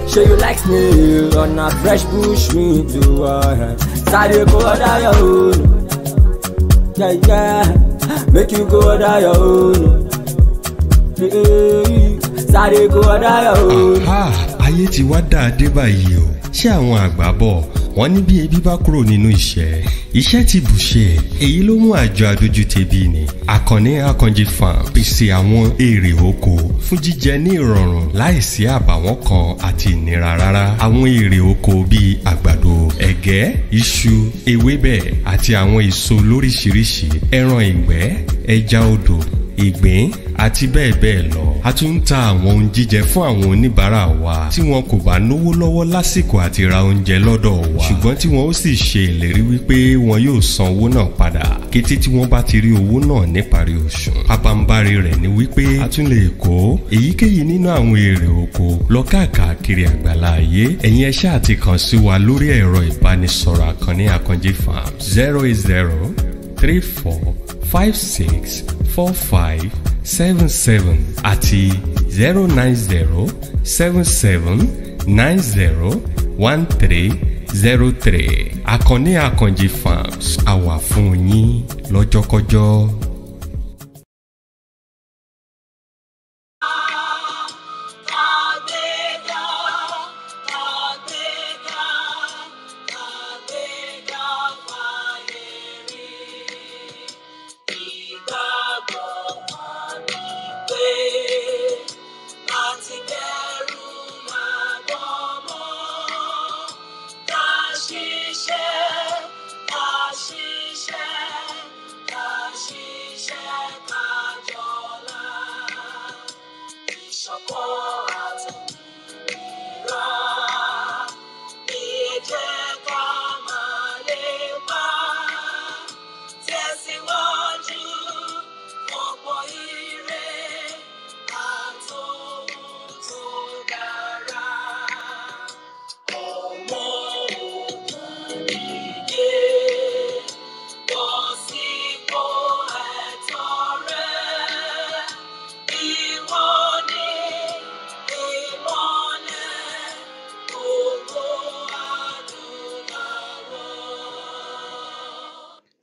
Show you like snail on a fresh bush meat to Sade go under your own. Yeah, yeah. Make you go under your own. Sade go under your own. Aha, ayé ti wá dáadé báyìí o. Ṣé àwọn àgbà bọ̀ wọ́n ní bí ebi bá kúrò nínú iṣẹ́ ti bùṣe. Èyí ló mú àjọ adójútẹ̀bi ni Àkànní Akànjí farm pèsè àwọn èrè oko fún jíjẹ ní ìrọ̀rùn láìsí àbàwọ́n kan àti ìnira rárá. Àwọn èrè oko bíi àgbàdo, ẹ̀gẹ́, iṣu, ewébẹ̀ àti àwọn èso lóríṣiríṣi, ẹran ìgbẹ́, ẹja odò, ìgbín àti bẹ́ẹ̀ bẹ́ẹ̀ lọ. A tún ń ta àwọn ohun jíjẹ fún àwọn oníbàárà wa tí wọn kò bá náwó lọ́wọ́ lásìkò àti ra oúnjẹ lọ́dọ̀ wa, ṣùgbọ́n tí wọn ó sì ṣe ìlérí wípé wọn yóò san owó náà padà kété tí wọ́n bá ti rí owó náà níparí oṣù. Pabambarì rẹ̀ ni wípé a tún lè kó èyíkéyìí nínú àwọn èrè oko lọ káàkiri àgbàlá ayé. Ẹ̀yin ẹ ṣáà ti kàn sí wa lórí ẹ̀rọ ìbánisọ̀rọ̀ Àkànní Akànjí Farms 08034564577 àti 09077901303. Àkànní Akànjí Farms, àwa fún yín lọ́jọ́kọ́jọ́.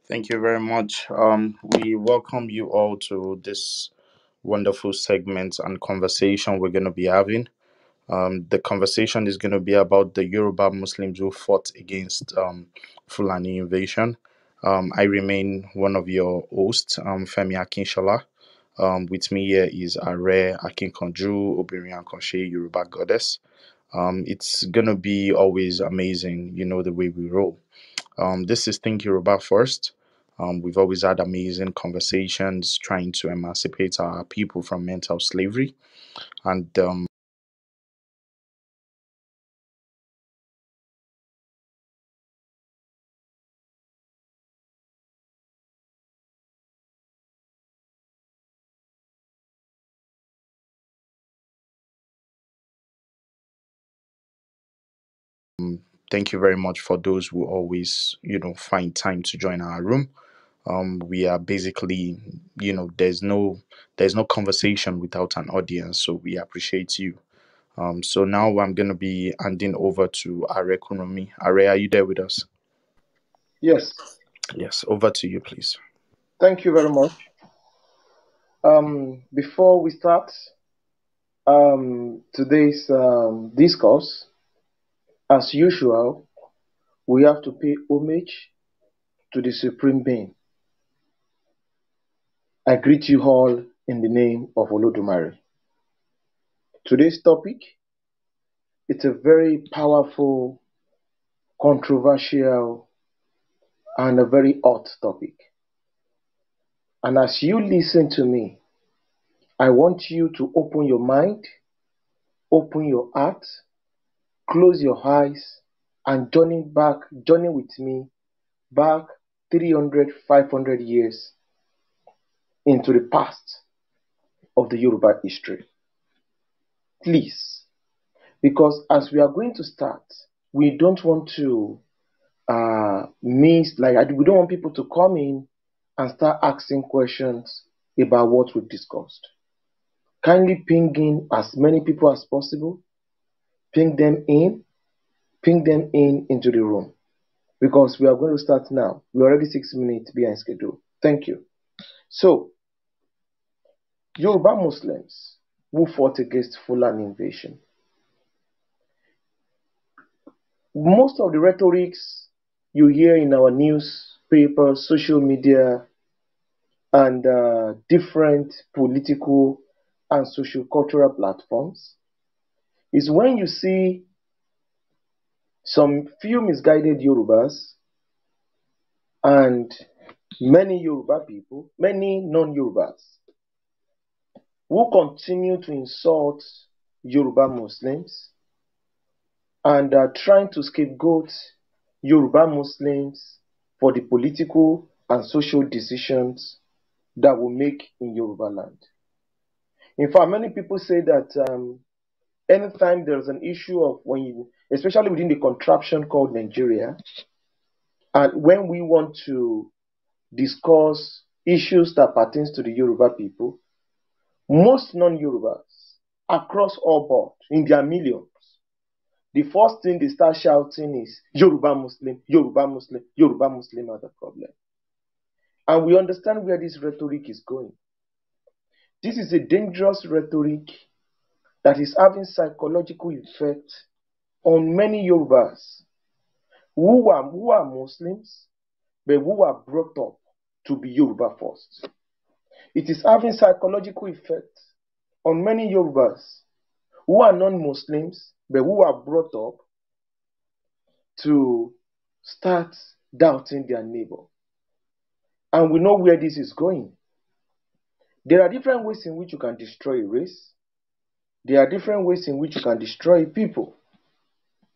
Thank you very much. We welcome you all to this wonderful segment and conversation we're going to be having. The conversation is going to be about the Yoruba Muslims who fought against Fulani invasion. I remain one of your hosts, Femi Akinshola. With me here is Are Akinkanju Obìnrin Àkànṣe Yoruba Goddess. It's going to be always amazing, you know, the way we roll. This is Think Yoruba First. We've always had amazing conversations trying to emancipate our people from mental slavery. And thank you very much for those who always, you know, find time to join our room. We are basically, you know, there's no conversation without an audience, so we appreciate you. So now I'm going to be handing over to Are Kunomi. Are, are you there with us? Yes. Yes, over to you, please. Thank you very much. Before we start today's discourse, as usual, we have to pay homage to the Supreme Being. I greet you all in the name of Olodumare. Today's topic, it's a very powerful, controversial, and a very hot topic. And as you listen to me, I want you to open your mind, open your heart, close your eyes, and journey with me back 300, 500 years into the past of the Yoruba history. Please, because as we are going to start, we don't want to we don't want people to come in and start asking questions about what we've discussed. Kindly ping in as many people as possible Ping them in. Ping them into the room. Because we are going to start now. We're already 6 minutes behind schedule. Thank you. So, Yoruba Muslims who fought against Fulani invasion. Most of the rhetorics you hear in our newspapers, social media, and different political and social cultural platforms is when you see some few misguided Yorubas and many Yoruba people, many non-Yorubas, who continue to insult Yoruba Muslims and are trying to scapegoat Yoruba Muslims for the political and social decisions that we make in Yorubaland. In fact, many people say that anytime there's an issue of especially within the contraption called Nigeria, and when we want to discuss issues that pertains to the Yoruba people, most non-Yorubas across all board, in their millions, the first thing they start shouting is Yoruba Muslim, Yoruba Muslim, Yoruba Muslim are the problem. And we understand where this rhetoric is going. This is a dangerous rhetoric that is having psychological effect on many Yorubas who are Muslims, but who are brought up to be Yoruba first. It is having psychological effect on many Yorubas who are non-Muslims, but who are brought up to start doubting their neighbor. And we know where this is going. There are different ways in which you can destroy a race. There are different ways in which you can destroy people.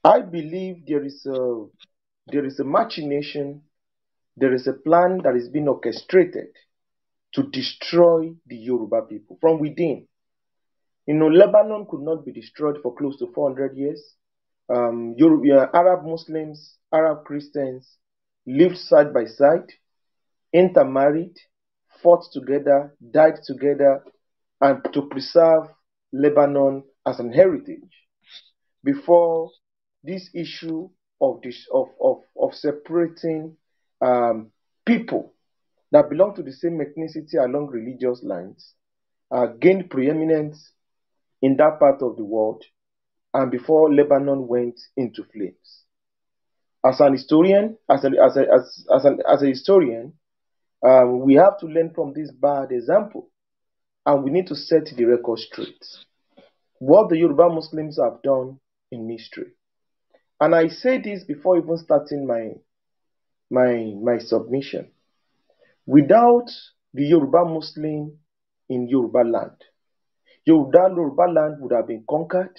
I believe there is a machination, there is a plan that is being orchestrated to destroy the Yoruba people from within. You know, Lebanon could not be destroyed for close to 400 years. Arab Muslims, Arab Christians lived side by side, intermarried, fought together, died together, and to preserve Lebanon as an heritage before this issue of separating people that belong to the same ethnicity along religious lines gained preeminence in that part of the world, and before Lebanon went into flames. As an historian, we have to learn from this bad example, and we need to set the record straight. What the Yoruba Muslims have done in history. And I say this before even starting my submission. Without the Yoruba Muslim in Yorubaland, Yorubaland would have been conquered,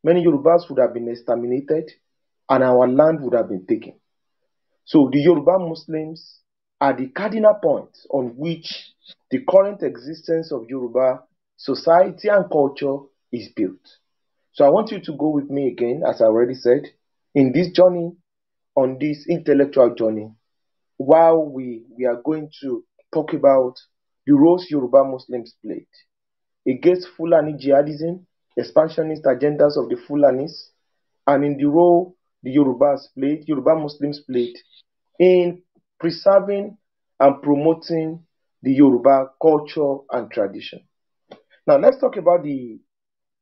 many Yorubas would have been exterminated, and our land would have been taken. So the Yoruba Muslims are the cardinal point on which the current existence of Yoruba society and culture is built. So I want you to go with me again, as I already said, in this journey, on this intellectual journey, while we are going to talk about the roles Yoruba Muslims played against Fulani jihadism, expansionist agendas of the Fulanis, and in the role the Yoruba Muslims played in preserving and promoting the Yoruba culture and tradition. Now let's talk about the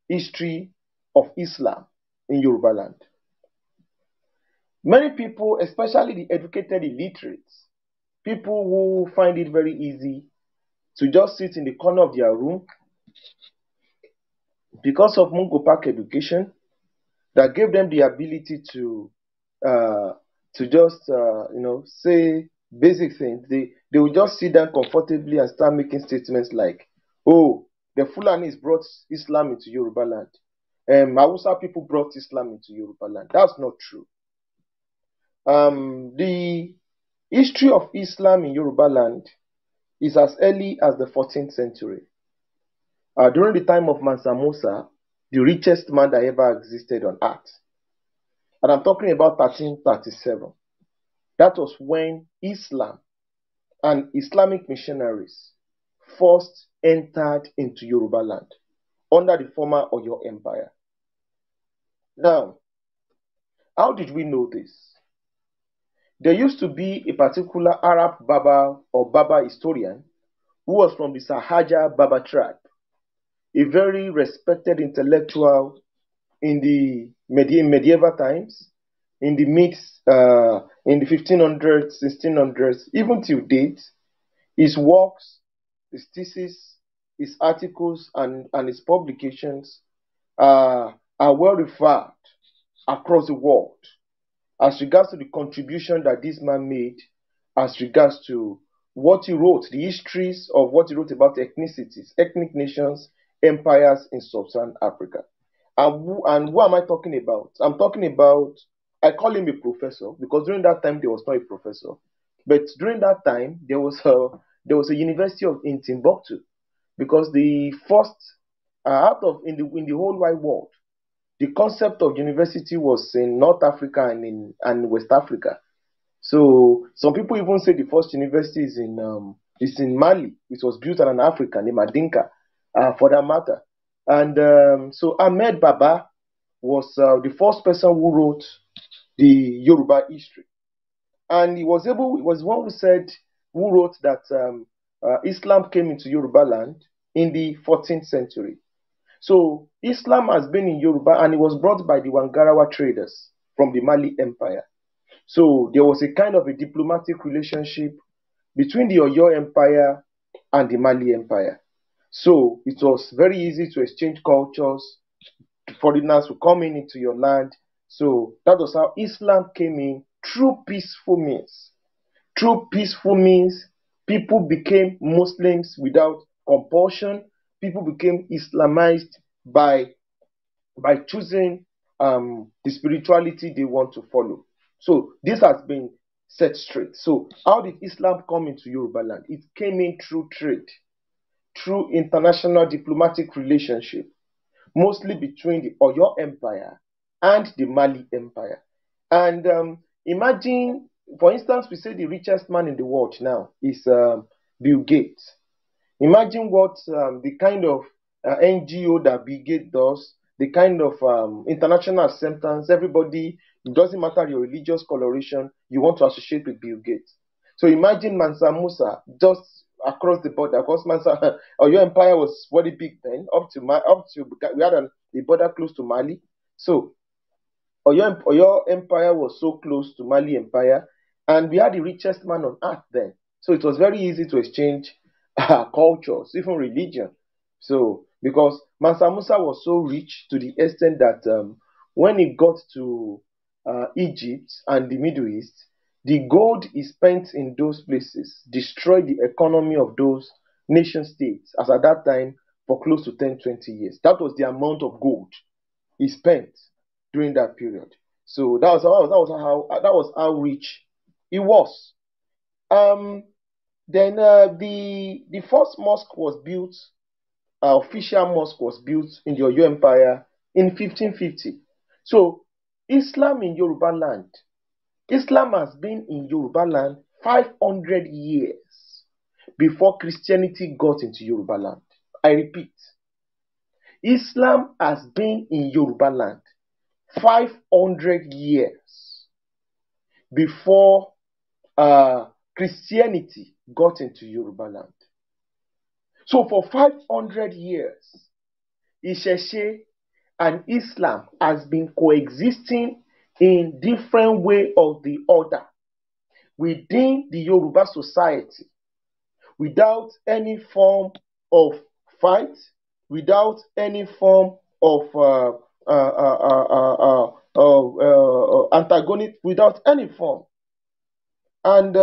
history of Islam in Yorubaland. Many people, especially the educated illiterates, people who find it very easy to just sit in the corner of their room because of Mungo Park education that gave them the ability to just say basic things. They will just sit down comfortably and start making statements like, oh, the Fulanis brought Islam into Yorubaland. Hausa people brought Islam into Yorubaland. That's not true. The history of Islam in Yorubaland is as early as the 14th century. During the time of Mansa Musa, the richest man that ever existed on earth. And I'm talking about 1337. That was when Islam and Islamic missionaries first entered into Yorubaland under the former Oyo Empire. Now, how did we know this? There used to be a particular Arab Baba or Baba historian who was from the Sahaja Baba tribe, a very respected intellectual in the medieval times, in the in the 1500s, 1600s, even till date. His works, his thesis, his articles, and his publications are well referred across the world as regards to the contribution that this man made, as regards to what he wrote, the histories of what he wrote about ethnicities, ethnic nations, empires in sub-Saharan Africa. And who am I talking about? I'm talking about, I call him a professor because during that time there was not a professor. But during that time there was a university in Timbuktu, because the first out of in the whole wide world, the concept of university was in North Africa and West Africa. So some people even say the first university is in Mali, which was built on an African named Madinka, for that matter. And so Ahmed Baba was the first person who wrote the Yoruba history, and he was one who wrote that Islam came into Yorubaland in the 14th century. So Islam has been in Yoruba, and it was brought by the Wangarawa traders from the Mali Empire. So there was a kind of a diplomatic relationship between the Oyo Empire and the Mali Empire. So it was very easy to exchange cultures. Foreigners would come into your land. So that was how Islam came in, through peaceful means. Through peaceful means, people became Muslims without compulsion. People became Islamized by choosing the spirituality they want to follow. So this has been set straight. So how did Islam come into Yorubaland? It came in through trade, through international diplomatic relationship, mostly between the Oyo Empire and the Mali Empire. And imagine, for instance, we say the richest man in the world now is Bill Gates. Imagine what the kind of NGO that Bill Gates does, the kind of international acceptance. Everybody, it doesn't matter your religious coloration, you want to associate with Bill Gates. So imagine Mansa Musa just across the border, because Mansa Oyo Empire was very big then, up to we had a border close to Mali. So Oyo Empire was so close to Mali Empire, and we had the richest man on earth then. So it was very easy to exchange cultures, even religion. So because Mansa Musa was so rich to the extent that when he got to Egypt and the Middle East, the gold he spent in those places destroyed the economy of those nation states, as at that time, for close to 10, 20 years. That was the amount of gold he spent during that period. So that was how rich he was. Then the first mosque was built, official mosque was built in the Oyo Empire in 1550. So Islam in Yorubaland, Islam has been in Yorubaland 500 years before Christianity got into Yorubaland. I repeat, Islam has been in Yorubaland 500 years before Christianity got into Yorubaland. So for 500 years, Isese and Islam has been coexisting in different way of the order within the Yoruba society, without any form of fight, without any form of antagonism, without any form, and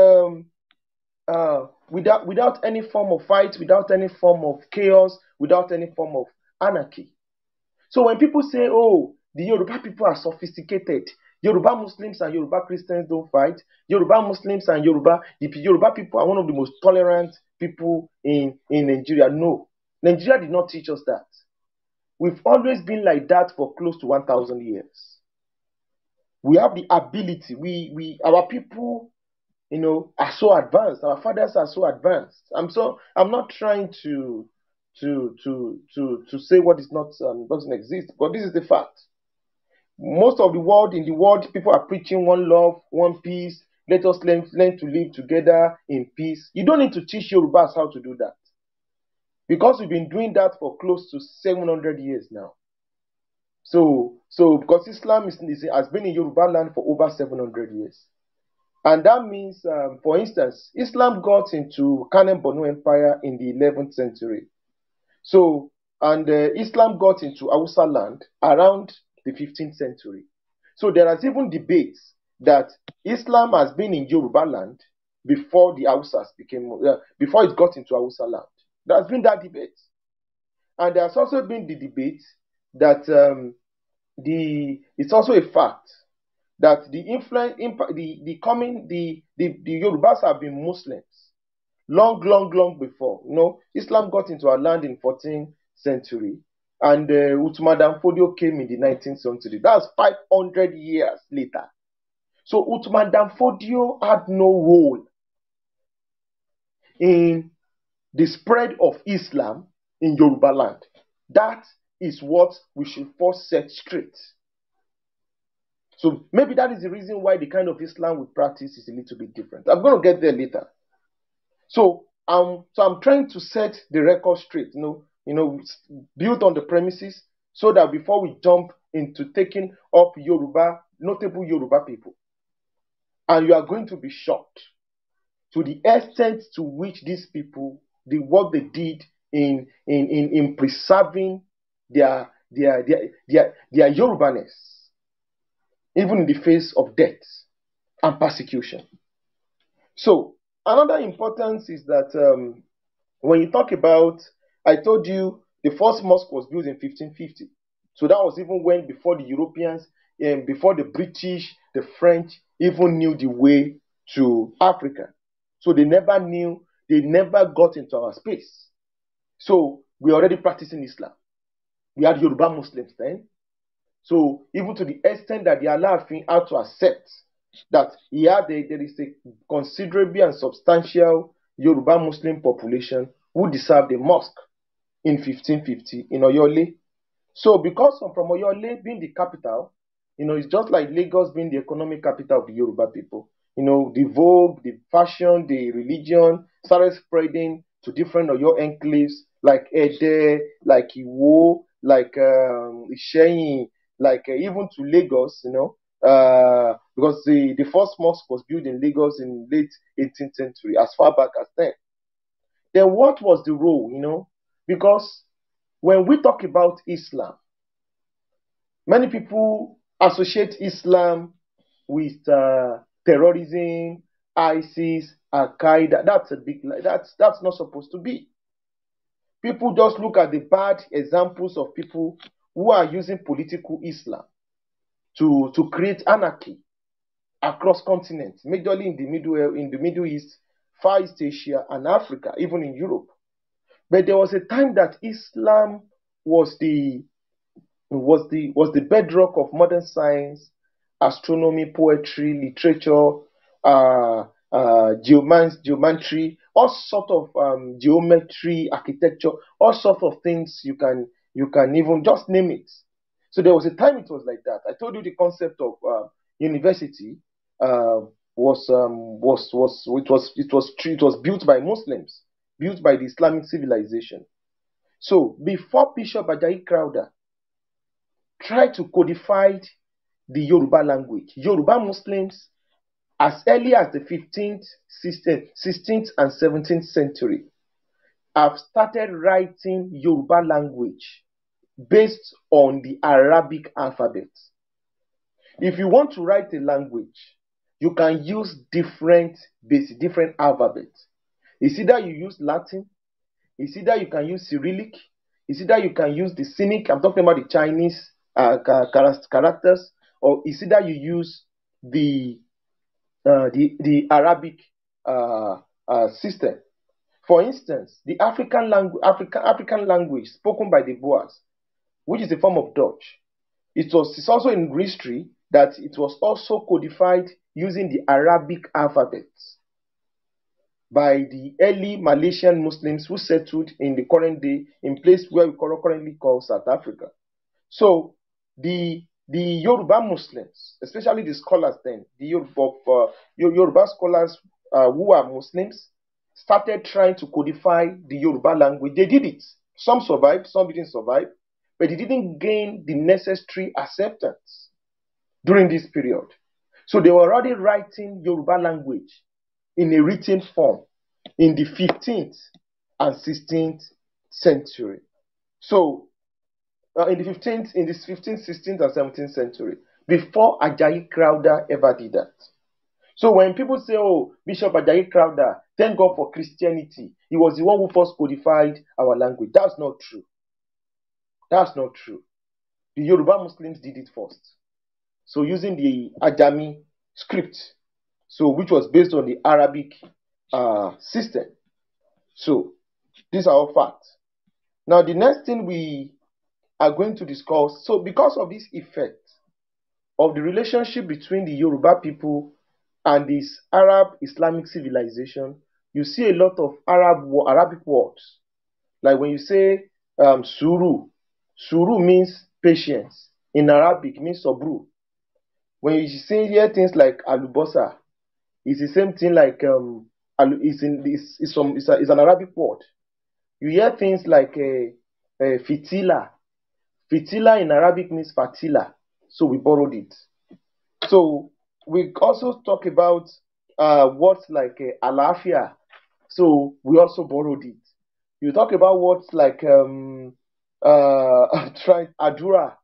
without any form of fight, without any form of chaos, without any form of anarchy. So when people say, oh, the Yoruba people are sophisticated, Yoruba Muslims and Yoruba Christians don't fight, Yoruba Muslims and the Yoruba people are one of the most tolerant people in Nigeria. No, Nigeria did not teach us that. We've always been like that for close to 1,000 years. We have the ability. Our people, are so advanced. Our fathers are so advanced. I'm not trying to say what is not doesn't exist, but this is the fact. most of the world, in the world, people are preaching one love, one peace. Let us learn to live together in peace. You don't need to teach Yorubas how to do that, because we've been doing that for close to 700 years now. So because Islam has been in Yorubaland for over 700 years. And that means, for instance, Islam got into Kanem Borno Empire in the 11th century. So, and Islam got into Hausa land around the 15th century. So there is even debates that Islam has been in Yorubaland before the Hausas became, before it got into Hausa land. There has been that debate. And there has also been the debate that it's also a fact that the Yorubas have been Muslims long before. You know, Islam got into our land in 14th century, and Uthman Fodio came in the 19th century. That's 500 years later. So Uthman Fodio had no role in the spread of Islam in Yorubaland. That is what we should first set straight. So maybe that is the reason why the kind of Islam we practice is a little bit different. I'm going to get there later. So I'm trying to set the record straight, you know, built on the premises, so that before we jump into taking up Yoruba, notable Yoruba people, and you are going to be shocked to the extent to which these people, what they did in preserving their Yorubaness, even in the face of death and persecution. So another importance is that when you talk about, I told you the first mosque was built in 1550. So that was even when, before the Europeans, before the British, the French even knew the way to Africa. So they never got into our space. So we already practicing Islam. We had Yoruba Muslims then. So even to the extent that the Alaafin had to accept that there is a considerable and substantial Yoruba Muslim population who deserved a mosque in 1550 in Oyole. So because from Oyole being the capital, you know, it's just like Lagos being the economic capital of the Yoruba people. You know, the vogue, the fashion, the religion started spreading to different Oyo enclaves like Ede, like Iwo, like Isheyin, like even to Lagos, you know, because the first mosque was built in Lagos in late 18th century, as far back as then. Then what was the role, you know? Because when we talk about Islam, many people associate Islam with terrorism, ISIS, Al-Qaeda. That's a big lie. That's not supposed to be. People just look at the bad examples of people who are using political Islam to create anarchy across continents, majorly in the Middle East, Far East Asia, and Africa, even in Europe. But there was a time that Islam was the bedrock of modern science, astronomy, poetry, literature, geometry, all sort of geometry, architecture, all sort of things you can even just name it. So there was a time it was like that. I told you the concept of university was built by Muslims, built by the Islamic civilization. So before Bishop Ajayi Crowther tried to codify the Yoruba language, Yoruba Muslims, as early as the 15th, 16th, and 17th century, have started writing Yoruba language based on the Arabic alphabet. If you want to write a language, you can use different alphabets. It's either you use Latin, it's either you can use Cyrillic, it's either you can use the Sinic, I'm talking about the Chinese characters, or it's either you use the Arabic system. For instance, the African language spoken by the Boers, which is a form of Dutch, it's also in history that it was also codified using the Arabic alphabet by the early Malaysian Muslims who settled in the current day in place where we currently call South Africa. So the the Yoruba Muslims, especially the scholars then, the Yoruba scholars who are Muslims, started trying to codify the Yoruba language. They did it. Some survived, some didn't survive, but they didn't gain the necessary acceptance during this period. So they were already writing Yoruba language in a written form in the 15th and 16th century. So in the 15th, 16th and 17th century, before Ajayi Crowther ever did that. So when people say, oh, Bishop Ajayi Crowther, thank God for Christianity, he was the one who first codified our language. That's not true. That's not true. The Yoruba Muslims did it first. So using the Ajami script, so which was based on the Arabic system. So these are all facts. Now the next thing we are going to discuss, so because of this effect of the relationship between the Yoruba people and this Arab Islamic civilization, you see a lot of Arabic words. Like when you say suru, suru means patience. In Arabic, it means sabru. When you say here things like alubosa, it's the same thing like it's an Arabic word. You hear things like fitila. Fitila in Arabic means fatila, so we borrowed it. So we also talk about words like alafia, so we also borrowed it. You talk about words like adura,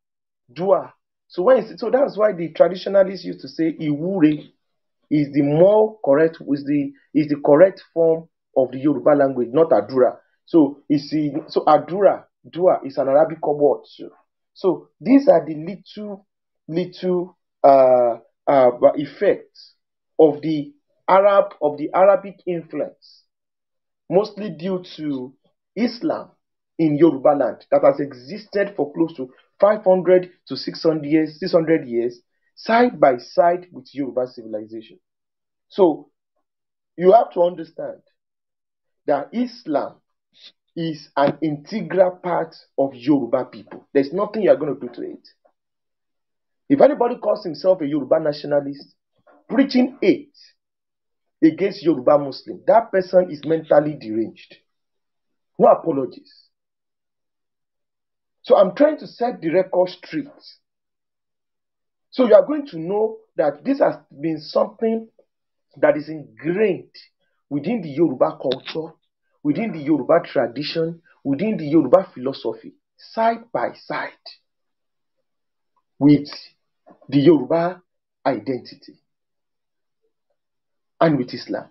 dua. So that's why the traditionalists used to say iwure is the more correct, is the correct form of the Yoruba language, not adura. So adura, dua is an Arabic word. So these are the little effects of the Arabic influence, mostly due to Islam in Yorubaland that has existed for close to 500 to 600 years, side by side with Yoruba civilization. So you have to understand that Islam is an integral part of Yoruba people. There's nothing you're going to do to it. If anybody calls himself a Yoruba nationalist, preaching hate against Yoruba Muslim, that person is mentally deranged. No apologies. So I'm trying to set the record straight. So you are going to know that this has been something that is ingrained within the Yoruba culture, within the Yoruba tradition, within the Yoruba philosophy, side by side with the Yoruba identity and with Islam.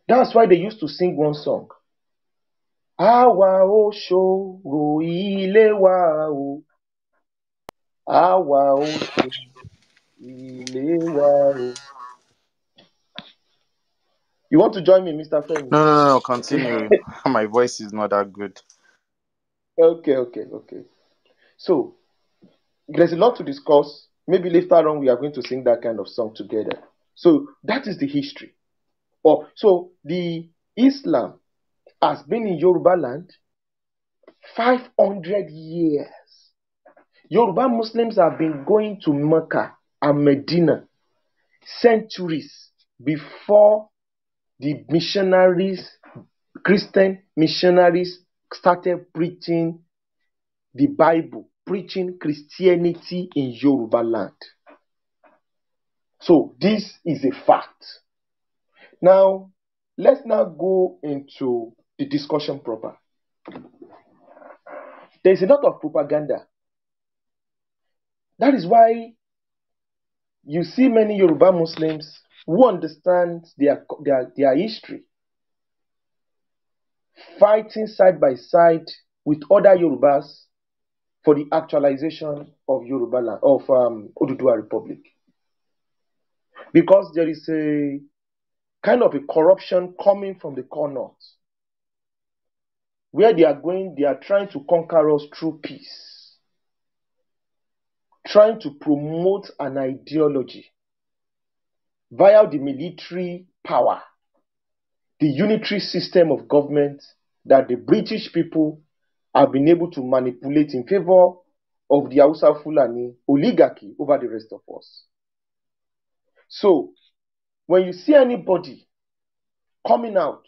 That's why they used to sing one song. Awa o ṣòro ilé wa o. Awa o ṣòro ilé wa o. You want to join me, Mr. Femi? No. Continue. My voice is not that good. Okay. So there's a lot to discuss. Maybe later on we are going to sing that kind of song together. So that is the history. So the Islam has been in Yoruba land 500 years. Yoruba Muslims have been going to Mecca and Medina centuries before the missionaries, Christian missionaries, started preaching the Bible, preaching Christianity in Yoruba land. So this is a fact. Now, let's now go into the discussion proper. There's a lot of propaganda. That is why you see many Yoruba Muslims who understand their history, fighting side by side with other Yorubas for the actualization of Yorubaland, of Oduduwa Republic. Because there is a kind of a corruption coming from the core north, where they are trying to conquer us through peace, trying to promote an ideology via the military power, the unitary system of government that the British people have been able to manipulate in favor of the Hausa Fulani oligarchy over the rest of us. So, when you see anybody coming out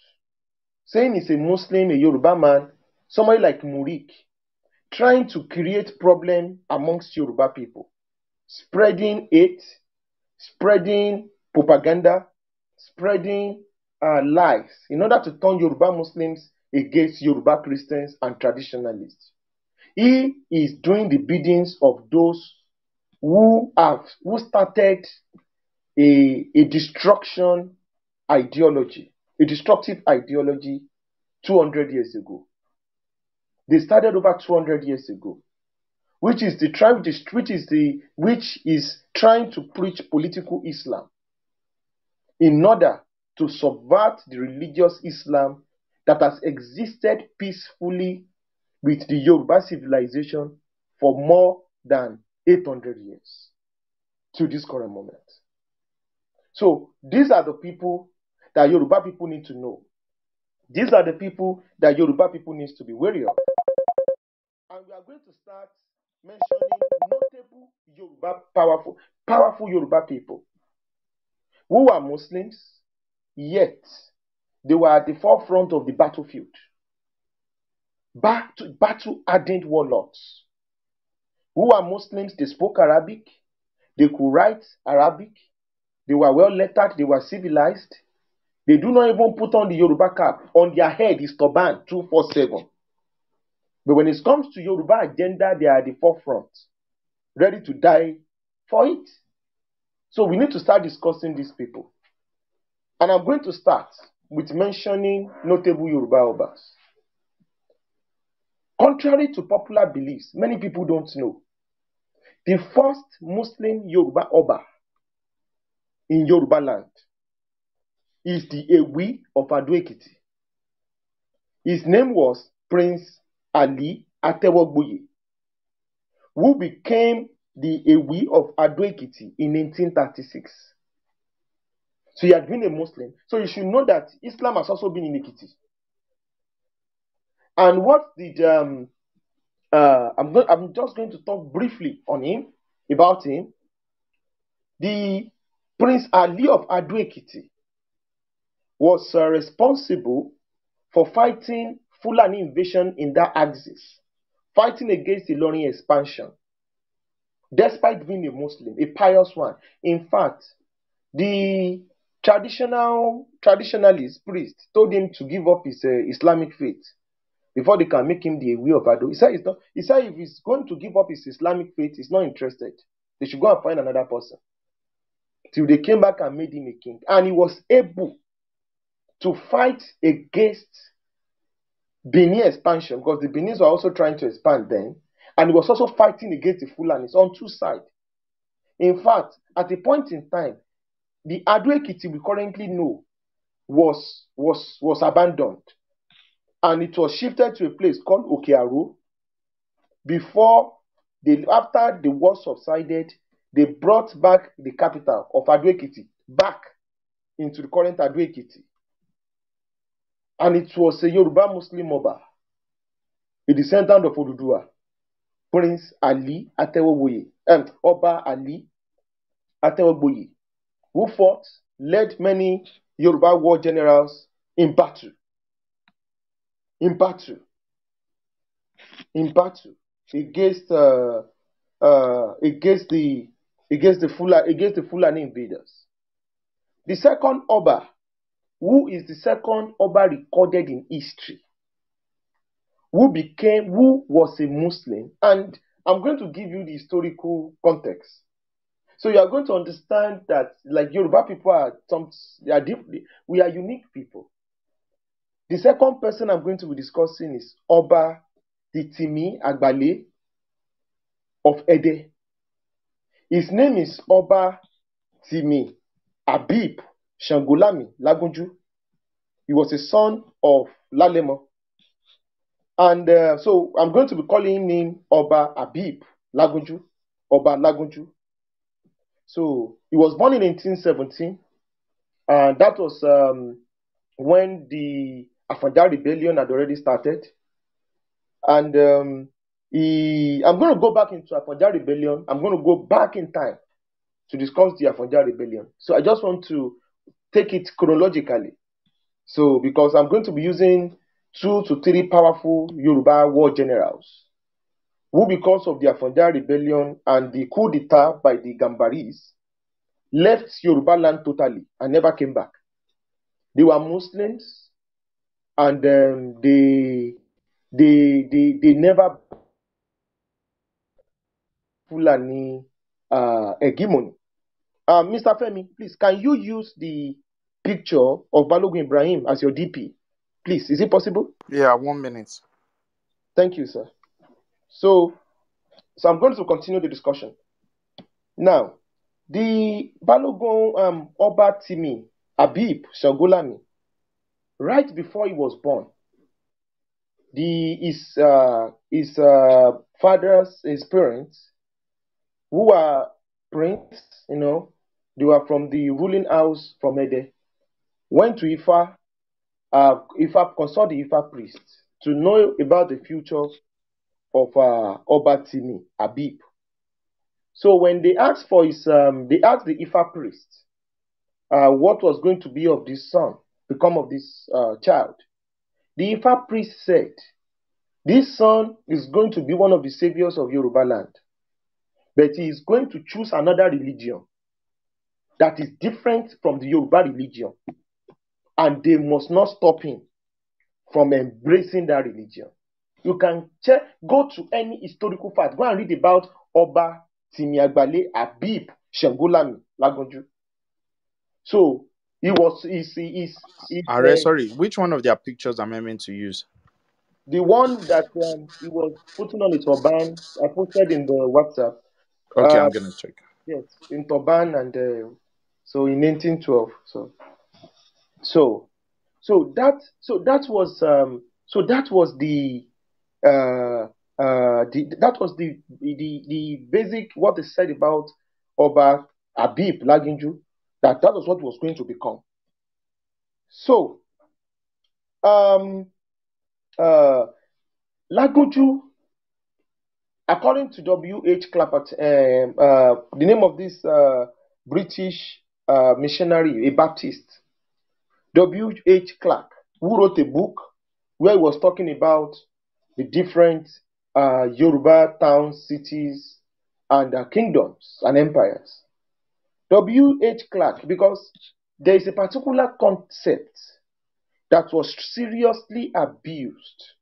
saying he's a Muslim, a Yoruba man, somebody like Murik, trying to create problem amongst Yoruba people, spreading hate, spreading propaganda, spreading lies in order to turn Yoruba Muslims against Yoruba Christians and traditionalists. He is doing the biddings of those who started a destructive ideology 200 years ago. They started over 200 years ago, which is trying to preach political Islam in order to subvert the religious Islam that has existed peacefully with the Yoruba civilization for more than 800 years to this current moment. So these are the people that Yoruba people need to know. These are the people that Yoruba people need to be wary of. And we are going to start mentioning notable Yoruba, powerful Yoruba people who are Muslims, yet they were at the forefront of the battlefield. Battle-hardened warlords who are Muslims. They spoke Arabic, they could write Arabic, they were well lettered, they were civilized. They do not even put on the Yoruba cap. On their head is turban 247. But when it comes to Yoruba agenda, they are at the forefront, ready to die for it. So we need to start discussing these people. And I'm going to start with mentioning notable Yoruba Obas. Contrary to popular beliefs, many people don't know, the first Muslim Yoruba Oba in Yorubaland is the Ewi of Ado-Ekiti. His name was Prince Ali Atewogboye, who became the Ewi of Ado-Ekiti in 1836. So he had been a Muslim. So you should know that Islam has also been in Ekiti. And what did I'm just going to talk briefly on him, about him. The Prince Ali of Ado-Ekiti was responsible for fighting Fulani invasion in that axis, fighting against the Ilorin expansion, despite being a Muslim, a pious one. In fact, the traditionalist priest told him to give up his Islamic faith before they can make him the Ewi of Ado. He said if he's going to give up his Islamic faith, he's not interested. They should go and find another person. Till they came back and made him a king. And he was able to fight against Benin expansion, because the Benis were also trying to expand then. And he was also fighting against the Fulanis on two sides. In fact, at a point in time, the Ado-Ekiti we currently know was abandoned. And it was shifted to a place called Okearo. After the war subsided, they brought back the capital of Ado-Ekiti back into the current Ado-Ekiti. And it was a Yoruba Muslim Oba, a descendant of Oduduwa, Prince Ali Atewogboye, Oba Ali Atewogboye, who led many Yoruba war generals in battle against the Fulani invaders. The second Oba, who is the second Oba recorded in history, who was a Muslim, and I'm going to give you the historical context. So you are going to understand that, like, Yoruba people we are unique people. The second person I'm going to be discussing is Oba Titimi Agbale of Ede. His name is Oba Timi Abib Shangolami Lagunju. He was a son of Lalemo. And so I'm going to be calling him Oba Abib Lagunju, Oba Lagunju. So he was born in 1817, and that was when the Afanja rebellion had already started. And I'm going to go back into Afonja Rebellion. I'm going to go back in time to discuss the Afonja Rebellion. So I just want to take it chronologically. So because I'm going to be using 2 to 3 powerful Yoruba war generals who, because of the Afonja Rebellion and the coup d'etat by the Gambaris, left Yorubaland totally and never came back. They were Muslims, and they never Fulani hegemony. Mr. Femi, please, can you use the picture of Balogun Ibrahim as your DP? Please, is it possible? Yeah, 1 minute. Thank you, sir. So I'm going to continue the discussion. Now, the Balogun Oba Timi Abib Shagolami, right before he was born, his parents, who are prince, they were from the ruling house from Ede, went to Ifa, consult the Ifa priest to know about the future of Oba Timi Abib. So when they asked for his, they asked the Ifa priest what was going to be of this son, become of this child. The Ifa priest said, this son is going to be one of the saviors of Yorubaland, but he is going to choose another religion that is different from the Yoruba religion, and they must not stop him from embracing that religion. You can go to any historical fact, go and read about Oba Timi Abib Shangolami Lagunju. So he was, sorry, which one of their pictures am I meant to use? The one that he was putting on his turban, I posted in the WhatsApp. Okay, I'm gonna check. Yes, in turban, and so in 1912. So that was the basic what they said about Oba Abib Lagunju, that was what was going to become. So Lagunju, according to W.H. Clapper, the name of this British missionary, a Baptist, W.H. Clark, who wrote a book where he was talking about the different Yoruba towns, cities, and kingdoms and empires. W.H. Clark, because there is a particular concept that was seriously abused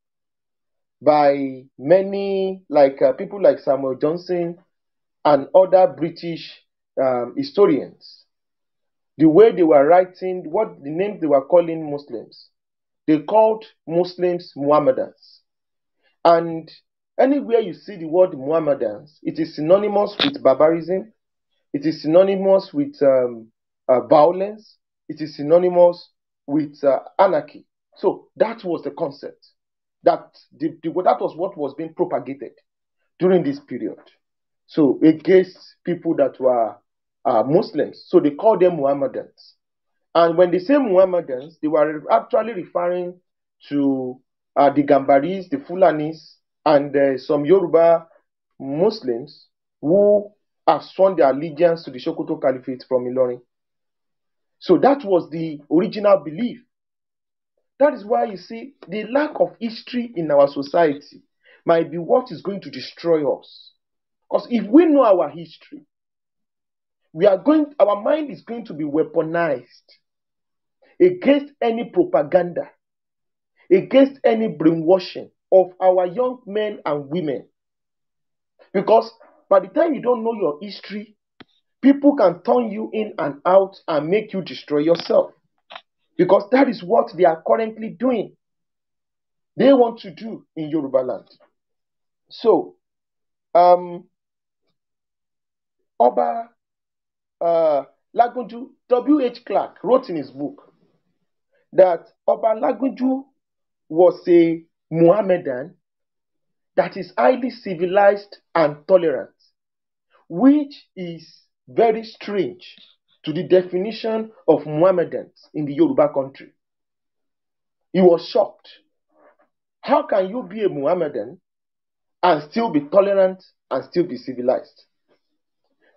by many, like people like Samuel Johnson and other British historians. The way they were writing, what the names they were calling Muslims, they called Muslims Muhammadans. And anywhere you see the word Muhammadans, it is synonymous with barbarism, it is synonymous with violence, it is synonymous with anarchy. So that was the concept. That was what was being propagated during this period. So against people that were Muslims. So they called them Muhammadans. And when they say Muhammadans, they were actually referring to the Gambaris, the Fulanis, and some Yoruba Muslims who have sworn their allegiance to the Sokoto Caliphate from Ilorin. So that was the original belief. That is why you see the lack of history in our society might be what is going to destroy us. Because if we know our history, our mind is going to be weaponized against any propaganda, against any brainwashing of our young men and women. Because by the time you don't know your history, people can turn you in and out and make you destroy yourself. Because that is what they are currently doing. They want to do in Yorubaland. So, Oba Lagunju, W.H. Clark wrote in his book that Oba Lagunju was a Muhammadan that is highly civilized and tolerant, which is very strange to the definition of Muhammadans in the Yoruba country. He was shocked. How can you be a Muhammadan and still be tolerant and still be civilized.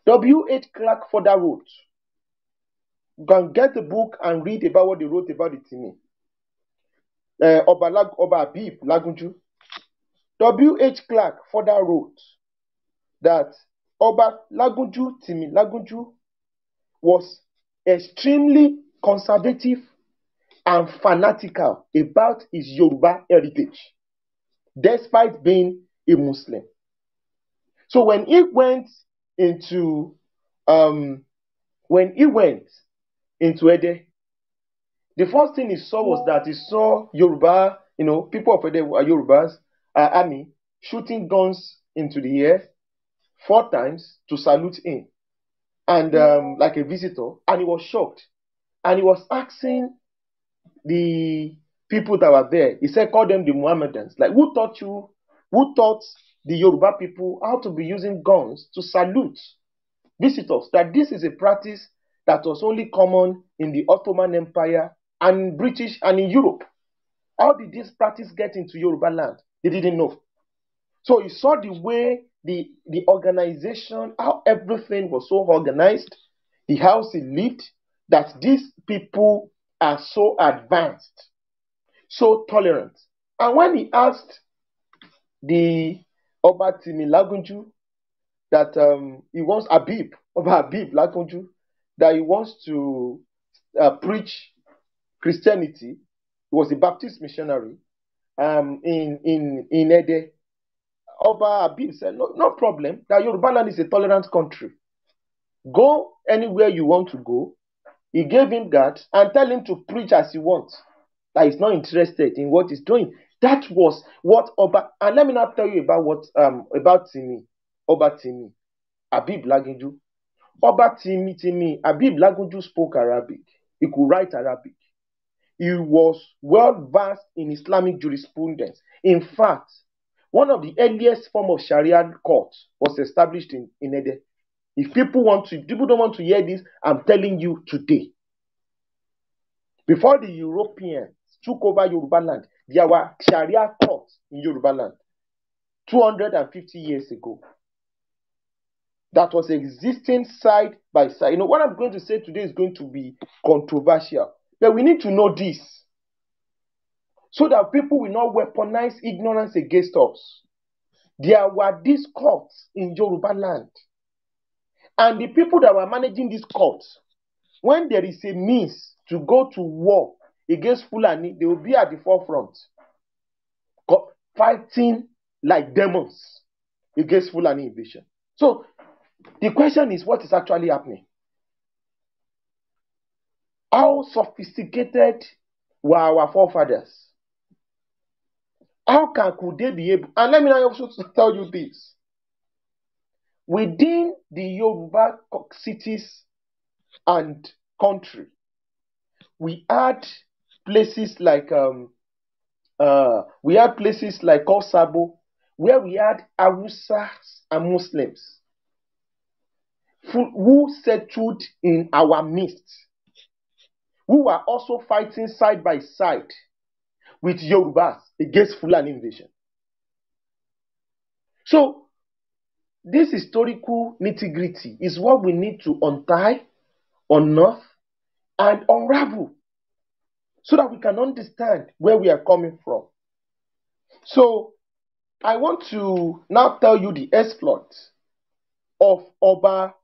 W.H. Clark further wrote, you can get the book and read about what they wrote about the Timi. Oba Abib Lagunju. W.H. Clark further wrote that Oba Lagunju, Timi Lagunju, was extremely conservative and fanatical about his Yoruba heritage, despite being a Muslim. So when he went into Ede, the first thing he saw was that he saw Yoruba, people of Ede are Yorubas, army shooting guns into the air 4 times to salute him, and like a visitor, and he was shocked, and he was asking the people that were there. He said, call them the Mohammedans. Like, who taught the Yoruba people how to be using guns to salute visitors? That this is a practice that was only common in the Ottoman Empire and British and in Europe. How did this practice get into Yorubaland? They didn't know. So he saw the way the organization, how everything was so organized, the house he lived, that these people are so advanced, so tolerant. And when he asked the Oba Timi Lagunju that he wants Oba Abib Lagunju, that he wants to preach Christianity, he was a Baptist missionary in Ede. Oba Abib said, no problem, that Yorubaland is a tolerant country. Go anywhere you want to go. He gave him that and tell him to preach as he wants. That he's not interested in what he's doing. That was what Oba. And let me now tell you about what about Timi, Oba Timi, Abib Lagunju. Oba Timi, Abib Lagunju spoke Arabic. He could write Arabic. He was well versed in Islamic jurisprudence. In fact, one of the earliest form of Sharia court was established in Ede. If people don't want to hear this, I'm telling you today. Before the Europeans took over Yorubaland, there were Sharia courts in Yorubaland 250 years ago. That was existing side by side. What I'm going to say today is going to be controversial. But we need to know this so that people will not weaponize ignorance against us. There were these courts in Yorubaland. And the people that were managing these courts, when there is a means to go to war against Fulani, they will be at the forefront, fighting like demons against Fulani invasion. So the question is, what is actually happening? How sophisticated were our forefathers? How could they be able? And let me now also tell you this. Within the Yoruba cities and country, we had places like Osabo, where we had Hausa and Muslims who settled in our midst, who were also fighting side by side with Yorubas against Fulani invasion. So this historical nitty-gritty is what we need to untie, unearth, and unravel so that we can understand where we are coming from. So I want to now tell you the exploits of Oba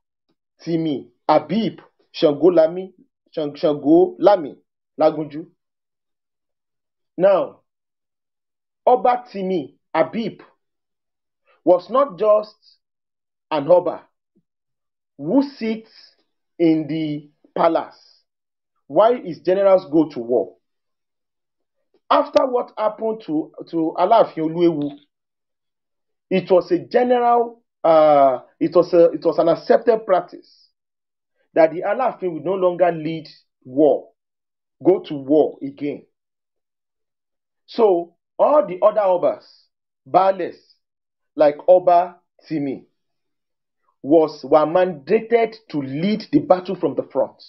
Timi Abib Shango Lami Lagunju. Now, Oba Timi Abib was not just an Oba who sits in the palace while his generals go to war. After what happened to Alaafin Oluewu, it was a general, it was an accepted practice that the Alaafin would no longer lead war, go to war again. So all the other Obas, Baales, like Oba Timi, were mandated to lead the battle from the front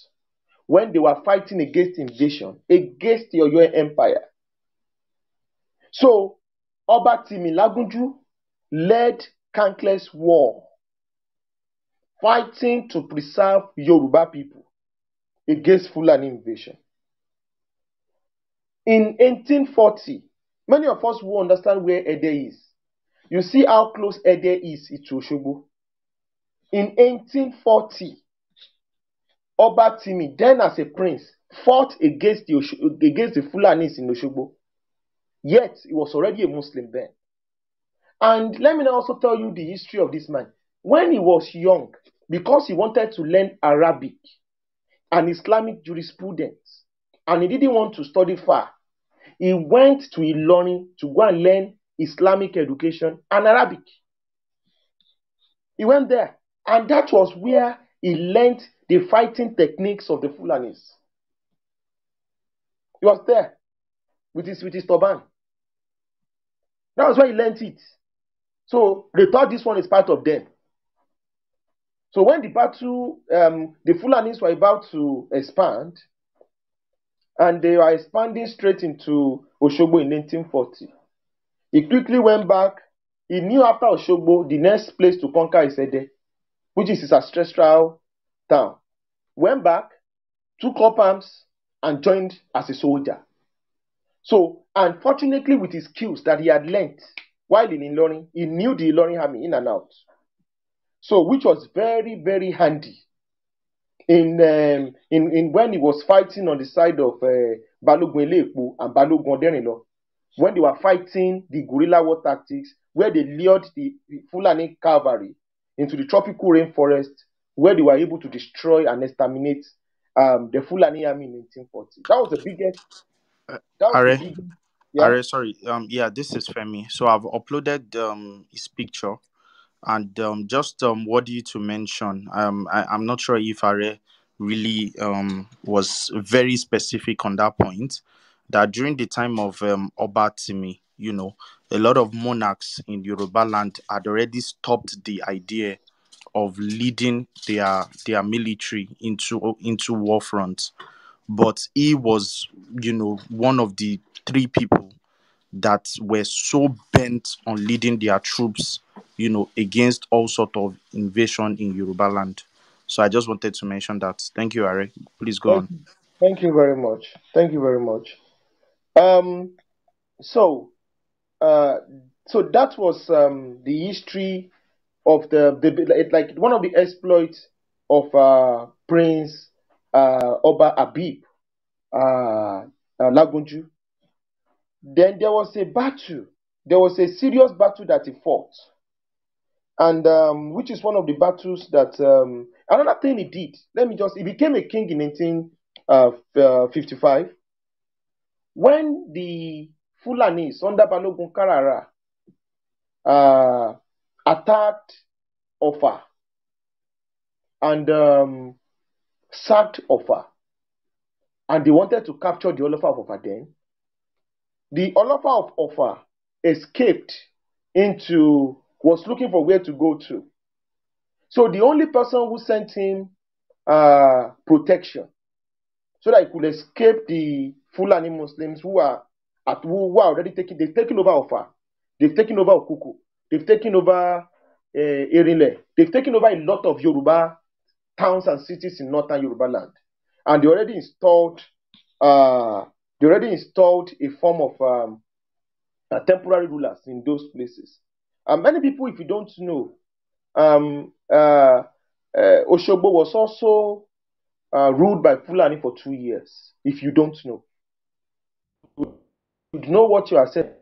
when they were fighting against invasion, against the Oyo Empire. So Oba Timi Lagunju led countless war, fighting to preserve Yoruba people against Fulani invasion. In 1840, many of us will understand where Ede is. You see how close Ede is to Osogbo. In 1840, Oba Timi, then as a prince, fought against the Fulanis in Osogbo. Yet, he was already a Muslim then. And let me now also tell you the history of this man. When he was young, because he wanted to learn Arabic and Islamic jurisprudence, and he didn't want to study far, he went to Ilorin to go and learn Islamic education and Arabic. He went there, and that was where he learned the fighting techniques of the Fulanis. He was there with his turban. That was where he learned it. So they thought this one is part of them. So when the battle, the Fulanis were about to expand, and they were expanding straight into Osogbo in 1940, he quickly went back. He knew after Osogbo, the next place to conquer is Ede, which is his ancestral town. Went back, took up arms, and joined as a soldier. So, unfortunately, with his skills that he had learnt while in Ilorin, he knew the Ilorin army in and out. So, which was very, very handy in when he was fighting on the side of Balogun Elepo and Balogun Oderinlo, when they were fighting the guerrilla war tactics, where they lured the Fulani cavalry into the tropical rainforest, where they were able to destroy and exterminate the Fulani army in 1940. That was the biggest. Yeah. Are, sorry. Yeah, this is Femi. So I've uploaded his picture, and just worthy to mention. I'm not sure if Are really was very specific on that point. That during the time of Oba Timi, a lot of monarchs in Yorubaland had already stopped the idea of leading their military into war fronts. But he was, one of the three people that were so bent on leading their troops, against all sort of invasion in Yorubaland. So I just wanted to mention that. Thank you, Are. Please go on. Thank you very much. Thank you very much. So that was the history of like one of the exploits of Prince Oba Habib Lagunju. Then there was a battle. There was a serious battle that he fought, and which is one of the battles that another thing he did. He became a king in 1855 when the Fulanis under Balogun Karara attacked Offa and sacked Offa, and they wanted to capture the Olofa of Offa. Then the Olofa of Offa escaped was looking for where to go to. So the only person who sent him protection so that he could escape the Fulani Muslims who are already they've taken over Offa, they've taken over Okuku, they've taken over Erinle, they've taken over a lot of Yoruba towns and cities in northern Yorubaland, and they already installed a form of temporary rulers in those places. Many people, if you don't know, Osogbo was also ruled by Fulani for 2 years. If you don't know, you know what you are saying,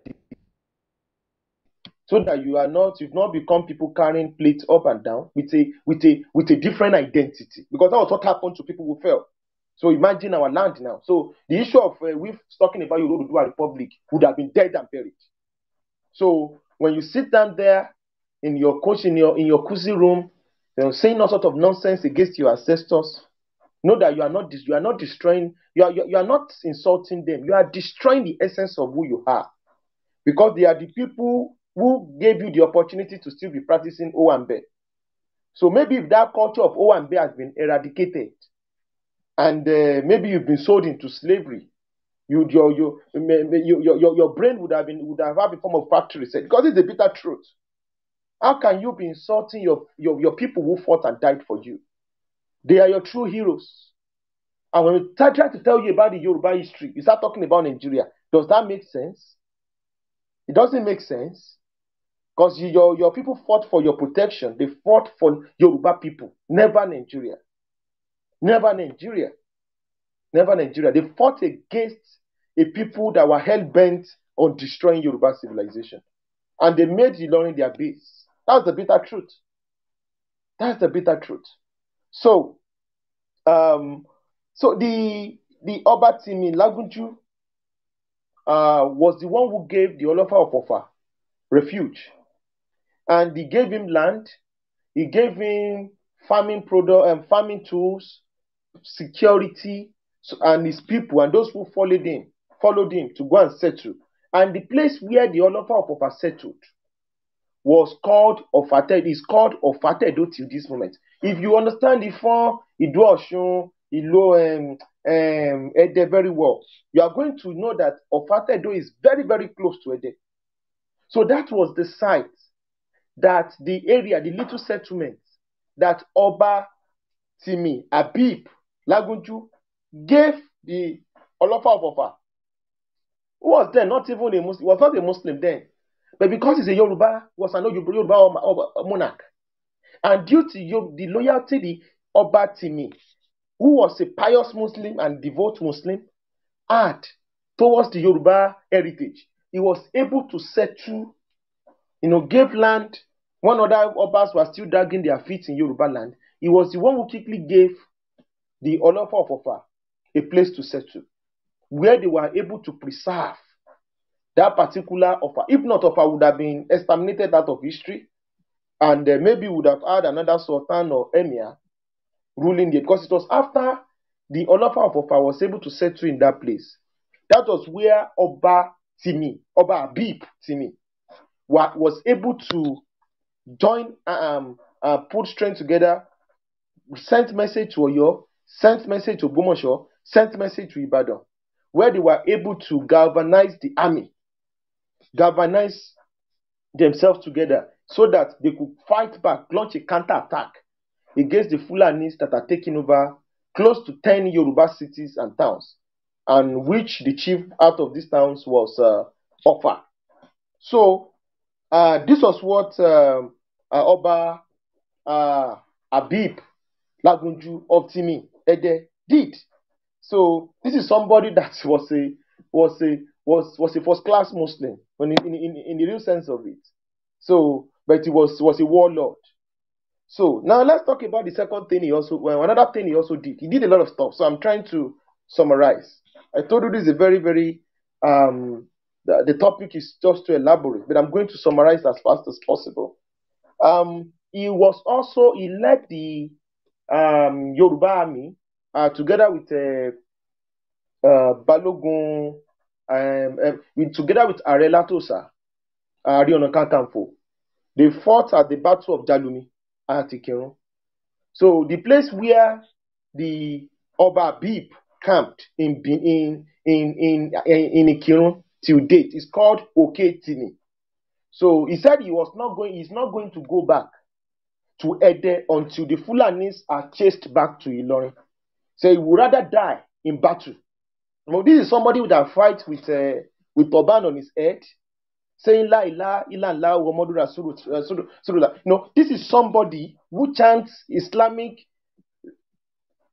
so that you've not become people carrying plates up and down with a different identity, because that was what happened to people who fell. So imagine our land now. So the issue of we've talking about Yoruba Republic would have been dead and buried. So when you sit down there in your cozy room, saying all sort of nonsense against your ancestors, know that you are not destroying, you are not insulting them. You are destroying the essence of who you are, because they are the people who gave you the opportunity to still be practicing Owambe. So maybe if that culture of Owambe has been eradicated, and maybe you've been sold into slavery, your brain would have had a form of factory set, because it's the bitter truth. How can you be insulting your people who fought and died for you? They are your true heroes. And when we try to tell you about the Yoruba history, you start talking about Nigeria. Does that make sense? It doesn't make sense. Because your people fought for your protection. They fought for Yoruba people, never Nigeria. Never Nigeria. Never Nigeria. They fought against a people that were hell-bent on destroying Yoruba civilization. And they made Ilorin their base. That's the bitter truth. That's the bitter truth. So, the Oba Timi Lagunju was the one who gave the Olofa of Ofa refuge. And he gave him land, he gave him farming tools, security, and his people, and those who followed him to go and settle. And the place where the Olofa of Ofa settled was called Ofate. It's called Ofatedo till this moment. If you understand the form, Ido Osun, Ilo Ede very well, you are going to know that Ofatedo is very, very close to Ede. So that was the site that the area, the little settlement that Oba Timi Abib Lagunju gave the Olofa of Ofa, who was then not even a Muslim, was not a Muslim then, but because he's a Yoruba, was an Yoruba monarch. And due to the loyalty the Oba Timi, who was a pious Muslim and devout Muslim, had towards the Yoruba heritage, he was able to settle, gave land. When other Obas were still dragging their feet in Yorubaland, he was the one who quickly gave the Olofa of Ofa a place to settle, where they were able to preserve that particular Ofa. If not, Ofa would have been exterminated out of history, and maybe would have had another Sultan or Emir ruling it, because it was after the Olofa of Ofa was able to settle in that place. That was where Oba Abib Timi, was able to join, put strength together, sent message to Oyo, sent message to Bomosho, sent message to Ibadan, where they were able to galvanize the army, galvanize themselves together so that they could fight back, launch a counter-attack against the Fulanis that are taking over close to 10 Yoruba cities and towns, and which the chief out of these towns was Ofa. So, this was what Oba Abib Lagunju of Timi Ede did. So this is somebody that was a first class Muslim in the real sense of it. So, but he was a warlord. So now let's talk about the second thing another thing he also did. He did a lot of stuff. So I'm trying to summarize. I told you this is a very, very the topic is just to elaborate, but I'm going to summarize as fast as possible. He led the Yoruba army together with Balogun, together with Arela Tosa, Ààrẹ Ọ̀nà Kakanfò. They fought at the Battle of Jalumi at Ikirun. So the place where the Oba Abib camped in Ikirun till date is called Oketini. So he said he's not going to go back to Ede until the Fulanis are chased back to Ilorin. So he would rather die in battle. Now, this is somebody that fights with turban on his head, saying La ilaha illallah Muhammadur Rasulullah. This is somebody who chants Islamic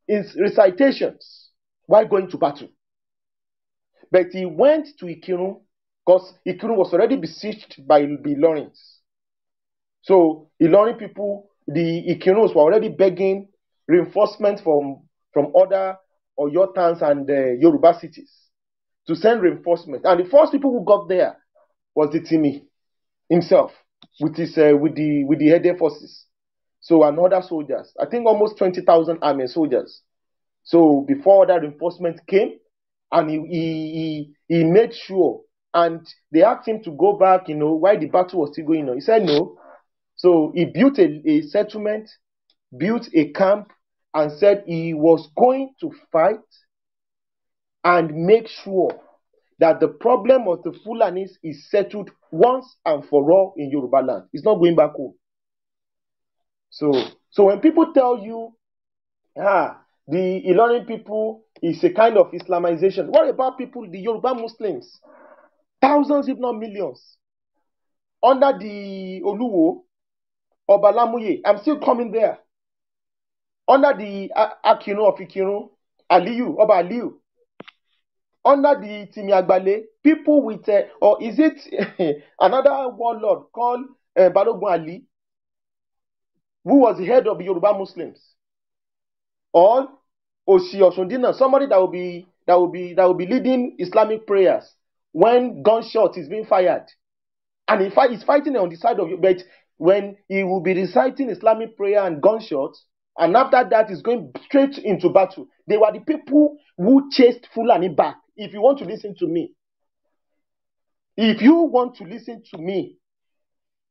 recitations while going to battle. But he went to Ikirun because Ikirun was already besieged by the Ilorins. So Ilorin people, the Ikiruns were already begging reinforcements from other Oyo towns and Yoruba cities to send reinforcements. And the first people who got there was the Timi himself with the Ede forces. So and other soldiers. I think almost 20,000 army soldiers. So before that reinforcement came, and he made sure, and they asked him to go back, while the battle was still going on. He said no. So he built a settlement, built a camp, and said he was going to fight and make sure that the problem of the Fulanis is settled once and for all in Yorubaland. It's not going back home. So when people tell you, the Ilorin people is a kind of Islamization, what about people, the Yoruba Muslims? Thousands, if not millions, under the Oluwo, Obalamuye. I'm still coming there. Under the Akinu of Ikirun, Aliyu, Oba Aliyu. Under the Timiagbale, people with, or is it another warlord called Balogun Ali, who was the head of the Yoruba Muslims? Or Osi Osundina, somebody that will be leading Islamic prayers when gunshot is being fired. And he's fighting on the side of you, but when he will be reciting Islamic prayer and gunshots, and after that he's going straight into battle. They were the people who chased Fulani back. If you want to listen to me,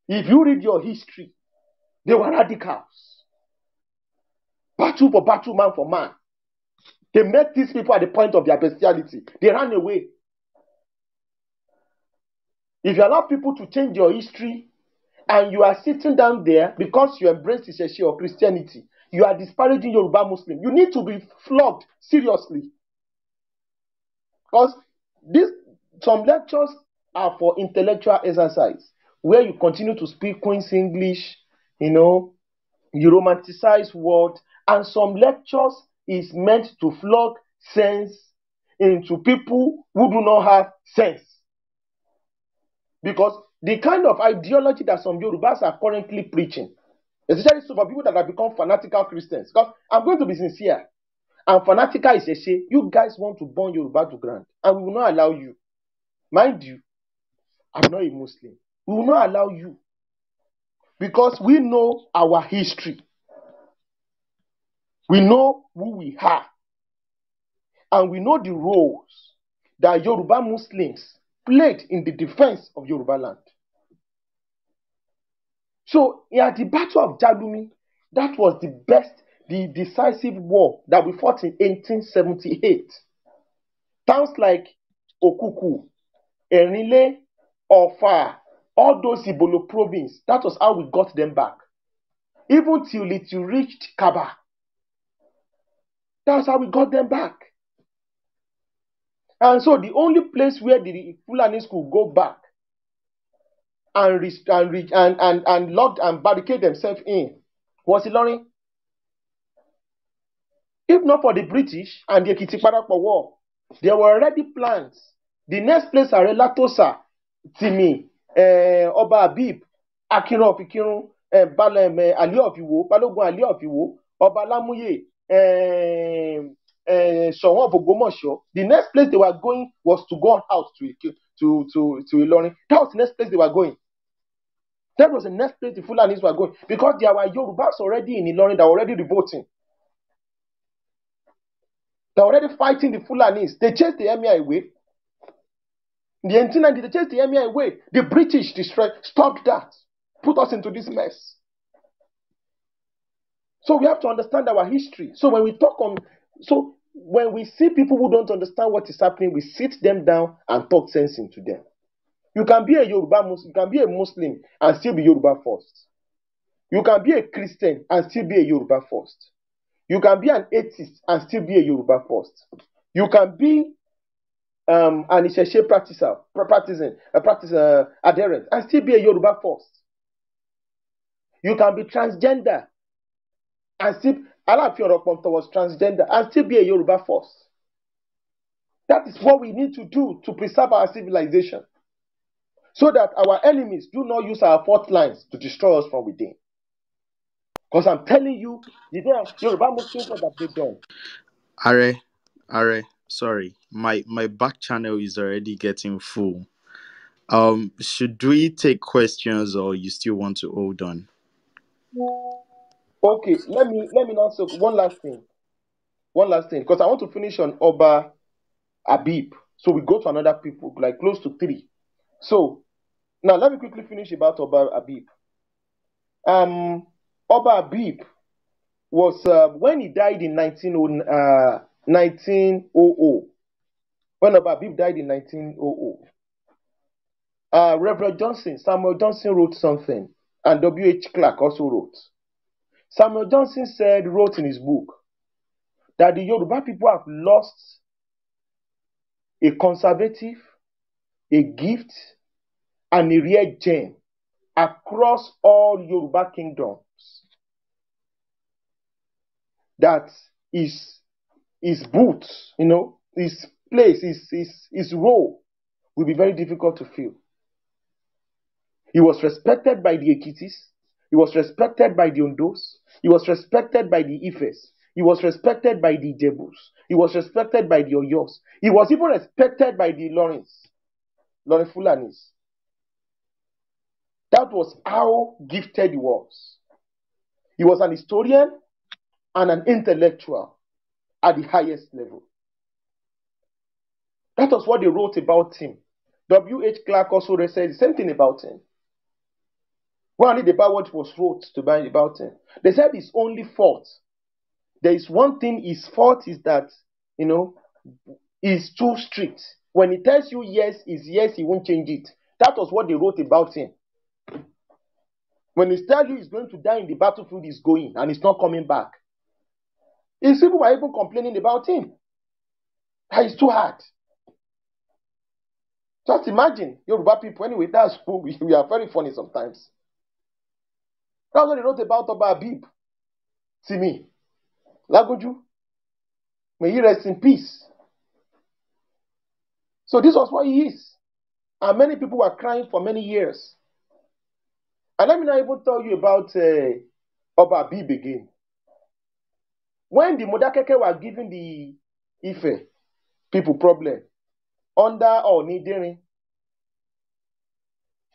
if you read your history, they were radicals. Battle for battle, man for man. They met these people at the point of their bestiality. They ran away. If you allow people to change your history and you are sitting down there because you embrace ISESE or Christianity, you are disparaging Yoruba Muslim. You need to be flogged seriously. Because some lectures are for intellectual exercise, where you continue to speak Queen's English, you romanticize words, and some lectures is meant to flog sense into people who do not have sense. Because the kind of ideology that some Yorubas are currently preaching, especially for people that have become fanatical Christians, because I'm going to be sincere, and fanatical is you guys want to burn Yoruba to ground, and we will not allow you. Mind you, I'm not a Muslim. We will not allow you. Because we know our history. We know who we are. And we know the roles that Yoruba Muslims played in the defense of Yorubaland. So, at the Battle of Jalumi, that was the decisive war that we fought in 1878. Towns like Okuku, Erinle, Ofa, all those Ibolo province, that was how we got them back. Even till it reached Kaba. That's how we got them back. And so the only place where the Fulanis could go back and locked and barricade themselves in was Ilorin. If not for the British and the Ekiti-Parappa War, there were already plans. The next place are Latosa, Timi, Oba Abib, Akino of Ikirun, Ali of Iwo, Balogun Ali of Iwo, Oba Lamuye, Showon of Ogbomoso. The next place they were going was to go out to Ilorin. That was the next place they were going. That was the next place the Fulanis were going, because there were Yorubas already in Ilorin that were already revolting. They were already fighting the Fulanis. They chased the emir away. In the 1890s, they chased the emir away. The British stopped that, put us into this mess. So we have to understand our history. So when we see people who don't understand what is happening, we sit them down and talk sense into them. You can be a Yoruba Muslim, you can be a Muslim and still be Yoruba first. You can be a Christian and still be a Yoruba first. You can be an atheist and still be a Yoruba first. You can be an ISESE adherent and still be a Yoruba first. You can be transgender and still, was transgender and still be a Yoruba first. That is what we need to do to preserve our civilization, so that our enemies do not use our fault lines to destroy us from within. Because I'm telling you, Yoruba Muslims, what have they done? Are, sorry, my back channel is already getting full. Should we take questions, or you still want to hold on? Okay, let me answer one last thing, because I want to finish on Oba Abib. So we go to another people, like close to 3. So now let me quickly finish about Oba Abib. Oba Abib was when he died in 1900. when Oba Habib died in 1900. Reverend Johnson, Samuel Johnson wrote something, and W.H. Clark also wrote. Samuel Johnson wrote in his book that the Yoruba people have lost a conservative, a gift, and a rare gem across all Yoruba kingdoms. That his boots, his place, his role will be very difficult to fill. He was respected by the Ekitis. He was respected by the Ondos. He was respected by the Ifes. He was respected by the Jebus. He was respected by the Oyos. He was even respected by the Lawrence Fulanis. That was how gifted he was. He was an historian and an intellectual at the highest level. That was what they wrote about him. W.H. Clark also said the same thing about him. When I read about what was wrote about him, they said his only fault. There is one thing his fault is that, he's too strict. When he tells you yes is yes, he won't change it. That was what they wrote about him. When he tells you he's going to die in the battlefield, he's going and he's not coming back. His people were even complaining about him. That is too hard. Just imagine, Yoruba people, anyway, that's who we are very funny sometimes. That's what they wrote about Oba Habib. Timi Lagunju. May he rest in peace. So this was what he is. And many people were crying for many years. And let me not even tell you about Oba Habib again. When the Modakeke were giving the Ife people problem under Onidiri,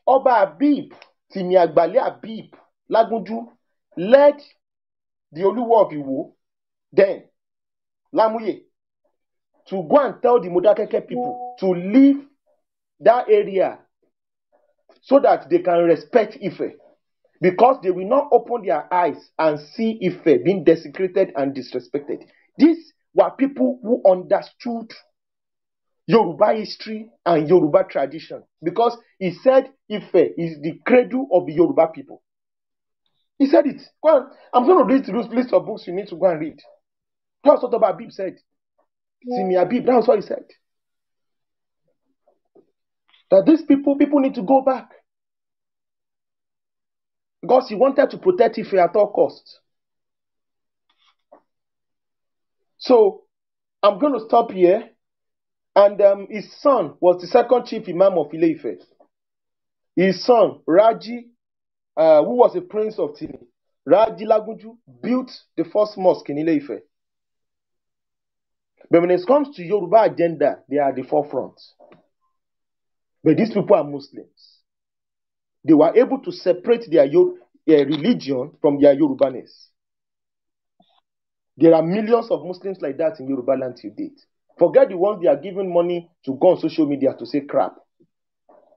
Oba Habib, Timi Habib Lagunju, led the Oluwo of Iwo, then Lamuye, to go and tell the Modakeke people to leave that area so that they can respect Ife, because they will not open their eyes and see Ife being desecrated and disrespected. These were people who understood Yoruba history and Yoruba tradition, because he said Ife is the cradle of the Yoruba people. He said it. Go on. I'm going to read the list of books you need to go and read. That's what Oba Habib said. Timi Habib, that's what he said. That these people need to go back. Because he wanted to protect Ife at all costs. So, I'm going to stop here. And his son was the second chief imam of Ile-Ife. His son, Raji, who was a prince of Tini, Raji Lagunju, built the first mosque in Ile-Ife. But when it comes to Yoruba agenda, they are at the forefront. But these people are Muslims. They were able to separate their religion from their Yorubaness. There are millions of Muslims like that in Yorubaland to date. Forget the ones they are giving money to go on social media to say crap.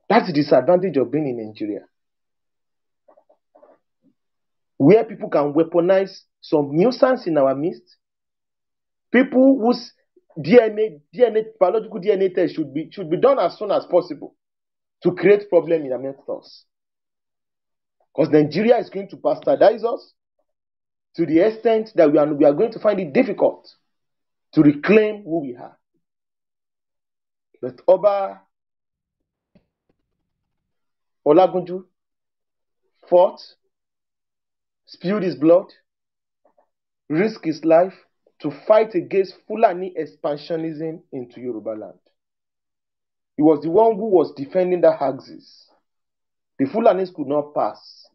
That's the disadvantage of being in Nigeria, where people can weaponize some nuisance in our midst. People whose biological DNA test should be done as soon as possible to create problem in amongst us. Because Nigeria is going to bastardize us to the extent that we are going to find it difficult to reclaim who we are. But Oba Olagunju fought, spilled his blood, risked his life to fight against Fulani expansionism into Yorubaland. He was the one who was defending the axis. The Fulanis could not pass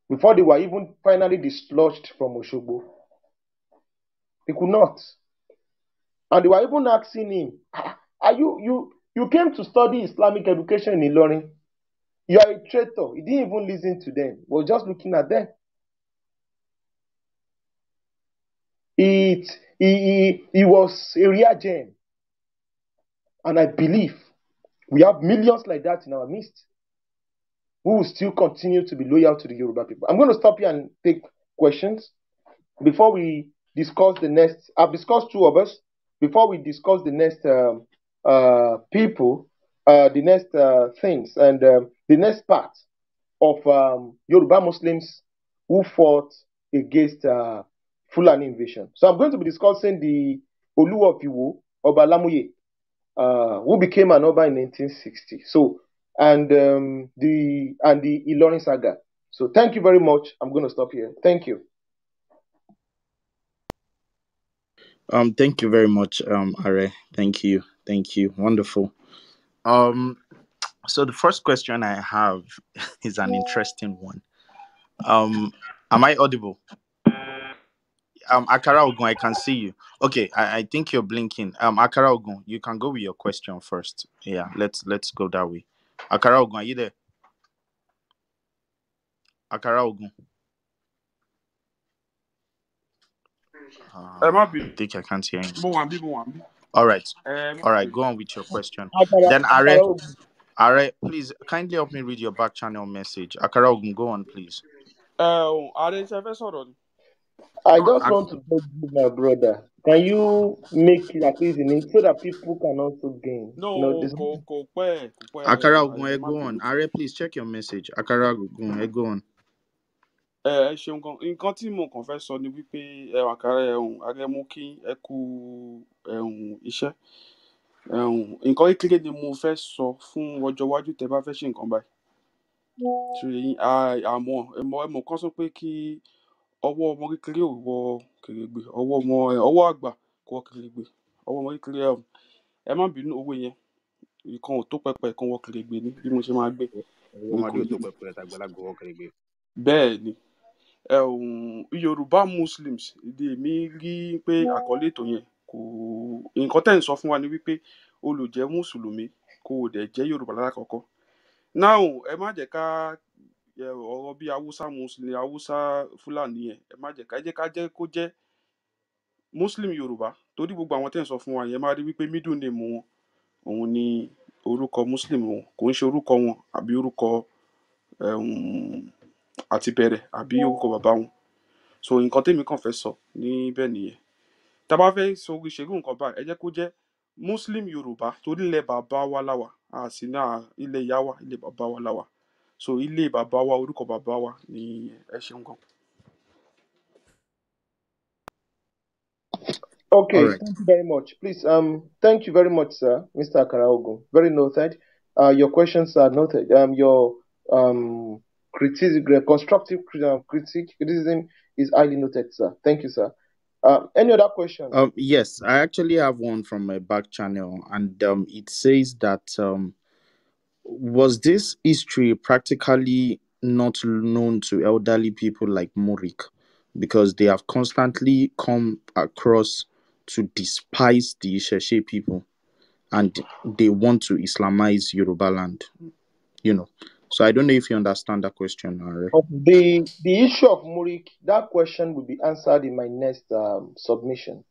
before they were even finally dislodged from Oshogbo. They could not. And they were even asking him, you came to study Islamic education in Ilorin. You are a traitor. He didn't even listen to them. He was just looking at them. He was a real gem. And I believe we have millions like that in our midst who will still continue to be loyal to the Yoruba people. I'm going to stop here and take questions before we discuss the next. I've discussed two of us. before we discuss the next people, the next things, and the next part of Yoruba Muslims who fought against Fulani invasion. So I'm going to be discussing the Oluwa of Iwo, Oba Lamuye, who became an Oba in 1960. So, and the Ilorin saga. So thank you very much. I'm going to stop here. Thank you. Thank you very much, Are. Thank you. Wonderful. So the first question I have is an interesting one. Am I audible? Akara Ogun, I can see you. Okay, I think you're blinking. Akara Ogun, you can go with your question first. Yeah, let's go that way. Akara Ogun, are you there? Akara Ogun. I think I can't hear him. All right, go on with your question. Then Are, please kindly help me read your back channel message. Akara Ogun, go on, please. I just want to beg you, my brother. Can you make it at least in it so that people can also gain? Akara Ogun, go on. Are, please check your message. Akara Ogun, go on. nǹkan tí mo kàn fẹ́ sọ ni wípé àkàrà ààrẹ mú kí ẹ kú iṣẹ́ nǹkan kékeré ni mo fẹ́ sọ fún ọjọ́ iwájú tẹ́ bá fẹ́ ṣe nǹkan báyìí àmọ́ ẹmọ kan sọ pé kí ọwọ́ ọmọ kékeré ò wọ kèrègbè ọwọ́ àgbà kò wọ kèrègbè ọwọ́ ọmọ kékeré ẹ má bínú owó yẹn ìkan ò tó pẹpẹ kan wọ kèrègbè ní bí mo ṣe máa gbé bẹ́ẹ̀ ni Yorùbá Muslims ìdí èmi rí pé àkọlé ètò yẹn kò nǹkan tẹ́ ń sọ fún wa ni wípé olùjẹ́ mùsùlùmí kò dẹ̀ jẹ́ Yorùbá lákọ̀ọ́kọ́ now ẹ má jẹ́ ká ọ̀rọ̀ bí Haúsá Fúlàní yẹn ẹ má jẹ́ ká jẹ́ kó jẹ́ Muslim Yorùbá torí gbogbo àwọn tẹ́ ń sọ fún wa yẹn má rí wípé middle name wọn òun ni orúkọ Muslim wọn kò ń ṣe orúkọ wọn àbí orúkọ àti bẹ̀rẹ̀ àbí orúkọ bàbá wọn so nǹkan tèmi kàn fẹ́ sọ níbẹ̀ nìyẹn tá bá fẹ́ sọ ìṣèlú nǹkan báyìí ẹ jẹ́ kó jẹ́ Muslim Yorùbá torí ilẹ̀ bàbá wa láwà àti náà ilẹ̀ ìyá wa ilẹ̀ bàbá wa láwà so ilé bàbá wa orúkọ bàbá wa ni ẹ ṣeun gan. Okay, right. Thank you very much. Please, thank you very much, sir, Mr. Akara Ogun. Very noted. Your questions are noted. Your constructive criticism is highly noted, sir. Thank you, sir. Any other question? Yes, I actually have one from my back channel, and it says that was this history practically not known to elderly people like Murik because they have constantly come across to despise the Iseshe people and they want to Islamize Yorubaland, So I don't know if you understand that question, Ari. The issue of Murik, that question will be answered in my next submission.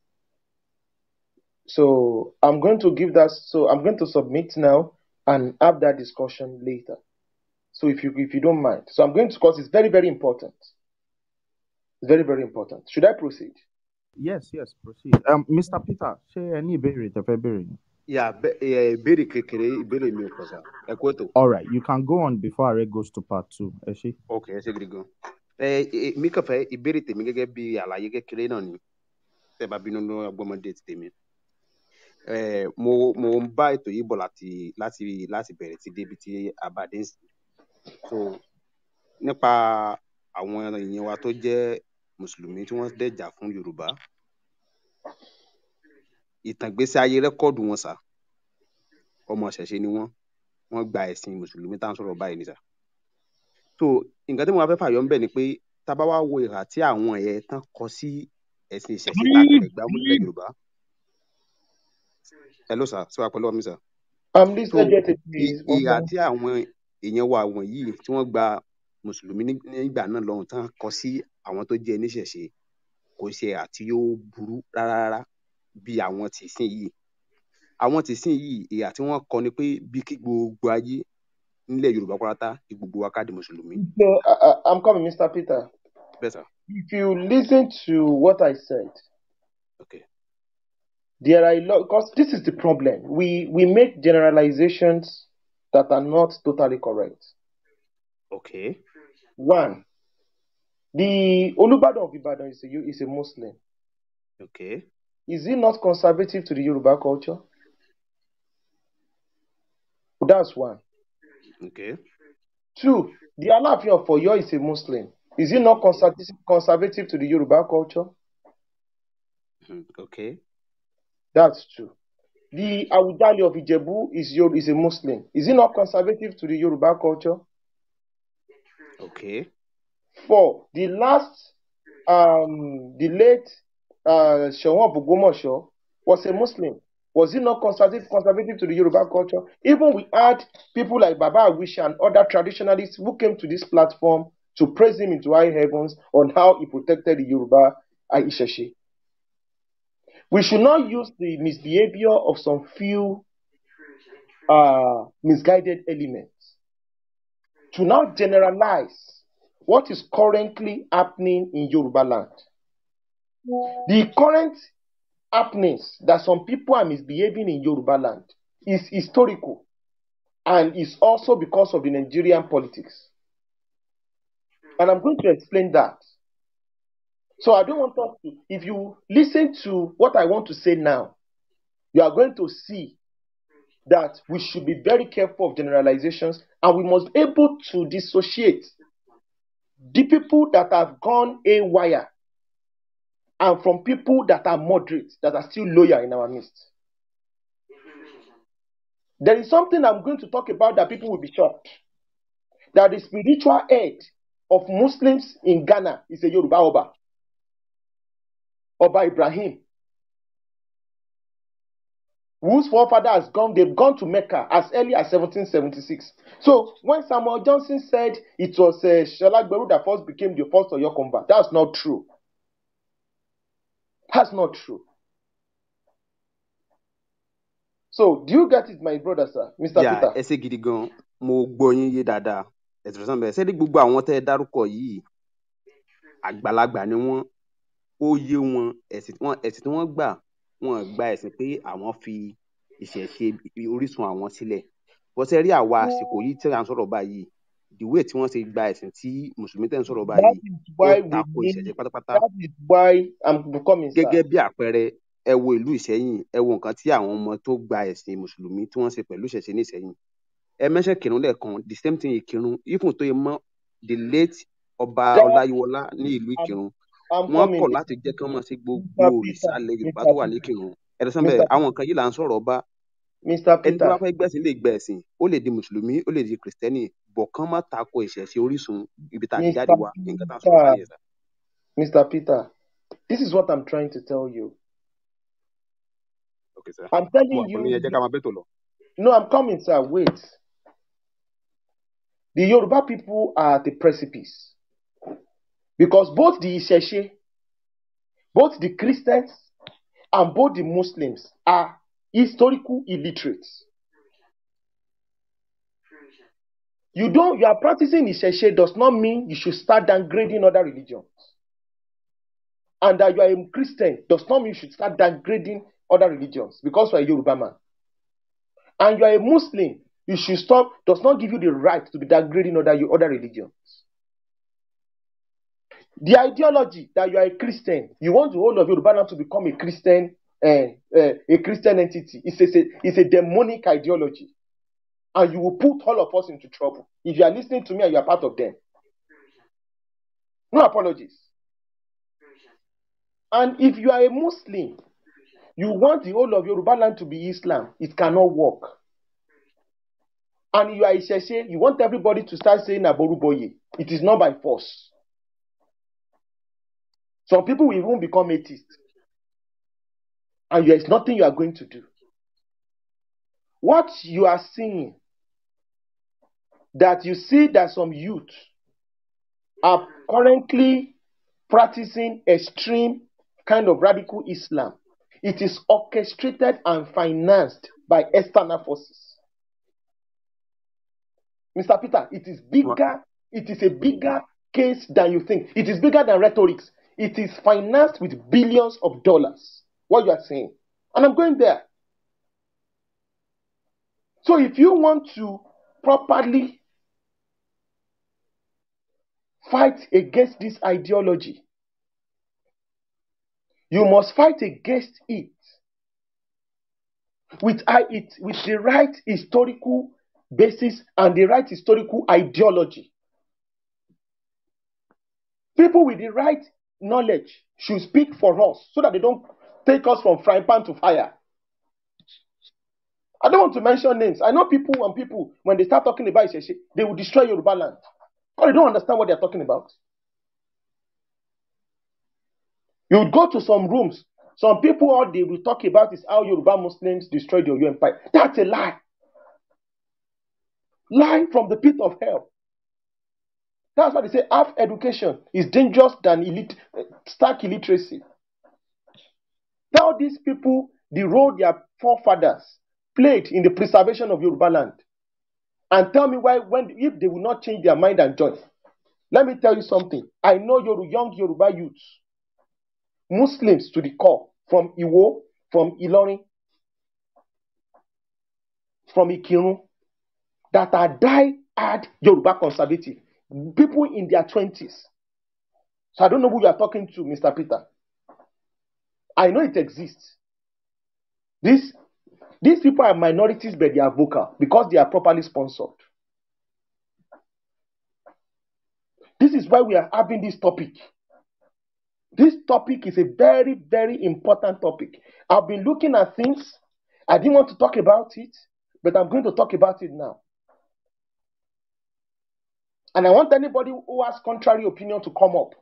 So I'm going to give that. So I'm going to submit now and have that discussion later. So if you don't mind, so I'm going to, because it's very, very important. It's very, very important. Should I proceed? Yes, proceed. Mr. Peter, ṣé any ìbéèrè tẹ́ fẹ́ béèrè? Yeah, ìbéèrè kékeré ìbéèrè mi ò pọ̀ sá. Ẹ kú ètò. All right, you can go on before Are goes to part 2. Ẹ ṣé. Okay, ẹ ṣé gidi gan. Mi kàn fẹ́ ìbéèrè tèmi gẹ́gẹ́ bí àlàyé kékeré náà ni. Tẹ́ bá bínú ló ọgbọ́mọdé ti tèmi. Mo ń bá ètò yìí bọ̀ láti bẹ̀rẹ̀ tí débi tí abadé ń sìn. So nípa àwọn èèyàn wa tó jẹ́ Mùsùlùmí tí wọ́n dẹ̀jà fún Yorùbá. Ìtàngbésí ayé rẹ́kọ̀dù wọn sà. Ọmọ Ìṣẹ̀ṣe ni wọ́n gba ẹ̀sìn Mùsùlùmí tá ń sọ̀rọ̀ báyìí ni sà. So nǹkan tí mo wá fẹ́ fàyọ ń bẹ̀ ni pé tá bá wá wo ìhà tí àwọn ẹ̀yẹ tán kọ sí ẹ̀sìn Ìṣẹ̀ṣe tá tẹ̀lé gbá mú nílẹ̀ Yorùbá. Hello sir, sọ àpẹẹrẹ mi sir. Ìhà tí àwọn èèyàn wa wọ̀nyí tí wọ́n gba Mùsùlùmí nígbà náà lọ́hùn tán kọ sí àwọn tó jẹ́ oníṣẹ̀ṣe kò ṣe àti yóò burú rárá bí àwọn tìsín yìí. Àwọn tìsín yìí ìhà tí wọ́n kọ ni pé bí kí gbogbo ayé nílẹ̀ Yorùbá pátá kí gbogbo wa ká di Mùsùlùmí. I'm coming, Mr. Peter. Yes, sir. If you listen to what I said, okay. There are a lot, because this is the problem. We make generalizations that are not totally correct. Okay. One, the Olubadan of Ibadan is a Muslim. Okay. Is he not conservative to the Yoruba culture? That's one. Okay. Two, the Alaafin of Oyo is a Muslim. Is he not conservative to the Yoruba culture? Okay. That's two. The Awujale of Ijebu is a Muslim. Is he not conservative to the Yoruba culture? Okay. Four, the late Shawon of Ogbomoso was a Muslim. Was he not conservative to the Yoruba culture? Even we had people like Baba Awisha and other traditionalists who came to this platform to praise him into high heavens on how he protected the Yoruba ISESE. We should not use the misbehavior of some few misguided elements to now generalize what is currently happening in Yorubaland. The current happenings that some people are misbehaving in Yorubaland is historical and is also because of the Nigerian politics. And I'm going to explain that. So I don't want us to, if you listen to what I want to say now, you are going to see that we should be very careful of generalizations and we must be able to dissociate the people that have gone haywire and from people that are moderate, that are still loyal in our midst. There is something I'm going to talk about that people will be shocked. That the spiritual head of Muslims in Ghana is a Yoruba Oba. Oba Ibrahim. Whose forefather has gone, they've gone to Mecca as early as 1776. So when Samuel Johnson said it was LAGBA that first became the first Oyo convert, that's not true. That's not true. So, do you get it, my brother, sir? Mr. Peter? Ẹ ṣé gidi gan, mo gbọ́ yín yé dáadáa. Ẹ̀sìn sọ́nbẹ̀ ṣé ní gbogbo àwọn tẹ́ ẹ dárúkọ yìí, àgbàlagbà ni wọ́n, ó yé wọn, ẹ̀sìn tí wọ́n gbà, wọ́n gba ẹ̀sìn pé àwọn fi ìṣẹ̀ṣe orísun àwọn sílẹ̀. Bó ṣe rí àwa àsìkò yìí tí à ń sọ̀rọ̀ báyìí, the way tí wọ́n ṣe gba ẹ̀sìn tí Mùsùlùmí tẹ́ ń sọ̀rọ̀ báyìí, ó tako ìṣẹ̀ṣe pátápátá. That is why I'm coming, sir. Gẹ́gẹ́ bí àpẹẹrẹ, ẹ wo ìlú Ìṣẹ́yìn, ẹ wo nǹkan tí àwọn ọmọ tó gba ẹ̀sìn Mùsùlùmí tí wọ́n ṣe pẹ̀lú ìṣẹ̀ṣe ní Ìṣẹ́yìn. Ẹ mention Ìkìrun lẹ́ẹ̀kan, the same thing Ìkìrun, even tó yẹ mọ́ the late Ọba Ọláyíwọlá ní ìlú Ìkìrun, wọ́n kọ̀ láti jẹ́ kí wọ́n máa ṣe gbogbo òrìṣà ilẹ̀ Yorùbá tó wà ní Ìkìrun. Ẹ̀rọ sọ́nbẹ̀ àwọn nǹkan yìí là ń sọ̀rọ̀ bá. Ẹni tó bá fẹ́ gbẹ̀sìn lè gba ẹ̀sìn, ó lè di Mùsùlùmí, ó lè di Kìrìsìtẹ́nì, bọ̀ kán má tako ìṣẹ̀ṣe orísun ibi tá a ti jáde wá. Nǹkan tá a sọ̀rọ̀ bá nìyẹn sá. Mr. Peter, this is what I'm trying to tell you. Okay, sir. I'm telling you. No, I'm coming, sir. Wait. The Yoruba people are at the precipice. Because both the Iseshe, both the Christians, and both the Muslims are historical illiterates. You are practicing Iseshe does not mean you should start downgrading other religions. And that you are a Christian does not mean you should start downgrading other religions because you are a Yoruba man. And you are a Muslim, you should stop, does not give you the right to be downgrading other religions. The ideology that you are a Christian, you want the whole of Yoruba to become a Christian entity. It's a demonic ideology. And you will put all of us into trouble. If you are listening to me and you are part of them. No apologies. And if you are a Muslim, you want the whole of Yorubaland to be Islam, it cannot work. And you are Iseshe, you want everybody to start saying Aboruboye. It is not by force. Some people will even become atheists. And there is nothing you are going to do. What you are seeing, that you see that some youth are currently practicing extreme kind of radical Islam. It is orchestrated and financed by external forces. Mr. Peter, it is bigger. It is a bigger case than you think. It is bigger than rhetorics. It is financed with billions of dollars. What you are saying. And I'm going there. So if you want to properly fight against this ideology, you must fight against it with the right historical basis and the right historical ideology. People with the right knowledge should speak for us so that they don't take us from frying pan to fire. I don't want to mention names. I know people, when they start talking about ISESE, they will destroy Yorubaland. Because they don't understand what they're talking about. You would go to some rooms. Some people, all they will talk about is how Yoruba Muslims destroyed the Oyo Empire. That's a lie. Lie from the pit of hell. That's why they say half education is dangerous than stark illiteracy. Tell these people the role their forefathers played in the preservation of Yorubaland. And tell me why, if they will not change their mind and join. Let me tell you something. I know young Yoruba youths, Muslims to the core, from Iwo, from Ilorin, from Ikirun, that are die-hard Yoruba conservative. People in their 20s. So I don't know who you are talking to, Mr. Peter. I know it exists. These people are minorities, but they are vocal because they are properly sponsored. This is why we are having this topic. This topic is a very, very important topic. I've been looking at things. I didn't want to talk about it, but I'm going to talk about it now. And I want anybody who has contrary opinion to come up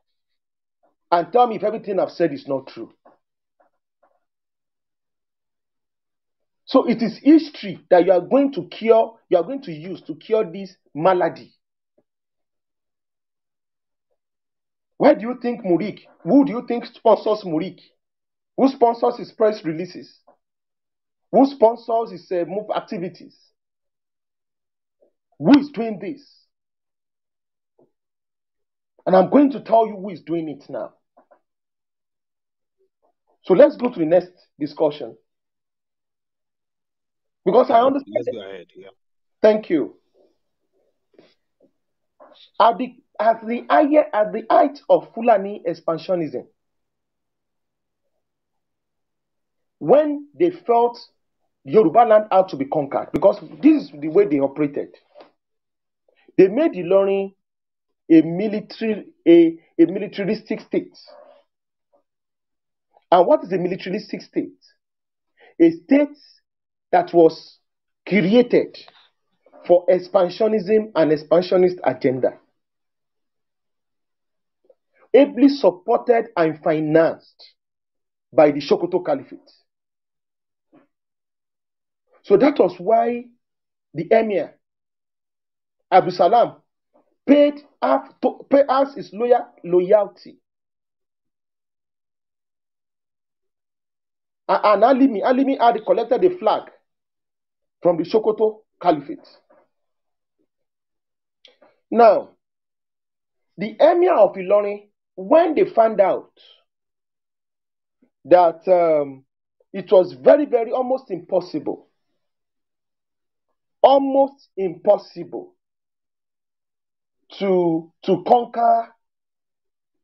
and tell me if everything I've said is not true. So it is history that you are going to use to cure this malady. Why do you think Murik? Who do you think sponsors Murik? Who sponsors his press releases? Who sponsors his move activities? Who is doing this? And I'm going to tell you who is doing it now. So let's go to the next discussion. Because I understand. Let's go ahead. Yeah. Thank you. At the height of Fulani expansionism, when they felt Yorubaland had to be conquered, because this is the way they operated, they made Ilorin a militaristic state. And what is a militaristic state? A state that was created for expansionism and expansionist agenda, ably supported and financed by the Sokoto Caliphate. So that was why the Emir, Abu Salam, paid us his loyalty. And Alimi had collected the flag from the Sokoto Caliphate. Now, the Emir of Ilorin, when they found out that it was very, very almost impossible to conquer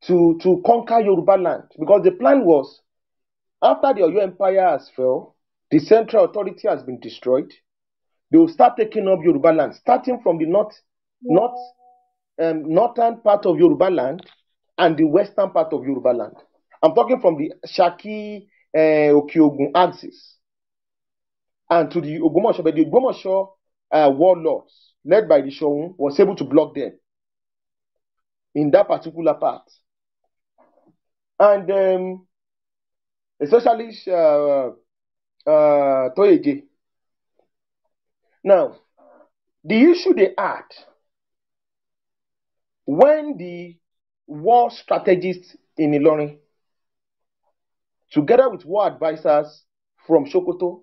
Yorubaland, because the plan was, after the Oyo Empire has fell, the central authority has been destroyed, they will start taking up Yorubaland, starting from the northern part of Yorubaland and the western part of Yorubaland. I'm talking from the Shaki Okiogun axis and to the Ogbomoso, but the Ogbomoso warlords led by the Shogun was able to block them in that particular part. And especially Toyeje. Now, the issue they had when the war strategists in Ilorin, together with war advisors from Sokoto,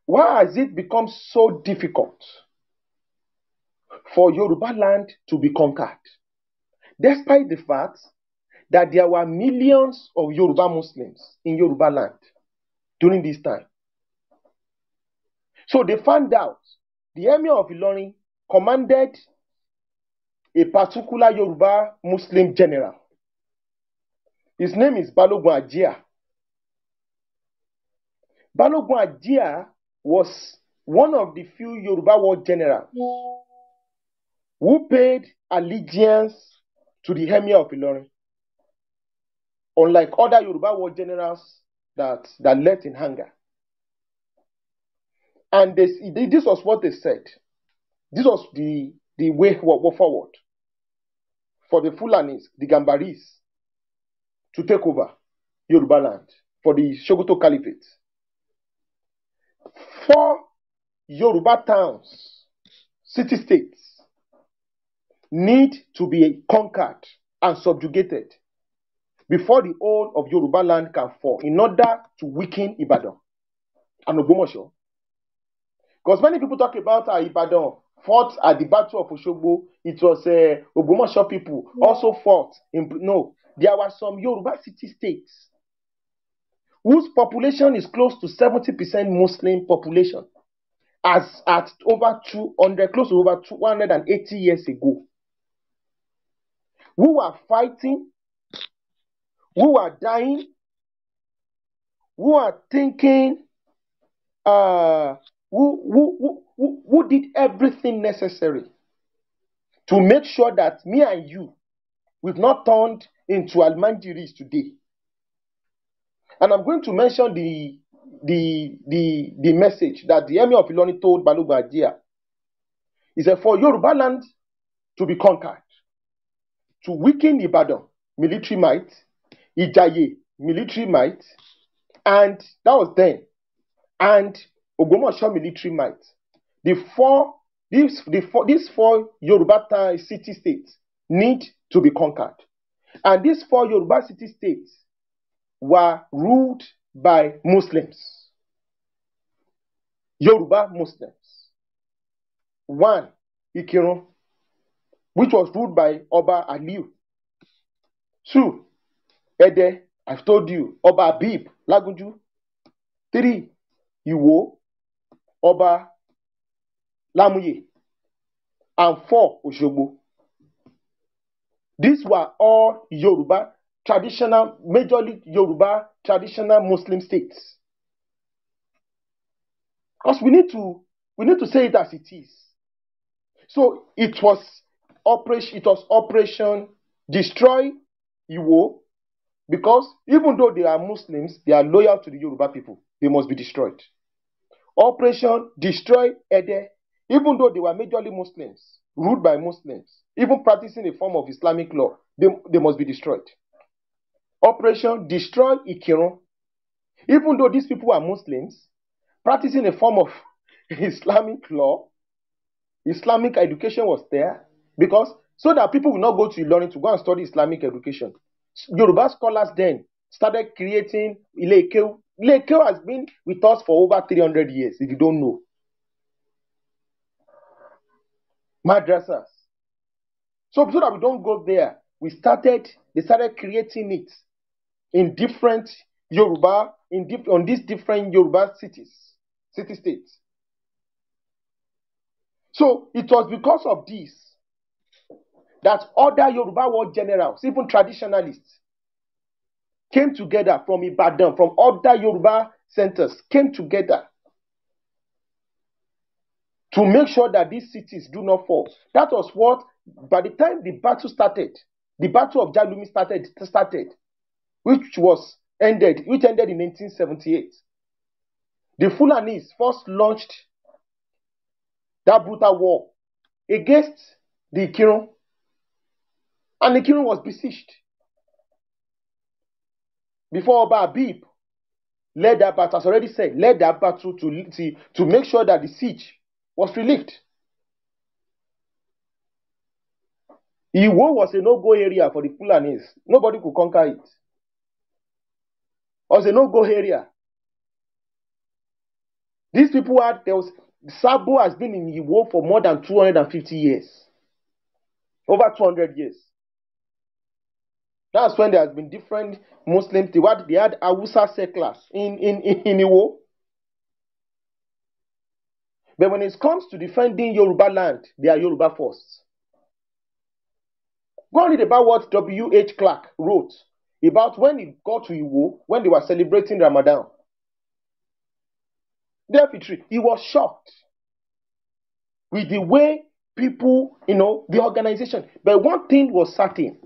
why has it become so difficult for Yorubaland to be conquered, despite the fact that there were millions of Yoruba Muslims in Yorubaland? during this time. So they found out the Emir of Ilorin commanded a particular Yoruba Muslim general. His name is Balogun Ajia. Balogun Ajia was one of the few Yoruba war generals who paid allegiance to the Emir of Ilorin, unlike other Yoruba war generals that left in anger. And this was what they said. This was the way forward for the Fulanis, the Gambaris, to take over Yorubaland for the Sokoto Caliphate. 4 Yoruba towns, city-states, need to be conquered and subjugated before the whole of Yorubaland can fall, in order to weaken Ibadan and Ogbomoso. Because many people talk about how Ibadan fought at the Battle of Oshogbo. It was Ogbomoso people also fought. No, there were some Yoruba city-states whose population is close to 70% Muslim population, as at over 200, close to over 280 years ago, who were fighting, who were dying, who are thinking, who did everything necessary to make sure that me and you, we've not turned into Almanjiris today. And I'm going to mention the message that the Emir of Ilorin told Balogun Ajia. He said, for Yorubaland to be conquered, to weaken Ibadan military might, Ijaye military might, and that was then, and Ogbomoso military might. These four Yoruba city-states need to be conquered. And these 4 Yoruba city-states were ruled by Muslims. Yoruba Muslims. 1, Ikirun, which was ruled by Oba Aliu. 2, Ede, I've told you, Oba Abib, Lagunju. 3, Iwo, Oba Lamuye. And 4, Oshogbo. These were all Yoruba traditional, majorly Yoruba traditional Muslim states. Because we need to say it as it is. So it was Operation Destroy Iwo, because even though they are Muslims, they are loyal to the Yoruba people. They must be destroyed. Operation Destroy Ede, even though they were majorly Muslims, ruled by Muslims, even practicing a form of Islamic law, they must be destroyed. Operation Destroy Ikirun, even though these people are Muslims, practicing a form of Islamic law, Islamic education was there, because so that people will not go to Ilorin to go and study Islamic education. Yoruba scholars then started creating Ile-Ikewu. Ile-Ikewu has been with us for over 300 years, if you don't know. Madrasas. So that we don't go there, they started creating it in different Yoruba, on these different Yoruba city-states. So it was because of this that other Yoruba war generals, even traditionalists, came together from Ibadan, from other Yoruba centers, came together to make sure that these cities do not fall. That was what, by the time the battle started, the Battle of Jalumi started, which ended in 1878. The Fulanis first launched that brutal war against the Ikirun, and the Ikirun was besieged. Before Oba Abib led that battle, as already said, led that battle to make sure that the siege was relieved. Iwo was a no-go area for the Fulanis. Nobody could conquer it. It was a no-go area. These people Sabo has been in Iwo for more than 250 years. Over 200 years. That's when there has been different Muslims. They had Hausa settlers in Iwo. But when it comes to defending Yoruba land, they are Yoruba first. Go and read about what W.H. Clark wrote about when he got to Iwo, when they were celebrating Ramadan. Definitely, he was shocked with the way people, the organization. But one thing was certain.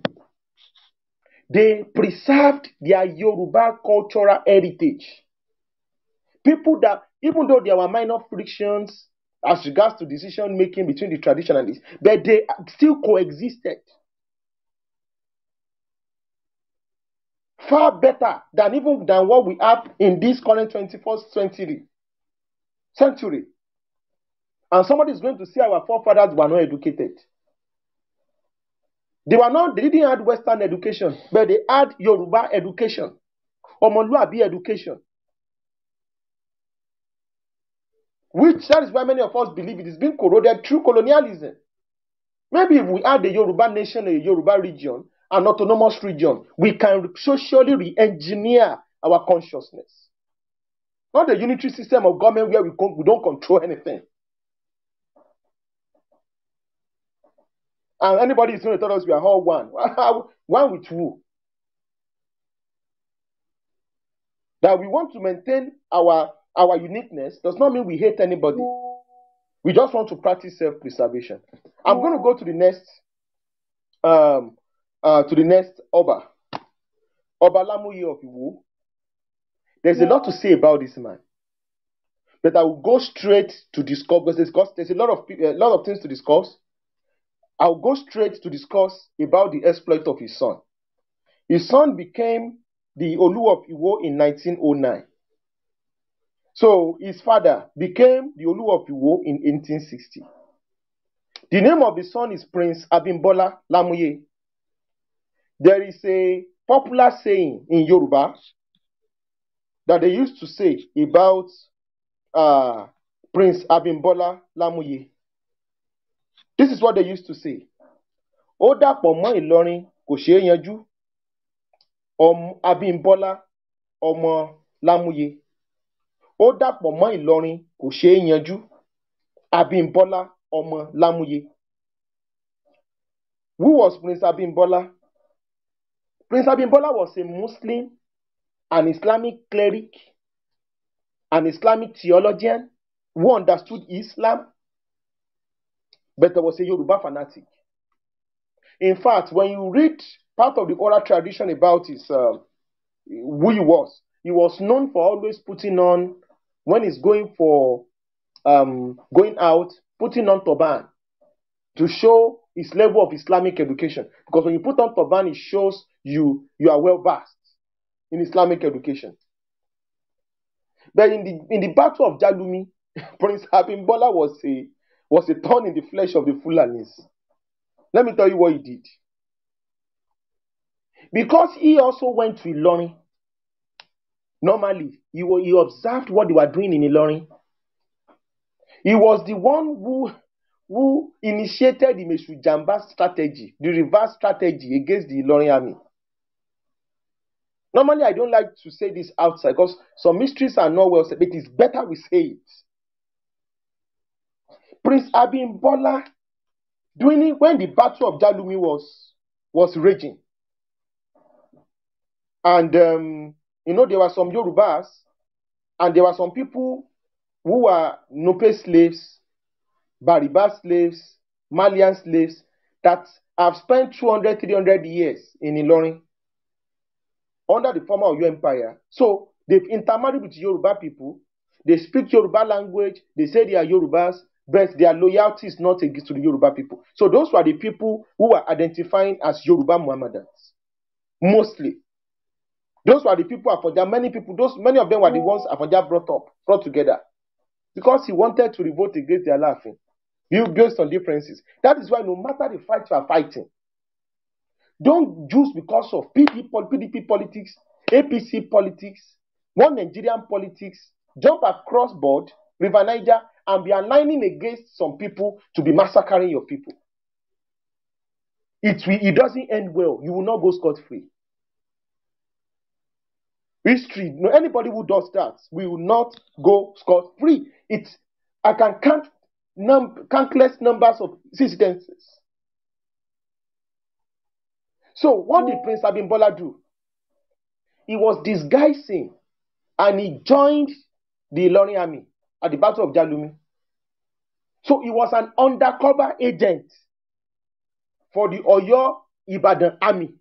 They preserved their Yoruba cultural heritage. People that, even though there were minor frictions as regards to decision making between the traditionalists, but they still coexisted. Far better than what we have in this current 21st century. And somebody is going to say our forefathers were not educated. They didn't have Western education, but they had Yoruba education, Omoluabi education. That is why many of us believe it is being corroded through colonialism. Maybe if we add a Yoruba nation, a Yoruba region, an autonomous region, we can socially re-engineer our consciousness. Not a unitary system of government where we don't control anything. And anybody is going to tell us we are all one. One with who? That we want to maintain our uniqueness does not mean we hate anybody. We just want to practice self-preservation. I'm going to go to the next Oba. Oba Lamuyi of Iwo. There's a lot to say about this man. But I will go straight to discuss, because there's a lot of things to discuss. I'll go straight to discuss about the exploit of his son. His son became the Olu of Iwo in 1909. So his father became the Olu of Iwo in 1860. The name of the son is Prince Abimbola Lamuyi. There is a popular saying in Yoruba that they used to say about Prince Abimbola Lamuyi. This is what they used to say. Ó dàpọ̀ mọ́ Ìlọrin kò ṣeé yanjú. Abimbola ọmọ Lámúyè. Ó dàpọ̀ mọ́ Ìlọrin kò ṣeé yanjú. Abimbola ọmọ Lámúyè. Who was Prince Abimbola? Prince Abimbola was a Muslim, an Islamic cleric, an Islamic theologian who understood Islam, but he was a Yoruba fanatic. In fact, when you read part of the oral tradition about who he was known for always putting on, when he's going out, putting on turban to show his level of Islamic education. Because when you put on turban, it shows you are well versed in Islamic education. But in the battle of Jalumi, Prince Abimbola was a thorn in the flesh of the Fulanis. Let me tell you what he did. Because he also went to Ilorin. Normally, he observed what they were doing in Ilorin. He was the one who initiated the Mesujamba strategy, the reverse strategy against the Ilorin army. Normally, I don't like to say this outside because some mysteries are not well said, but it's better we say it. Prince Abimbola, when the battle of Jalumi was raging, and there were some Yorubas, and there were some people who were Nupe slaves, Bariba slaves, Malian slaves that have spent 200, 300 years in Ilorin under the former Oyo Empire. So they've intermarried with Yoruba people. They speak Yoruba language. They say they are Yorubas, but their loyalty is not against to the Yoruba people. So those were the people who were identifying as Yoruba Muhammadans, mostly. Those were the people Afonja. Many of them were the ones Afonja brought together, because he wanted to revolt against their laughing, based on differences. That is why no matter the fight you are fighting, don't just because of PDP politics, APC politics, one Nigerian politics, jump across board, River Niger, and be aligning against some people to be massacring your people. It doesn't end well. You will not go scot-free. history. No, anybody who does that will not go scot-free. I can count countless numbers of incidences. So what did Prince Abimbola do? He was disguising and he joined the Ilorin army at the Battle of Jalumi. So he was an undercover agent for the Oyo Ibadan army.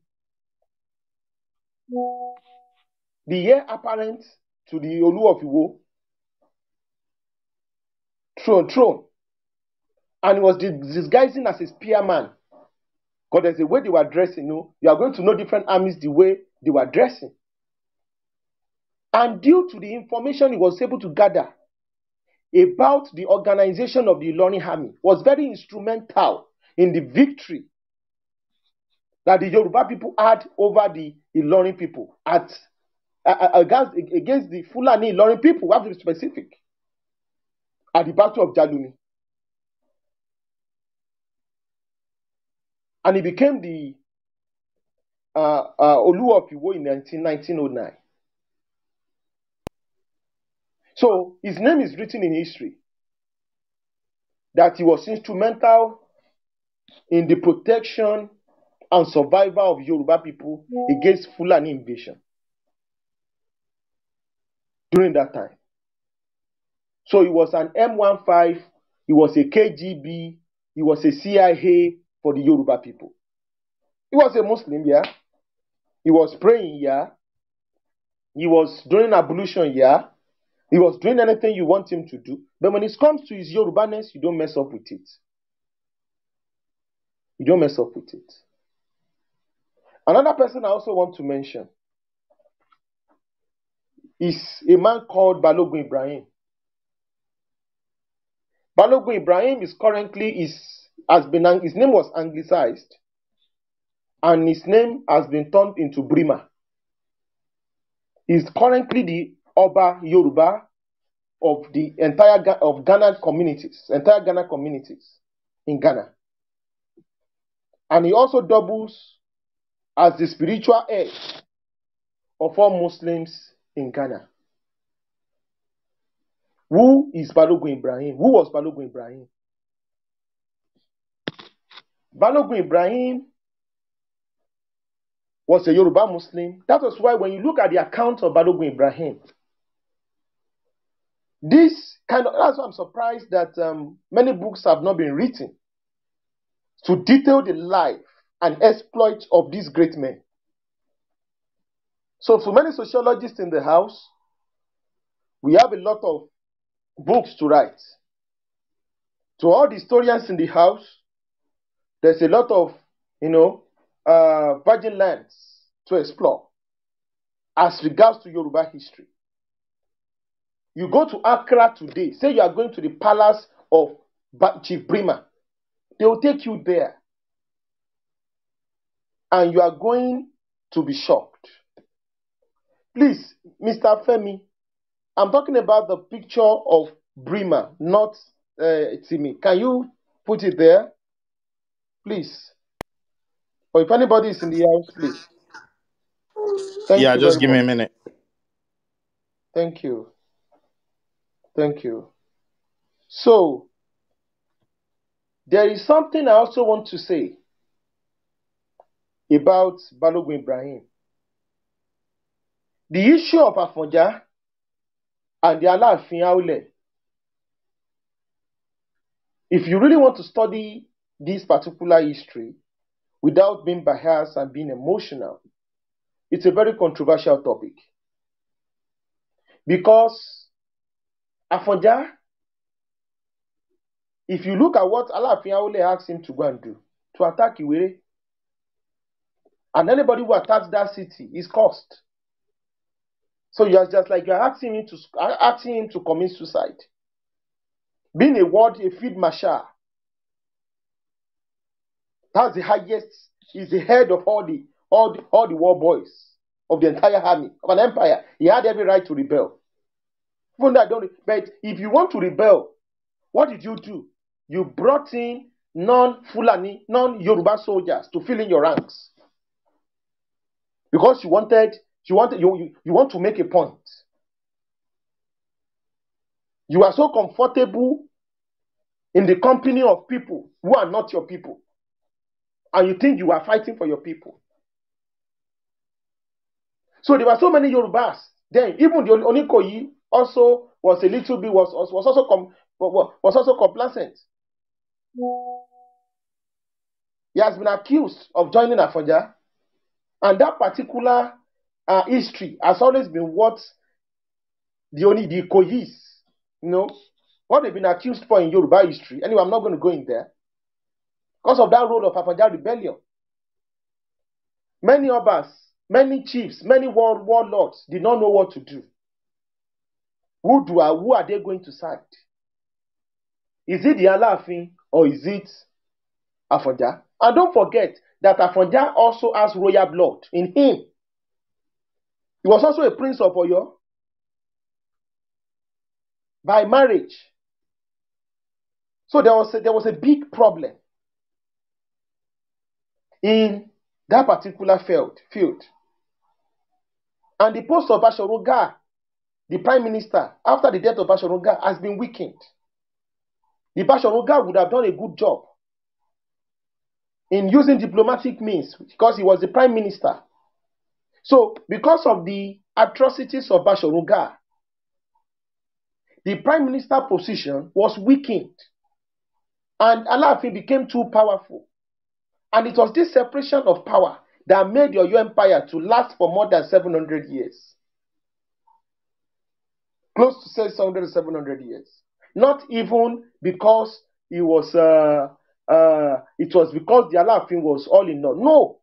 The heir apparent to the Olu of Iwo throne. And he was disguising as a spearman. Because there's a way they were dressing. You are going to know different armies the way they were dressing. And due to the information he was able to gather about the organization of the Ilorin army, was very instrumental in the victory that the Yoruba people had over the Ilorin people against the Fulani Ilorin people. We have to be specific. At the Battle of Jalumi. And he became the Olu of Iwo in 1909. So his name is written in history that he was instrumental in the protection and survival of Yoruba people against Fulani invasion during that time. So he was an M15, he was a KGB, he was a CIA for the Yoruba people. He was a Muslim, yeah. He was praying, yeah. He was doing ablution, yeah. He was doing anything you want him to do. But when it comes to his Yorubaness, you don't mess up with it. You don't mess up with it. Another person I also want to mention is a man called Balogun Ibrahim. Balogun Ibrahim is currently his name was anglicized and his name has been turned into Brima. He's currently the Oba Yoruba of the entire Ghana communities in Ghana. And he also doubles as the spiritual head of all Muslims in Ghana. Who is Balogun Ibrahim? Who was Balogun Ibrahim? Balogun Ibrahim was a Yoruba Muslim. That was why when you look at the account of Balogun Ibrahim, that's why I'm surprised that many books have not been written to detail the life and exploits of these great men. So for many sociologists in the house, we have a lot of books to write. To all the historians in the house, there's a lot of, virgin lands to explore as regards to Yoruba history. You go to Accra today, say you are going to the palace of Chief Brima, they will take you there. And you are going to be shocked. Please, Mr. Femi, I'm talking about the picture of Brima, not Timi. Can you put it there? Please. Or if anybody is in the house, please. Thank you just give very me a much. minute. Thank you. Thank you. So, there is something I also want to say about Balogun Ibrahim. The issue of Afonja and the Alaafin Aule. If you really want to study this particular history without being biased and being emotional, it's a very controversial topic. Because Afonja, if you look at what Alaafin Aule asked him to go and do, to attack Iwere, and anybody who attacks that city is cursed. So you're just like you're asking him to commit suicide. Being a field marshal, that's the highest, is the head of all the war boys of the entire army of an empire. He had every right to rebel. Even though but if you want to rebel, what did you do? You brought in non-Fulani, non-Yoruba soldiers to fill in your ranks. Because you wanted You want to make a point. You are so comfortable in the company of people who are not your people. And you think you are fighting for your people. So there were so many Yorubas. Then even the Onikoyi also was a little bit was also complacent. He has been accused of joining Afonja, and that particular history has always been what the Ikoyis, what they've been accused for in Yoruba history. Anyway, I'm not going to go in there because of that role of Afonja rebellion. Many of us, many chiefs, many warlords did not know what to do. Who are they going to side? Is it the Alaafin or is it Afonja? And don't forget that Afonja also has royal blood in him. He was also a prince of Oyo by marriage. So there was a big problem in that particular field. And the post of Basharuga, the prime minister, after the death of Basharuga, has been weakened. The Basharuga would have done a good job in using diplomatic means because he was the prime minister. So, because of the atrocities of Basharuga, the prime minister position was weakened. And Alaafin became too powerful. And it was this separation of power that made the Oyo Empire to last for more than 700 years. Close to 600 to 700 years. Not even because it was because the Alaafin was all in all. No.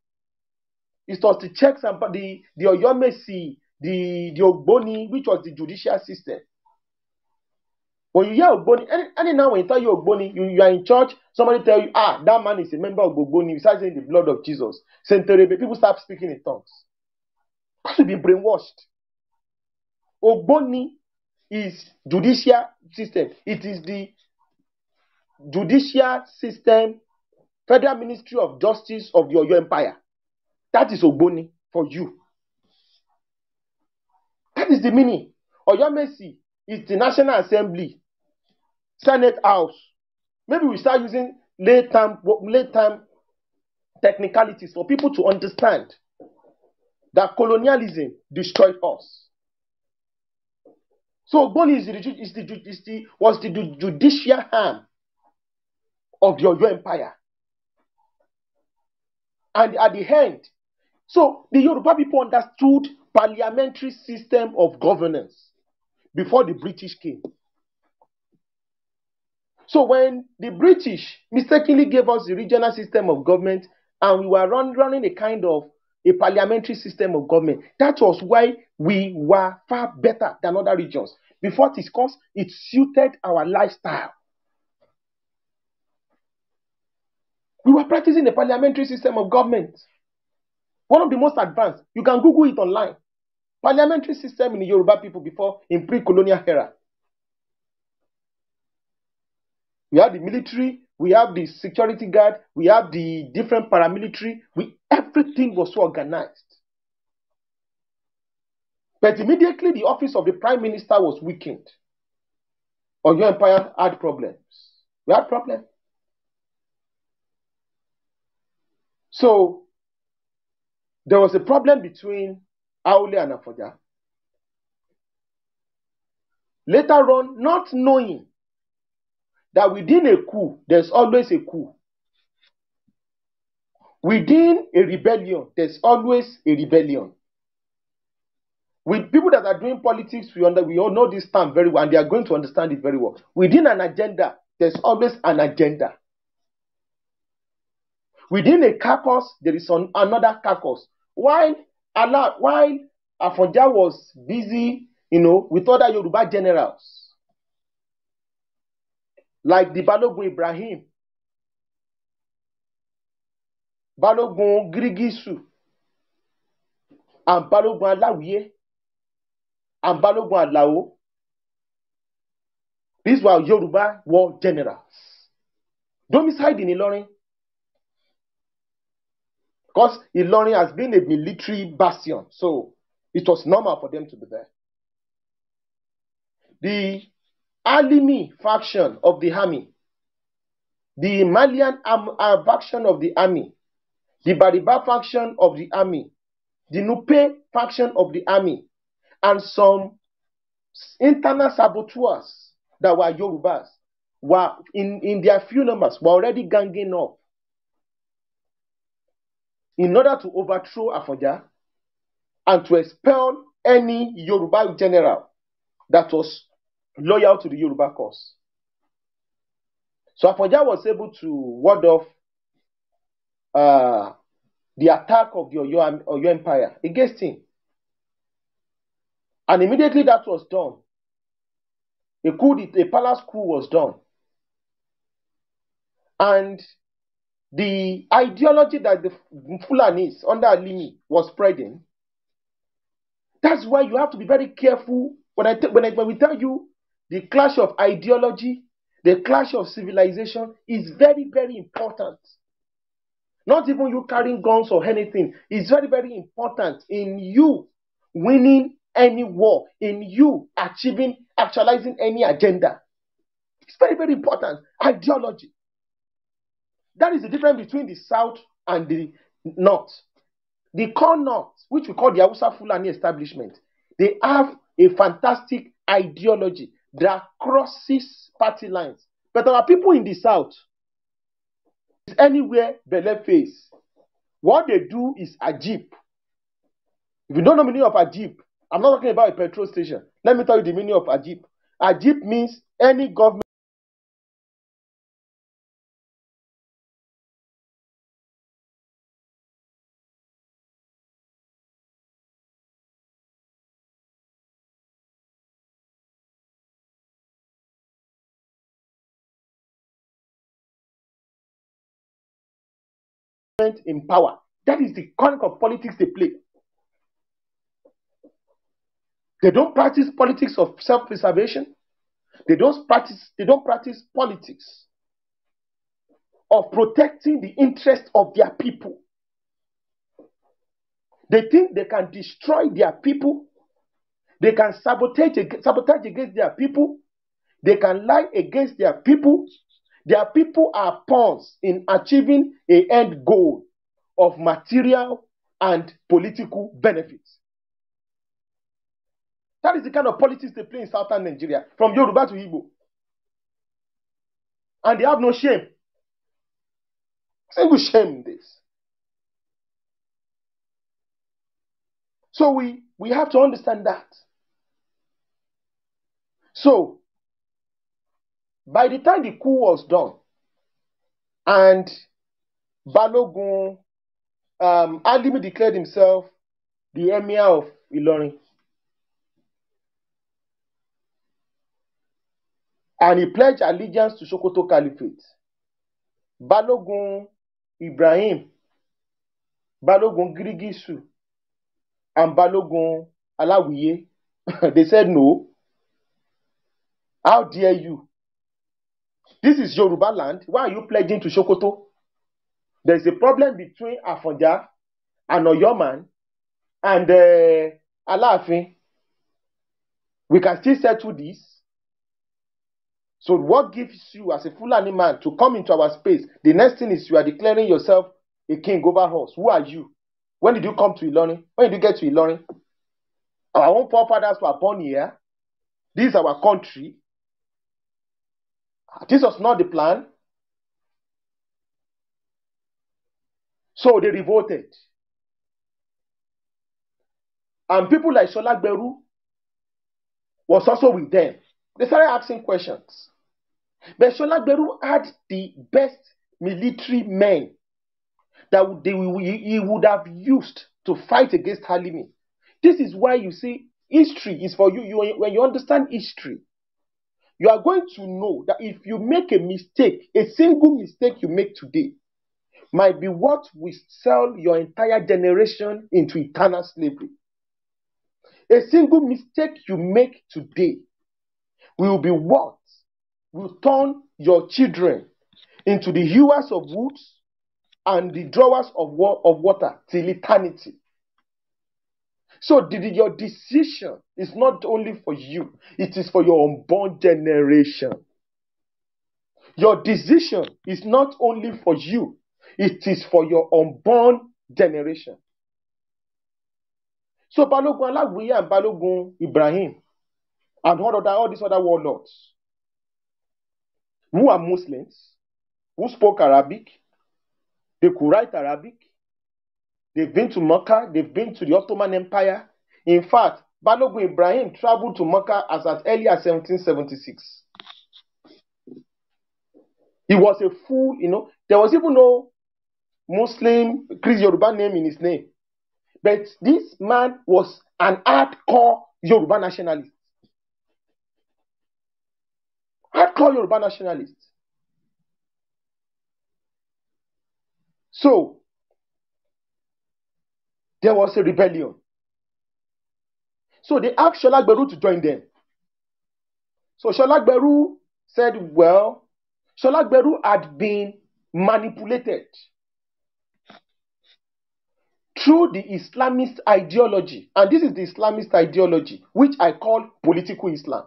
It was the checks and the Oyomesi, the Ogboni, which was the judicial system. When you hear Ogboni, any now when you tell you Ogboni, you are in church, somebody tell you, that man is a member of Ogboni, besides saying the blood of Jesus. People start speaking in tongues. Because you've been brainwashed. Ogboni is judicial system. It is the judicial system, Federal Ministry of Justice of the Oyo Empire. That is Ogboni for you. That is the meaning. Oyomesi is the National Assembly, Senate House. Maybe we start using late time technicalities for people to understand that colonialism destroyed us. So Ogboni was the judicial arm of the Oyo Empire. And at the end, so the Yoruba people understood parliamentary system of governance before the British came. So when the British mistakenly gave us the regional system of government and we were running a kind of a parliamentary system of government, that was why we were far better than other regions. Before it is because it suited our lifestyle. We were practicing a parliamentary system of government. One of the most advanced. You can Google it online. Parliamentary system in the Yoruba people before in pre-colonial era. We have the military, we have the security guard, we have the different paramilitary. Everything was so organized. But immediately the office of the prime minister was weakened. Oyo Empire had problems. We had problems. So there was a problem between Aule and Afonja. Later on, not knowing that within a coup, there's always a coup. Within a rebellion, there's always a rebellion. With people that are doing politics, we all know this term very well, and they are going to understand it very well. Within an agenda, there's always an agenda. Within a caucus, there is another caucus. While Afonja was busy, with other Yoruba generals, like the Balogun Ibrahim, Balogun Girigisu, and Balogun Alawiye, and Balogun Alao. These were Yoruba war generals. Domiciled in Ilorin. Because Ilorin has been a military bastion. So It was normal for them to be there. The Alimi faction of the army, the Malian faction of the army, the Bariba faction of the army, the Nupe faction of the army, and some internal saboteurs that were Yorubas were in their few numbers were already ganging up in order to overthrow Afonja and to expel any Yoruba general that was loyal to the Yoruba cause. So Afonja was able to ward off the attack of your empire against him. And immediately that was done. A palace coup was done. And the ideology that the Fulanis under Alimi was spreading, that's why you have to be very careful when we tell you the clash of ideology, the clash of civilization is very, very important. Not even you carrying guns or anything. It's very, very important in you winning any war, in you actualizing any agenda. It's very, very important. Ideology. That is the difference between the South and the North. The core North, which we call the Hausa Fulani establishment, they have a fantastic ideology that crosses party lines. But our people in the South, anywhere belle face, what they do is ajib. If you don't know the meaning of ajib, I'm not talking about a petrol station. Let me tell you the meaning of ajib. Ajib means any government in power. That is the kind of politics they play. They don't practice politics of self-preservation. They don't practice politics of protecting the interests of their people. They think they can destroy their people. They can sabotage against their people. They can lie against their people. Their people are pawns in achieving an end goal of material and political benefits. That is the kind of politics they play in southern Nigeria, from Yoruba to Igbo. And they have no shame. Single shame in this. So we have to understand that. So, by the time the coup was done, and Balogun, Alimi declared himself the emir of Ilorin, and he pledged allegiance to Sokoto Caliphate. Balogun Ibrahim, Balogun Girigisu, and Balogun Alawiye, they said no. How dare you? This is Yorubaland. Why are you pledging to Sokoto? There's a problem between Afonja and Oyoman and Alaafin. We can still settle this. So what gives you as a Fulani man to come into our space? The next thing is you are declaring yourself a king over us. Who are you? When did you come to Ilorin? When did you get to Ilorin? Our own forefathers were born here. This is our country. This was not the plan. So they revolted. And people like LAGBA was also with them. They started asking questions. But LAGBA had the best military men that he would have used to fight against Alimi. This is why you see history is for you. When you understand history, you are going to know that if you make a mistake, a single mistake you make today might be what will sell your entire generation into eternal slavery. A single mistake you make today will be what will turn your children into the hewers of woods and the drawers of water till eternity. So your decision is not only for you, it is for your unborn generation. Your decision is not only for you, it is for your unborn generation. So Balogun Alagwiye and Balogun Ibrahim and all these other warlords who are Muslims, who spoke Arabic, they could write Arabic, they've been to Mecca, they've been to the Ottoman Empire. In fact, Balogun Ibrahim traveled to Mecca as early as 1776. He was a fool, there was even no Muslim, Yoruba name in his name. But this man was an hardcore Yoruba nationalist. Hardcore Yoruba nationalist. So, there was a rebellion. So they asked Sholagberu to join them. So Sholagberu said, well, Sholagberu had been manipulated through the Islamist ideology. And this is the Islamist ideology, which I call political Islam.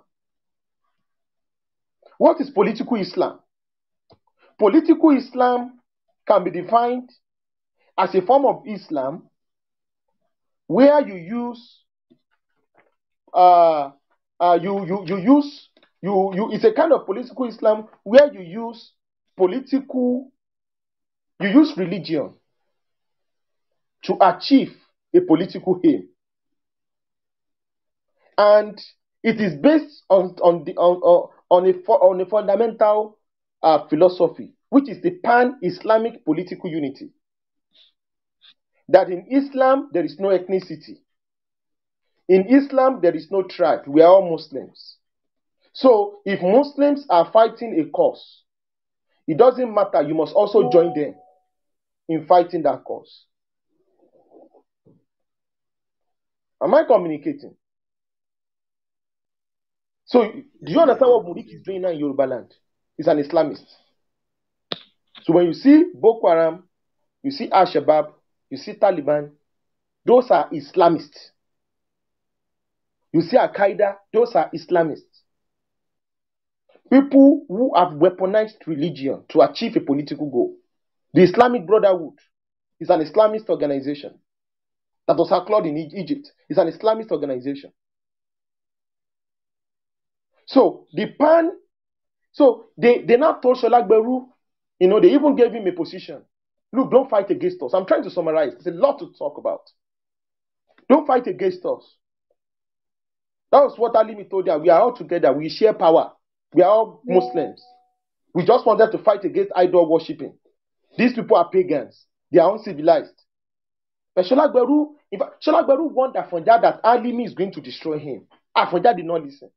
What is political Islam? Political Islam can be defined as a form of Islam where you use it's a kind of political Islam where you use religion to achieve a political aim, and it is based on a fundamental philosophy, which is the pan-Islamic political unity. That in Islam there is no ethnicity. In Islam there is no tribe. We are all Muslims. So if Muslims are fighting a cause, it doesn't matter. You must also join them in fighting that cause. Am I communicating? So do you understand what Murik is doing now in Yorubaland? He's an Islamist. So when you see Boko Haram, you see Al-Shabaab, you see Taliban, those are Islamists. You see Al-Qaeda, those are Islamists. People who have weaponized religion to achieve a political goal. The Islamic Brotherhood is an Islamist organization that was outlawed in Egypt. It's an Islamist organization. So they now told Sholagberu, they even gave him a position. Look, don't fight against us. I'm trying to summarize. There's a lot to talk about. Don't fight against us. That was what Alimi told you. We are all together. We share power. We are all Muslims. We just wanted to fight against idol worshipping. These people are pagans. They are uncivilized. But Sholagberu warned Afonja that Alimi is going to destroy him. Afonja did not listen.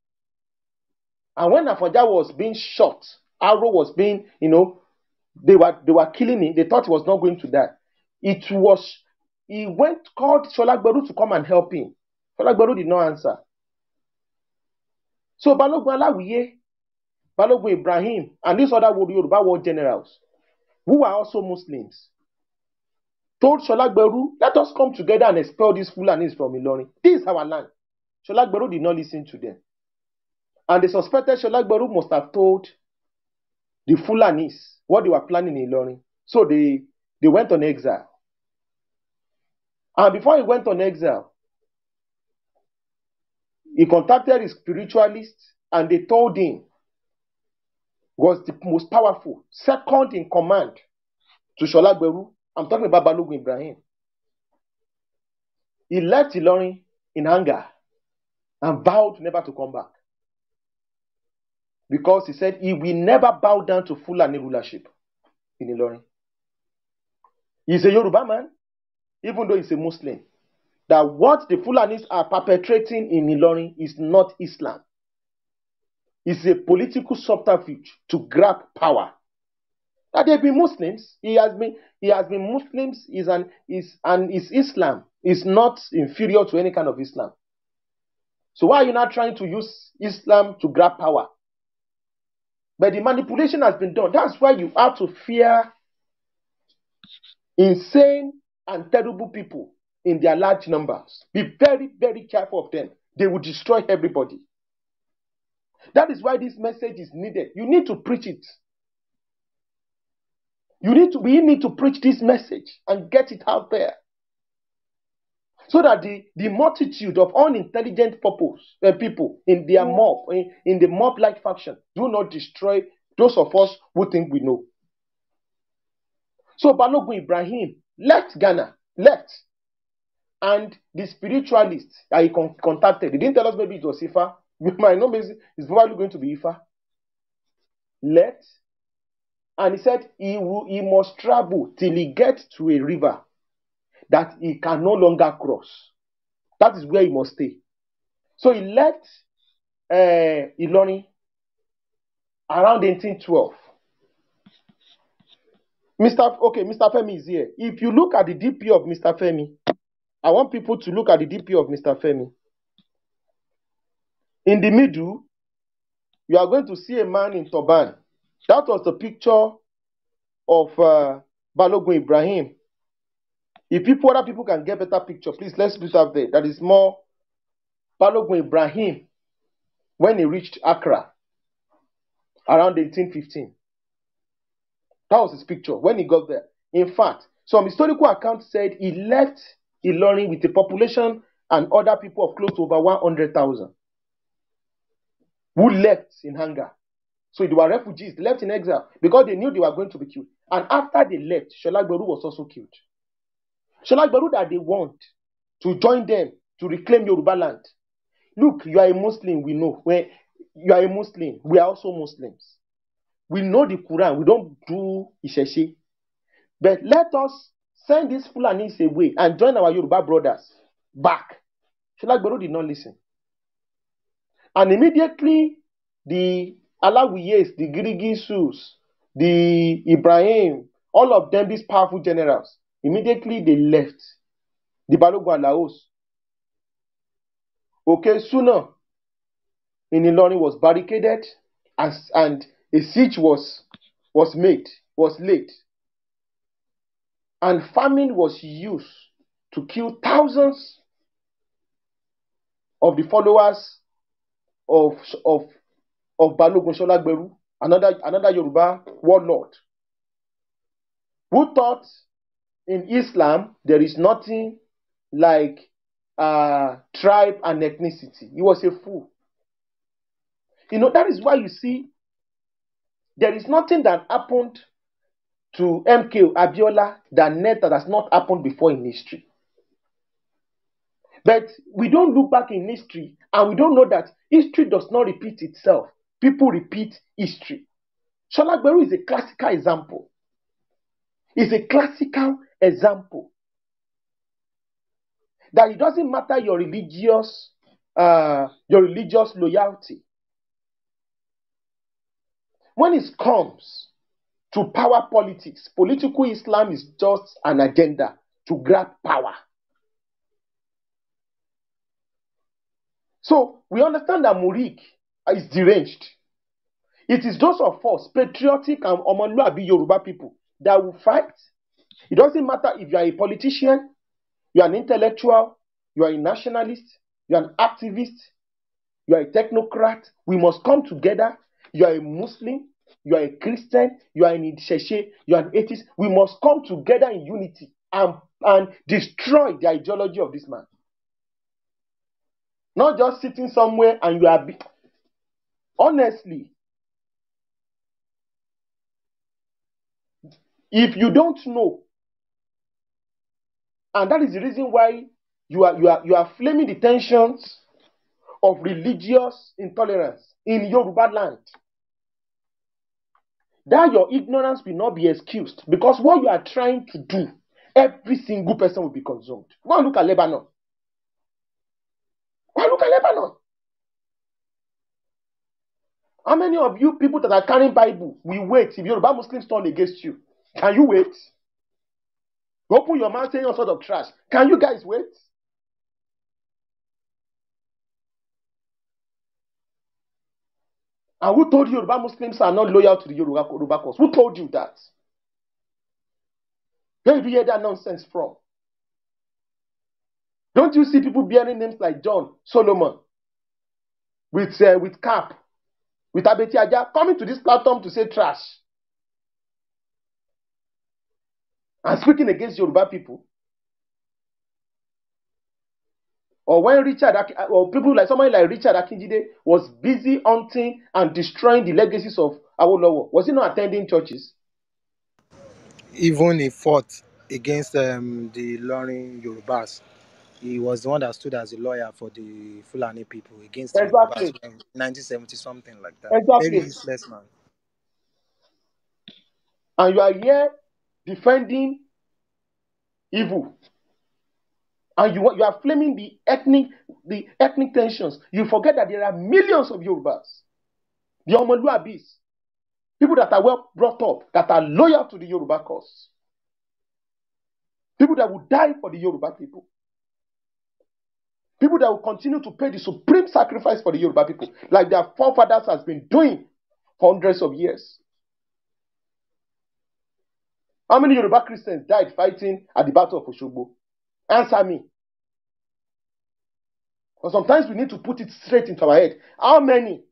And when Afonja was being shot, arrow was being, they were killing him. They thought he was not going to die. He called Sholagberu to come and help him. Sholagberu did not answer. So Balogun Alagwiye, Balogun Ibrahim, and these other Yoruba war generals, who are also Muslims, told Sholagberu, let us come together and expel these Fulanis from Ilorin. This is our land. Sholagberu did not listen to them. And they suspected Sholagberu must have told the Fulanis what they were planning in Ilorin. So they went on exile. And before he went on exile, he contacted his spiritualists and they told him was the most powerful, second in command to Sholagberu. I'm talking about Balogun Ibrahim. He left Ilorin in anger and vowed never to come back. Because he said he will never bow down to Fulani rulership in Ilorin. He's a Yoruba man, even though he's a Muslim. That what the Fulanis are perpetrating in Ilorin is not Islam. It's a political subterfuge to grab power. That they've been Muslims. He has been Muslims. His Islam is not inferior to any kind of Islam. So why are you not trying to use Islam to grab power? But the manipulation has been done. That's why you have to fear insane and terrible people in their large numbers. Be very, very careful of them. They will destroy everybody. That is why this message is needed. You need to preach it. We need to preach this message and get it out there. So that the multitude of unintelligent people in their mob, in the mob-like faction, do not destroy those of us who think we know. So Balogun Ibrahim left Ghana, and the spiritualist that he contacted, he didn't tell us maybe it was Ifa. You might know maybe it's probably going to be Ifa. Left, and he said he must travel till he gets to a river that he can no longer cross. That is where he must stay. So he left Iloni around 1812. Mr. Femi is here. If you look at the DP of Mr. Femi, I want people to look at the DP of Mr. Femi. In the middle, you are going to see a man in turban. That was the picture of Balogun Ibrahim. If other people can get better picture, please let's put it up there. That is more Balogun Ibrahim when he reached Accra around 1815. That was his picture when he got there. In fact, some historical accounts said he left Ilorin with a population and other people of close to over 100,000 who left in hunger. So they were refugees, left in exile because they knew they were going to be killed. And after they left, Lagba was also killed. Lagba that they want to join them to reclaim Yorubaland. Look, you are a Muslim, we know. When you are a Muslim, we are also Muslims. We know the Quran, we don't do ISESE. But let us send these Fulanis away and join our Yoruba brothers back. Lagba did not listen. And immediately, the Alawiyes, the Girigisus, the Ibrahim, all of them, these powerful generals, immediately they left the Balogun Laos. Okay, sooner in Ilorin was barricaded and a siege was laid. And famine was used to kill thousands of the followers of Balogun Solagberu, another Yoruba warlord, who thought in Islam there is nothing like tribe and ethnicity. He was a fool. You know, that is why you see there is nothing that happened to MK Abiola that has not happened before in history. But we don't look back in history and we don't know that history does not repeat itself. People repeat history. Solagberu is a classical example. It's a classical example that it doesn't matter your religious loyalty. When it comes to power politics, political Islam is just an agenda to grab power. So we understand that Murik is deranged. It is those of us, patriotic and Omoluabi Yoruba people, that will fight. It doesn't matter if you are a politician, you are an intellectual, you are a nationalist, you are an activist, you are a technocrat. We must come together. You are a Muslim, you are a Christian, you are an ISESE, you are an atheist. We must come together in unity and destroy the ideology of this man. Not just sitting somewhere and you are... Honestly, if you don't know, and that is the reason why you are flaming the tensions of religious intolerance in Yorubaland, that your ignorance will not be excused, because what you are trying to do, every single person will be consumed. Go and look at Lebanon. Go and look at Lebanon. How many of you people that are carrying Bible will wait if Yoruba Muslims turn against you? Can you wait? Open your mouth saying all sort of trash. Can you guys wait? And who told you Yoruba Muslims are not loyal to the Yoruba cause? Who told you that? Where did you hear that nonsense from? Don't you see people bearing names like John, Solomon, with Cap, with Abeti Aja, coming to this platform to say trash and speaking against Yoruba people? Or when or people like somebody like Richard Akinjide was busy hunting and destroying the legacies of Awolowo, was he not attending churches? Even he fought against the Lorin Yorubas. He was the one that stood as a lawyer for the Fulani people against the Yorubas in 1970 something like that. Exactly. Very useless man. And you are here defending evil. And you are flaming the ethnic tensions. You forget that there are millions of Yorubas, the Omoluabis, people that are well brought up, that are loyal to the Yoruba cause, people that will die for the Yoruba people, people that will continue to pay the supreme sacrifice for the Yoruba people, like their forefathers has been doing for hundreds of years. How many Yoruba Christians died fighting at the Battle of Oshogbo? Answer me. But sometimes we need to put it straight into our head. How many?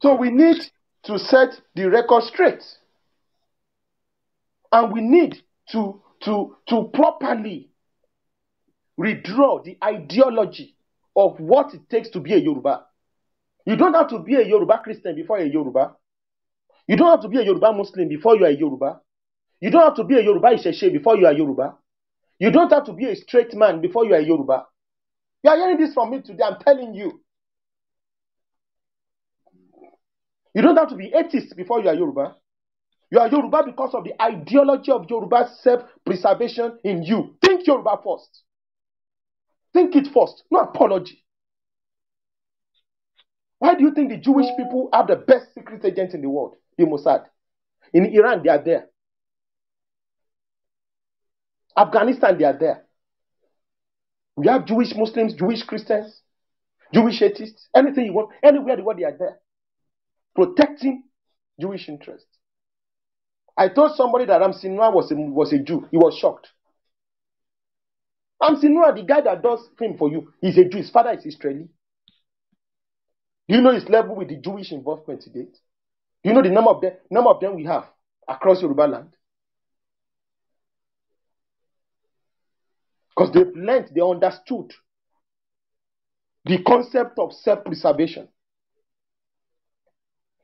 So we need to set the record straight. And we need to properly redraw the ideology of what it takes to be a Yoruba. You don't have to be a Yoruba Christian before you're a Yoruba. You don't have to be a Yoruba Muslim before you are a Yoruba. You don't have to be a Yoruba Iseshe before you are Yoruba. You don't have to be a straight man before you are a Yoruba. You are hearing this from me today, I'm telling you. You don't have to be atheist before you are Yoruba. You are Yoruba because of the ideology of Yoruba self-preservation in you. Think Yoruba first. Think it first, no apology. Why do you think the Jewish people have the best secret agents in the world? The Mossad. In Iran, they are there. Afghanistan, they are there. We have Jewish Muslims, Jewish Christians, Jewish atheists, anything you want, anywhere in the world, they are there. Protecting Jewish interests. I told somebody that Ramsinua was a Jew. He was shocked. Ramsinua, the guy that does film for you, he's a Jew. His father is Israeli. Do you know his level with the Jewish involvement to date? Do you know the number of them we have across Yorubaland? Because they've learned, they understood the concept of self-preservation.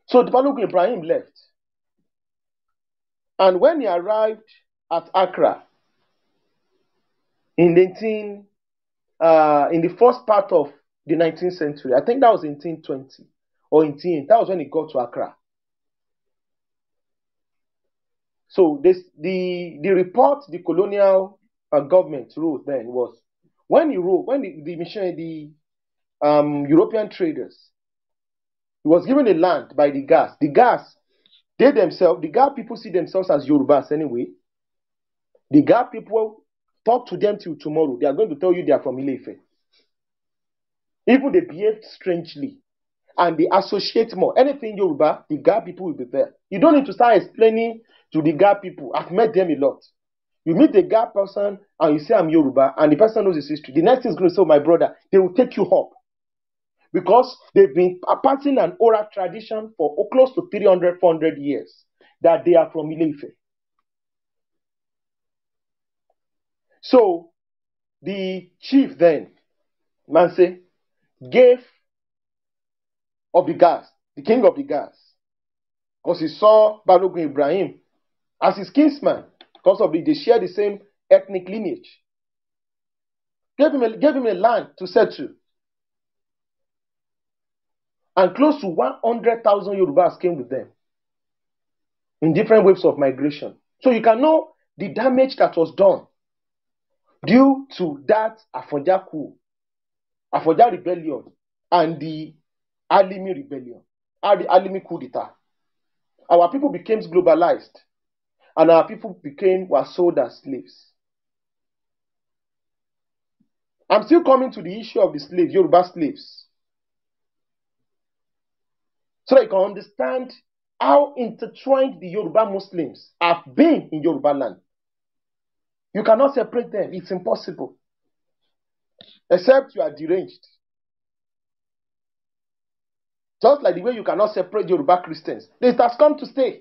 So the Balogun Ibrahim left. And when he arrived at Accra in the first part of the 19th century, I think that was 1820 or 18, that was when he got to Accra. So the report the colonial government wrote then was, when the European traders, he was given a land by the Gas. The Gas, the Gas people see themselves as Yorubas anyway. The Gas people talk to them till tomorrow. They are going to tell you they are from Ile-Ife. Even they behave strangely and they associate more. Anything Yoruba, the Gas people will be there. You don't need to start explaining to the Gas people. I've met them a lot. You meet the Gas person and you say I'm Yoruba and the person knows his history. The next thing is going to say, oh, my brother, they will take you up. Because they've been passing an oral tradition for close to 300, 400 years that they are from Ile-Ife. So the chief then, Manse, gave of the Gas, the king of the Gas, because he saw Balogun Ibrahim as his kinsman, because of they share the same ethnic lineage. Gave him a land to settle. And close to 100,000 Yorubas came with them in different waves of migration. So you can know the damage that was done due to that Afonja coup, Afonja rebellion, and the Alimi rebellion, and the Alimi coup d'etat. Our people became globalized, and our people were sold as slaves. I'm still coming to the issue of the slaves, Yoruba slaves, so that you can understand how intertwined the Yoruba Muslims have been in Yorubaland. You cannot separate them. It's impossible. Except you are deranged. Just like the way you cannot separate Yoruba Christians. It has come to stay.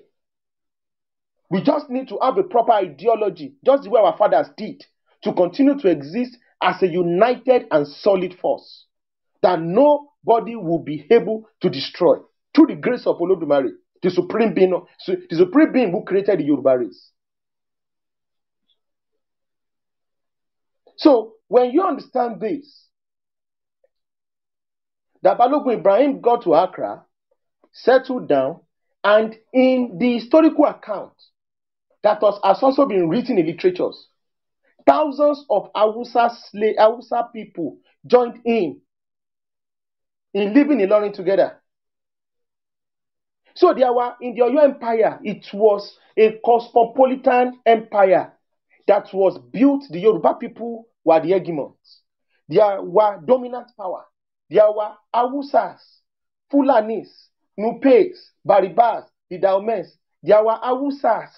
We just need to have a proper ideology, just the way our fathers did, to continue to exist as a united and solid force that nobody will be able to destroy through the grace of Olodumare, the supreme being who created the Yoruba race. So when you understand this, that Balogun Ibrahim got to Accra, settled down, and in the historical account that has also been written in literatures, thousands of Hausa people joined in living in Ilorin together. So there were, in the Oyo Empire, it was a cosmopolitan empire that was built. The Yoruba people were the hegemons. There were dominant power. There were Hausas, Fulanis, Nupes, Baribas, the Daomens. There were Hausas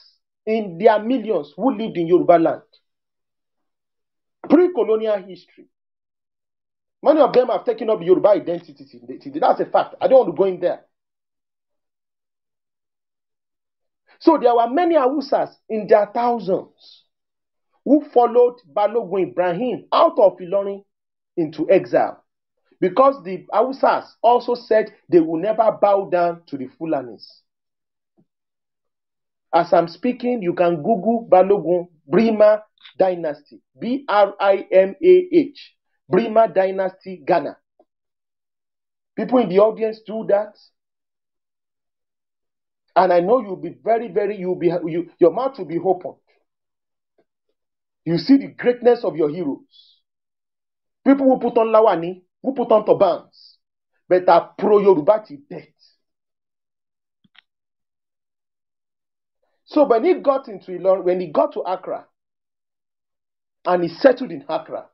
in their millions who lived in Yorubaland. Pre-colonial history. Many of them have taken up Yoruba identity. That's a fact. I don't want to go in there. So there were many Hausas in their thousands who followed Balogun Ibrahim out of Ilorin into exile, because the Hausas also said they will never bow down to the Fulanis. As I'm speaking, you can Google Balogun Brima Dynasty, B-R-I-M-A-H, Brima Dynasty, Ghana. People in the audience do that. And I know you'll be your mouth will be open. You see the greatness of your heroes. People who put on lawani, who put on turbans, but are pro-Yoruba to death. So when he got into Ilorin, when he got to Accra, and he settled in Accra,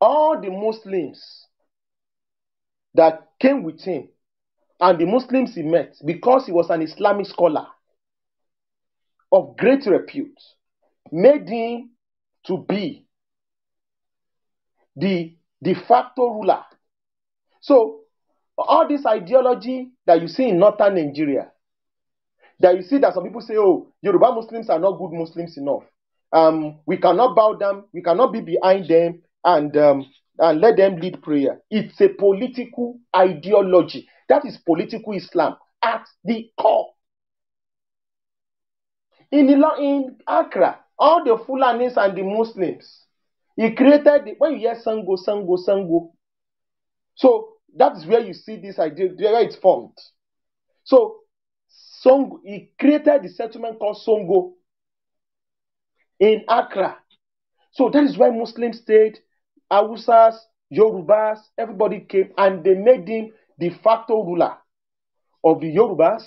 all the Muslims that came with him, and the Muslims he met, because he was an Islamic scholar of great repute, made him to be the de facto ruler. So all this ideology that you see in northern Nigeria, that you see that some people say, oh, Yoruba Muslims are not good Muslims enough. We cannot bow down, we cannot be behind them and let them lead prayer. It's a political ideology. That is political Islam at the core. In Accra, all the Fulanis and the Muslims, he created, when you hear Sango, Sango, Sango. So that is where you see this idea, where it's formed. So he created the settlement called Songo in Accra. So that is why Muslims stayed, Hausas, Yorubas, everybody came, and they made him de facto ruler of the Yorubas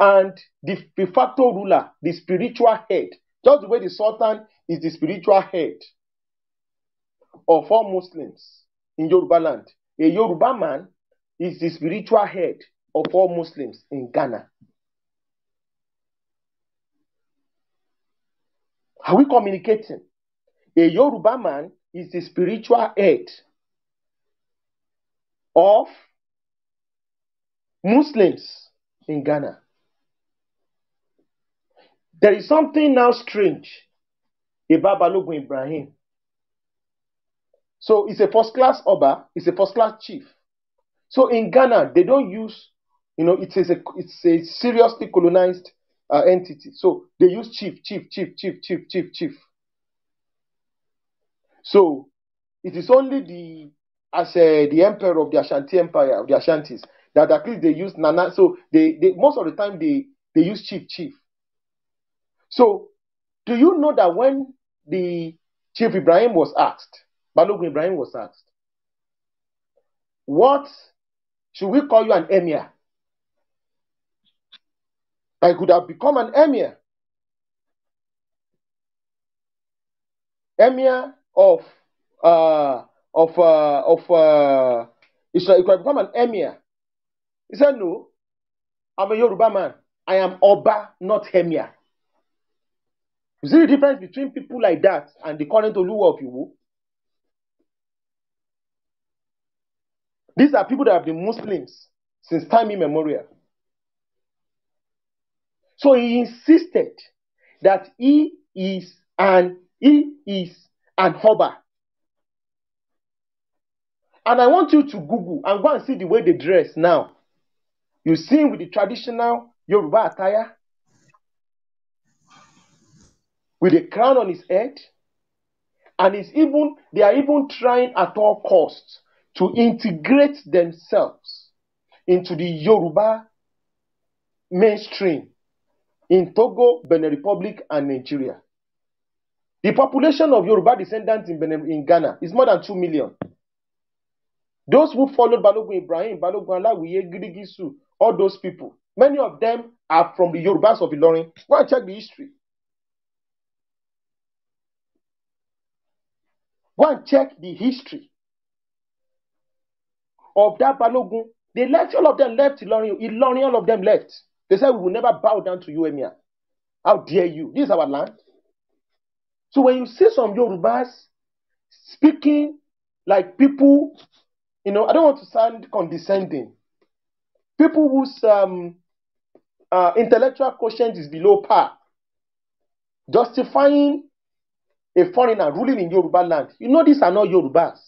and the de facto ruler, the spiritual head. Just the way the Sultan is the spiritual head of all Muslims in Yorubaland. A Yoruba man is the spiritual head of all Muslims in Ghana. Are we communicating? A Yoruba man is the spiritual head of Muslims in Ghana. There is something now strange about Balogun Ibrahim. So it's a first-class Oba, it's a first-class chief. So in Ghana, they don't use, it's a seriously colonized entity. So they use chief. So it is only the emperor of the Ashanti Empire, of the Ashantis, that at least they use Nana. So they most of the time they use chief. So do you know that when the Chief Ibrahim was asked, Balogun Ibrahim was asked, what should we call you, an emir? I could have become an emir. Emir of Israel. It could have become an emir He said, no, I'm a Yoruba man. I am Oba, not Hemia. You see the difference between people like that and the current Oluwa of Iwo? These are people that have been Muslims since time immemorial. So he insisted that he is an Oba. And I want you to Google and go and see the way they dress now. You see him with the traditional Yoruba attire, with a crown on his head, and they are even trying at all costs to integrate themselves into the Yoruba mainstream in Togo, Benin Republic, and Nigeria. The population of Yoruba descendants in Ghana is more than 2 million. Those who followed Balogun Ibrahim, Balogun Alawiye, Gidigisu, all those people, many of them are from the Yorubas of Ilorin. Go and check the history. Go and check the history of that Balogun. They left, all of them left Ilorin, all of them left. They said, we will never bow down to you, Emir. How dare you? This is our land. So when you see some Yorubas speaking like people, I don't want to sound condescending. People whose intellectual quotient is below par, justifying a foreigner ruling in Yorubaland. These are not Yorubas.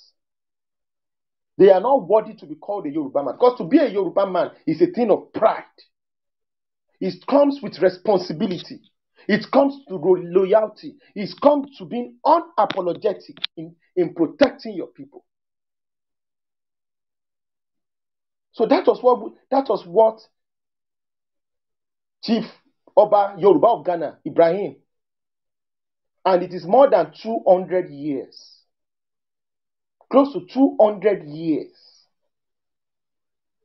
They are not worthy to be called a Yoruba man. Because to be a Yoruba man is a thing of pride. It comes with responsibility. It comes to loyalty. It comes to being unapologetic in protecting your people. So that was what Chief Oba Yoruba of Ghana, Ibrahim, and it is more than 200 years, close to 200 years,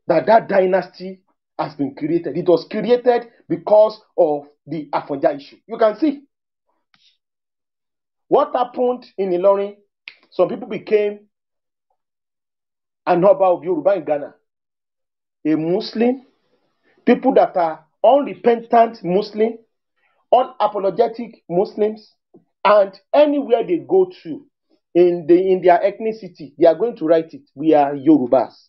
that dynasty has been created. It was created because of the Afonja issue. You can see what happened in Ilorin. Some people became an Oba of Yoruba in Ghana, a Muslim, people that are unrepentant Muslim, unapologetic Muslims, and anywhere they go to in their ethnicity, they are going to write it, we are Yorubas.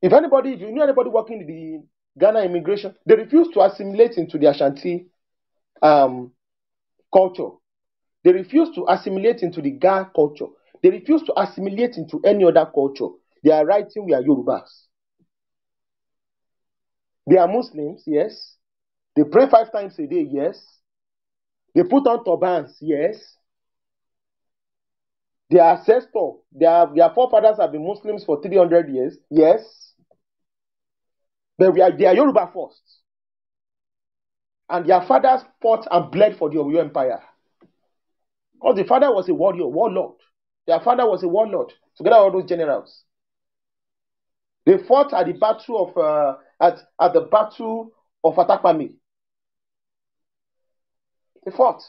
If you know anybody working in the Ghana immigration, they refuse to assimilate into the Ashanti culture. They refuse to assimilate into the Ga culture. They refuse to assimilate into any other culture. They are writing, we are Yorubas. They are Muslims, yes. They pray 5 times a day, yes. They put on turbans, yes. Their ancestors, their forefathers have been Muslims for 300 years, yes. But they are Yoruba first. And their fathers fought and bled for the Oyo Empire. Because the father was a warlord. Their father was a warlord, together with all those generals. They fought at the battle of at the battle of Atakpami. They fought.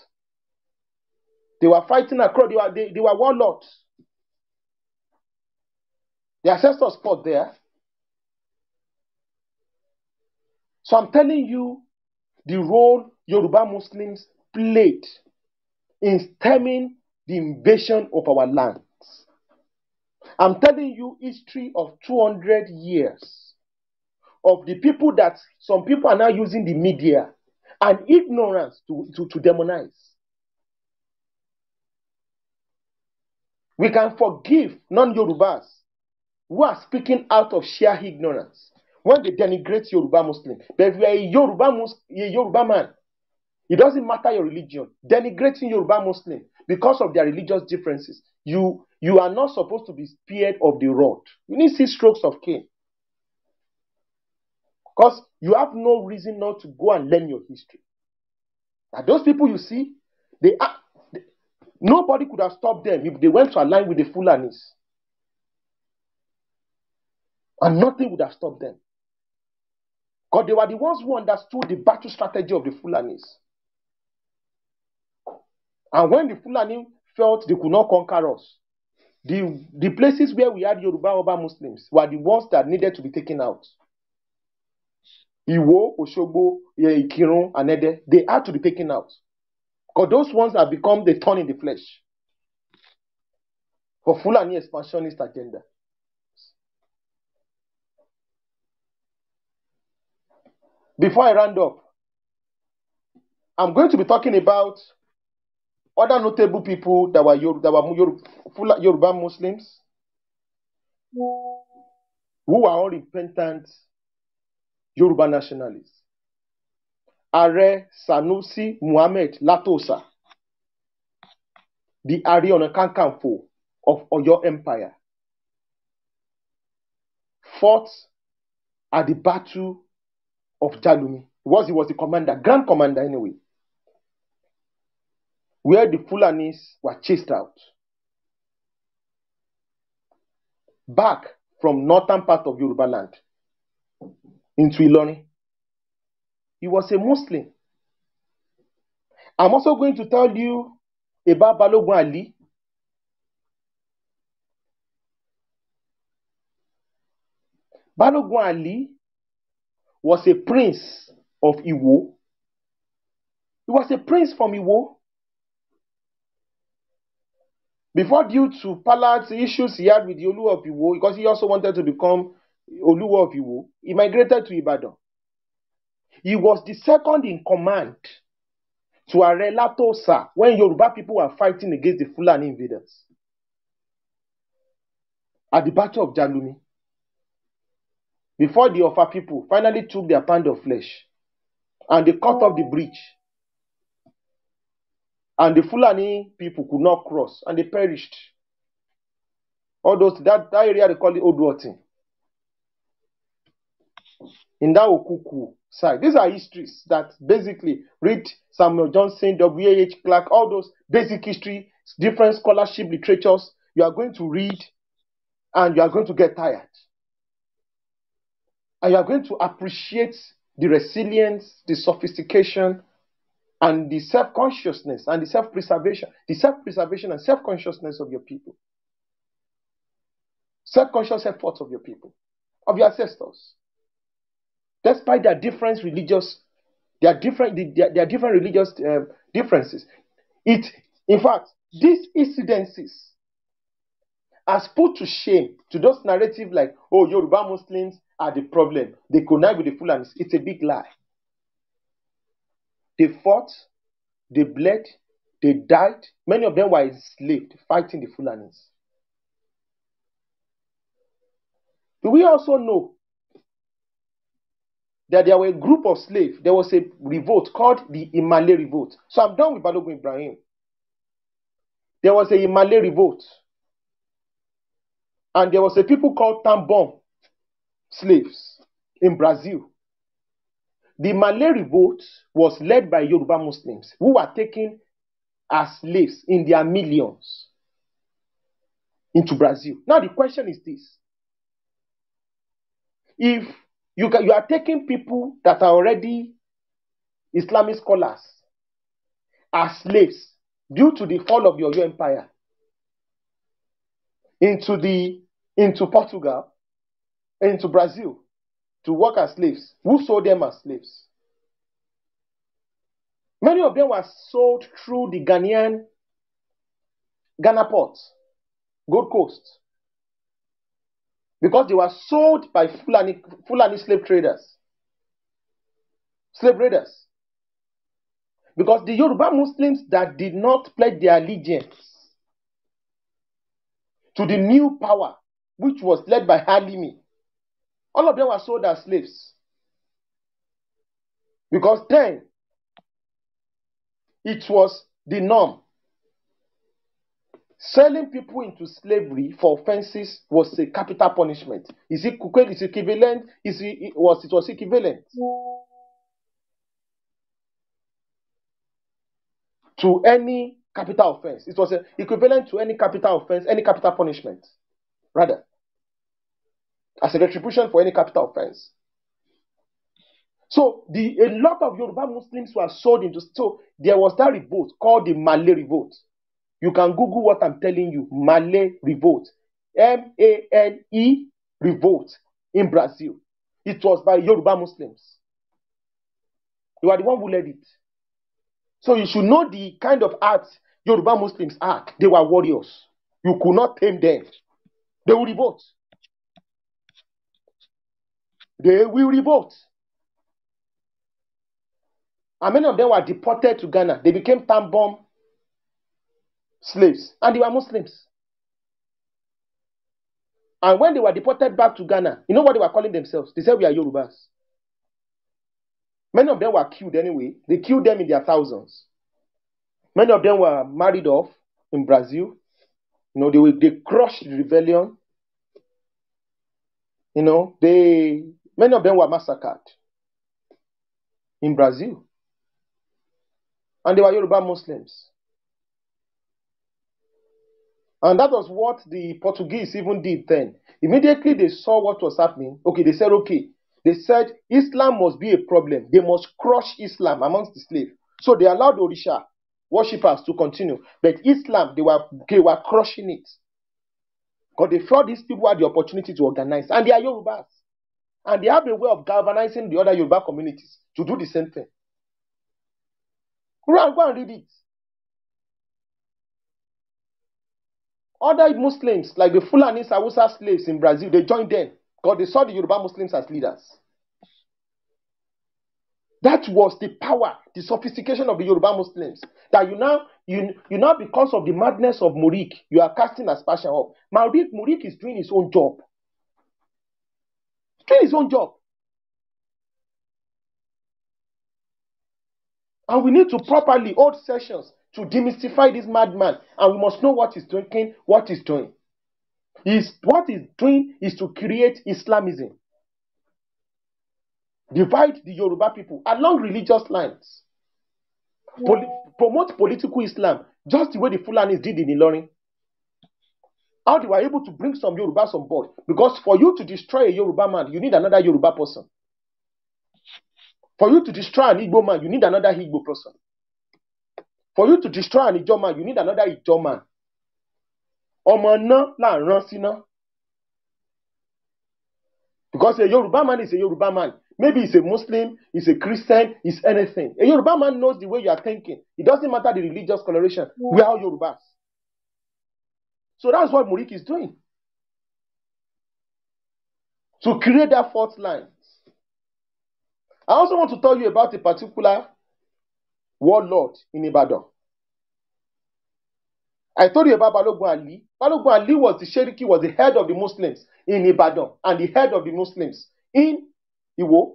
They were fighting across. They were warlords. The ancestors fought there. So I'm telling you the role Yoruba Muslims played in stemming the invasion of our lands. I'm telling you history of 200 years of the people that some people are now using the media and ignorance to demonize. We can forgive non-Yorubas who are speaking out of sheer ignorance when they denigrate Yoruba Muslim. But if you are a Yoruba man, it doesn't matter your religion. Denigrating Yoruba Muslim because of their religious differences, you are not supposed to be spared of the rod. You need 6 strokes of cane. Because you have no reason not to go and learn your history. And those people you see, nobody could have stopped them if they went to align with the Fulanis. And nothing would have stopped them. Because they were the ones who understood the battle strategy of the Fulanis. And when the Fulani felt they could not conquer us, the places where we had Yoruba Oba Muslims were the ones that needed to be taken out. Iwo, Oshogbo, Ikirun, and Ede, they had to be taken out. Because those ones have become the thorn in the flesh for Fulani expansionist agenda. Before I round up, I'm going to be talking about other notable people that were Yoruba Muslims who were unrepentant Yoruba nationalists. Are Sanusi Muhammad Latosa, the Are Ona Kakanfo of Oyo Empire, fought at the Battle of Jalumi. He was the commander, grand commander anyway, where the Fulanis were chased out. Back from northern part of Yorubaland into Ilorin. He was a Muslim. I'm also going to tell you about Balogun Ali. Balogun Ali was a prince of Iwo. He was a prince from Iwo. Before, due to palace issues he had with the Olu of Iwo, because he also wanted to become Olu of Iwo, he migrated to Ibadan. He was the second in command to Are Latosa when Yoruba people were fighting against the Fulani invaders at the Battle of Jalumi. Before the Ofa people finally took their pound of flesh and they cut off the bridge, and the Fulani people could not cross and they perished. All those that area they call it Oduotin. In that Okuku side. These are histories that basically read Samuel Johnson, W.H. Clark, all those basic history, different scholarship literatures. You are going to read and you are going to get tired. And you are going to appreciate the resilience, the sophistication, and the self-consciousness and the self-preservation and self-consciousness of your people. Self-conscious efforts of your people, of your ancestors. Despite their different religious, religious differences. In fact, these incidences has put to shame to those narratives like, oh, Yoruba Muslims are the problem. They connive with the Fulanis. It's a big lie. They fought, they bled, they died. Many of them were enslaved fighting the Fulanis. Do we also know that there were a group of slaves? There was a revolt called the Imale Revolt. So I'm done with Balogun Ibrahim. There was a Imale Revolt. And there was a people called Tambon slaves in Brazil. The Malay Revolt was led by Yoruba Muslims who were taken as slaves in their millions into Brazil. Now the question is this. If you are taking people that are already Islamic scholars as slaves due to the fall of the Oyo Empire into Portugal, into Brazil to work as slaves, who sold them as slaves? Many of them were sold through the Ghana port, Gold Coast, because they were sold by Fulani slave raiders. Because the Yoruba Muslims that did not pledge their allegiance to the new power, which was led by Halimi, all of them were sold as slaves. Because then, it was the norm. Selling people into slavery for offenses was a capital punishment. It was equivalent to any capital offense. It was equivalent to any capital offense, any capital punishment, rather, as a retribution for any capital offense. So a lot of Yoruba Muslims were sold into. So there was that revolt called the Malay Revolt. You can Google what I'm telling you. Malay revolt. M-A-L-E revolt in Brazil. It was by Yoruba Muslims. You are the one who led it. So you should know the kind of acts Yoruba Muslims are. They were warriors. You could not tame them. They will revolt. They will revolt. And many of them were deported to Ghana. They became time bomb slaves. And they were Muslims. And when they were deported back to Ghana, you know what they were calling themselves? They said, we are Yorubas. Many of them were killed anyway. They killed them in their thousands. Many of them were married off in Brazil. You know, they crushed the rebellion. You know, many of them were massacred in Brazil. And they were Yoruba Muslims. And that was what the Portuguese even did then. Immediately they saw what was happening. Okay, they said, okay. They said Islam must be a problem. They must crush Islam amongst the slaves. So they allowed Orisha worshippers to continue. But Islam, they were crushing it. Because they thought these people had the opportunity to organize. And they are Yorubas. And they have a way of galvanizing the other Yoruba communities to do the same thing. Go and read it. Other Muslims, like the Fulani Hausa slaves in Brazil, they joined them because they saw the Yoruba Muslims as leaders. That was the power, the sophistication of the Yoruba Muslims. That you now, because of the madness of Murik, you are casting aspersion up. Murik is doing his own job. He's doing his own job. And we need to properly hold sessions to demystify this madman. And we must know what he's thinking, what he's doing. What he's doing is to create Islamism. Divide the Yoruba people along religious lines. Promote political Islam, just the way the Fulanis did in Ilorin. How they were able to bring some Yorubas on board. Because for you to destroy a Yoruba man, you need another Yoruba person. For you to destroy an Igbo man, you need another Igbo person. For you to destroy an Ijo man, you need another Ijo man. Because a Yoruba man is a Yoruba man. Maybe he's a Muslim, he's a Christian, he's anything. A Yoruba man knows the way you are thinking. It doesn't matter the religious coloration. We are all Yorubas. So that's what Murik is doing. To create that fault lines. I also want to tell you about a particular warlord in Ibadan. I told you about Balogun Ali. Balogun Ali was the Sheriki, was the head of the Muslims in Ibadan and the head of the Muslims in Iwo.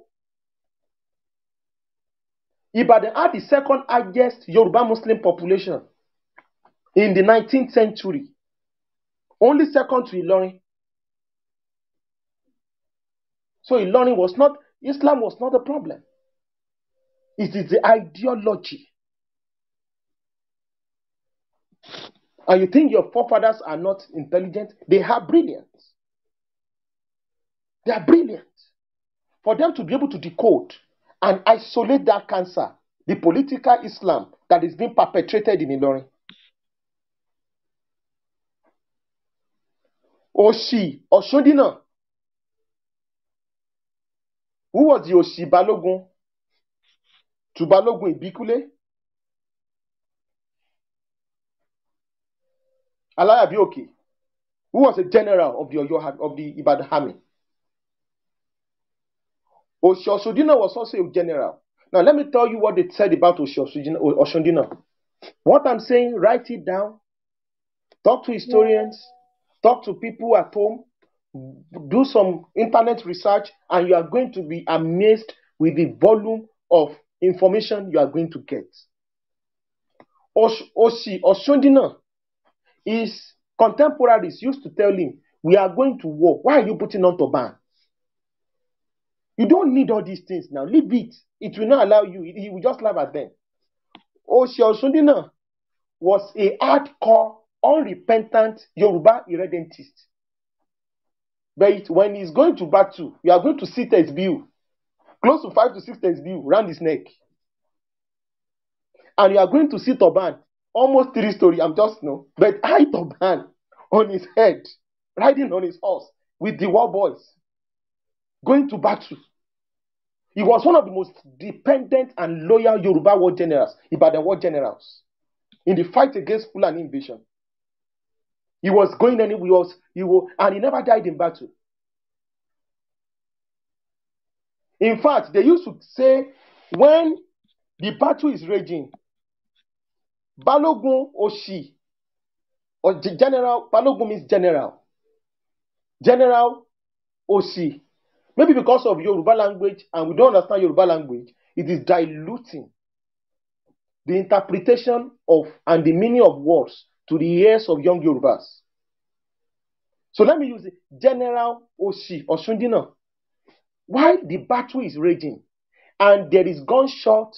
Ibadan had the second highest Yoruba Muslim population in the 19th century. Only second to Ilorin. So Ilorin was not, Islam was not a problem. It is the ideology. And you think your forefathers are not intelligent? They are brilliant. They are brilliant. For them to be able to decode and isolate that cancer, the political Islam that is being perpetrated in Ilorin. Oshi Oshondina. Who was the Oshi Balogun? To Balogun Ibikule? Alayabioki, who was a general of the Ibadan army. Oshi Oshondina was also a general. Now let me tell you what they said about Oshi Oshondina. What I'm saying, write it down. Talk to historians. Talk to people at home. Do some internet research, and you are going to be amazed with the volume of information you are going to get. Oshi Oshondina, his contemporaries used to tell him, we are going to war. Why are you putting on turban? You don't need all these things now. Leave it. It will not allow you. He will just laugh at them. Oshi Oshondina was a hardcore, unrepentant Yoruba irredentist. But when he's going to battle, you are going to see Tesbiu, close to 5 to 6 Tesbiu, round his neck. And you are going to see turban almost 3-story. I'm just but high turban on his head, riding on his horse with the war boys, going to battle. He was one of the most dependent and loyal Yoruba war generals, Ibadan war generals, in the fight against Fulani invasion. He was going anywhere, and he never died in battle. In fact, they used to say when the battle is raging, Balogun Oshi, or General, Balogun means general. General Oshi. Maybe because of Yoruba language, and we don't understand Yoruba language, it is diluting the interpretation of and the meaning of words to the ears of young Yorubas. So let me use it. General Oshi or Sundina. While the battle is raging and there is gunshot,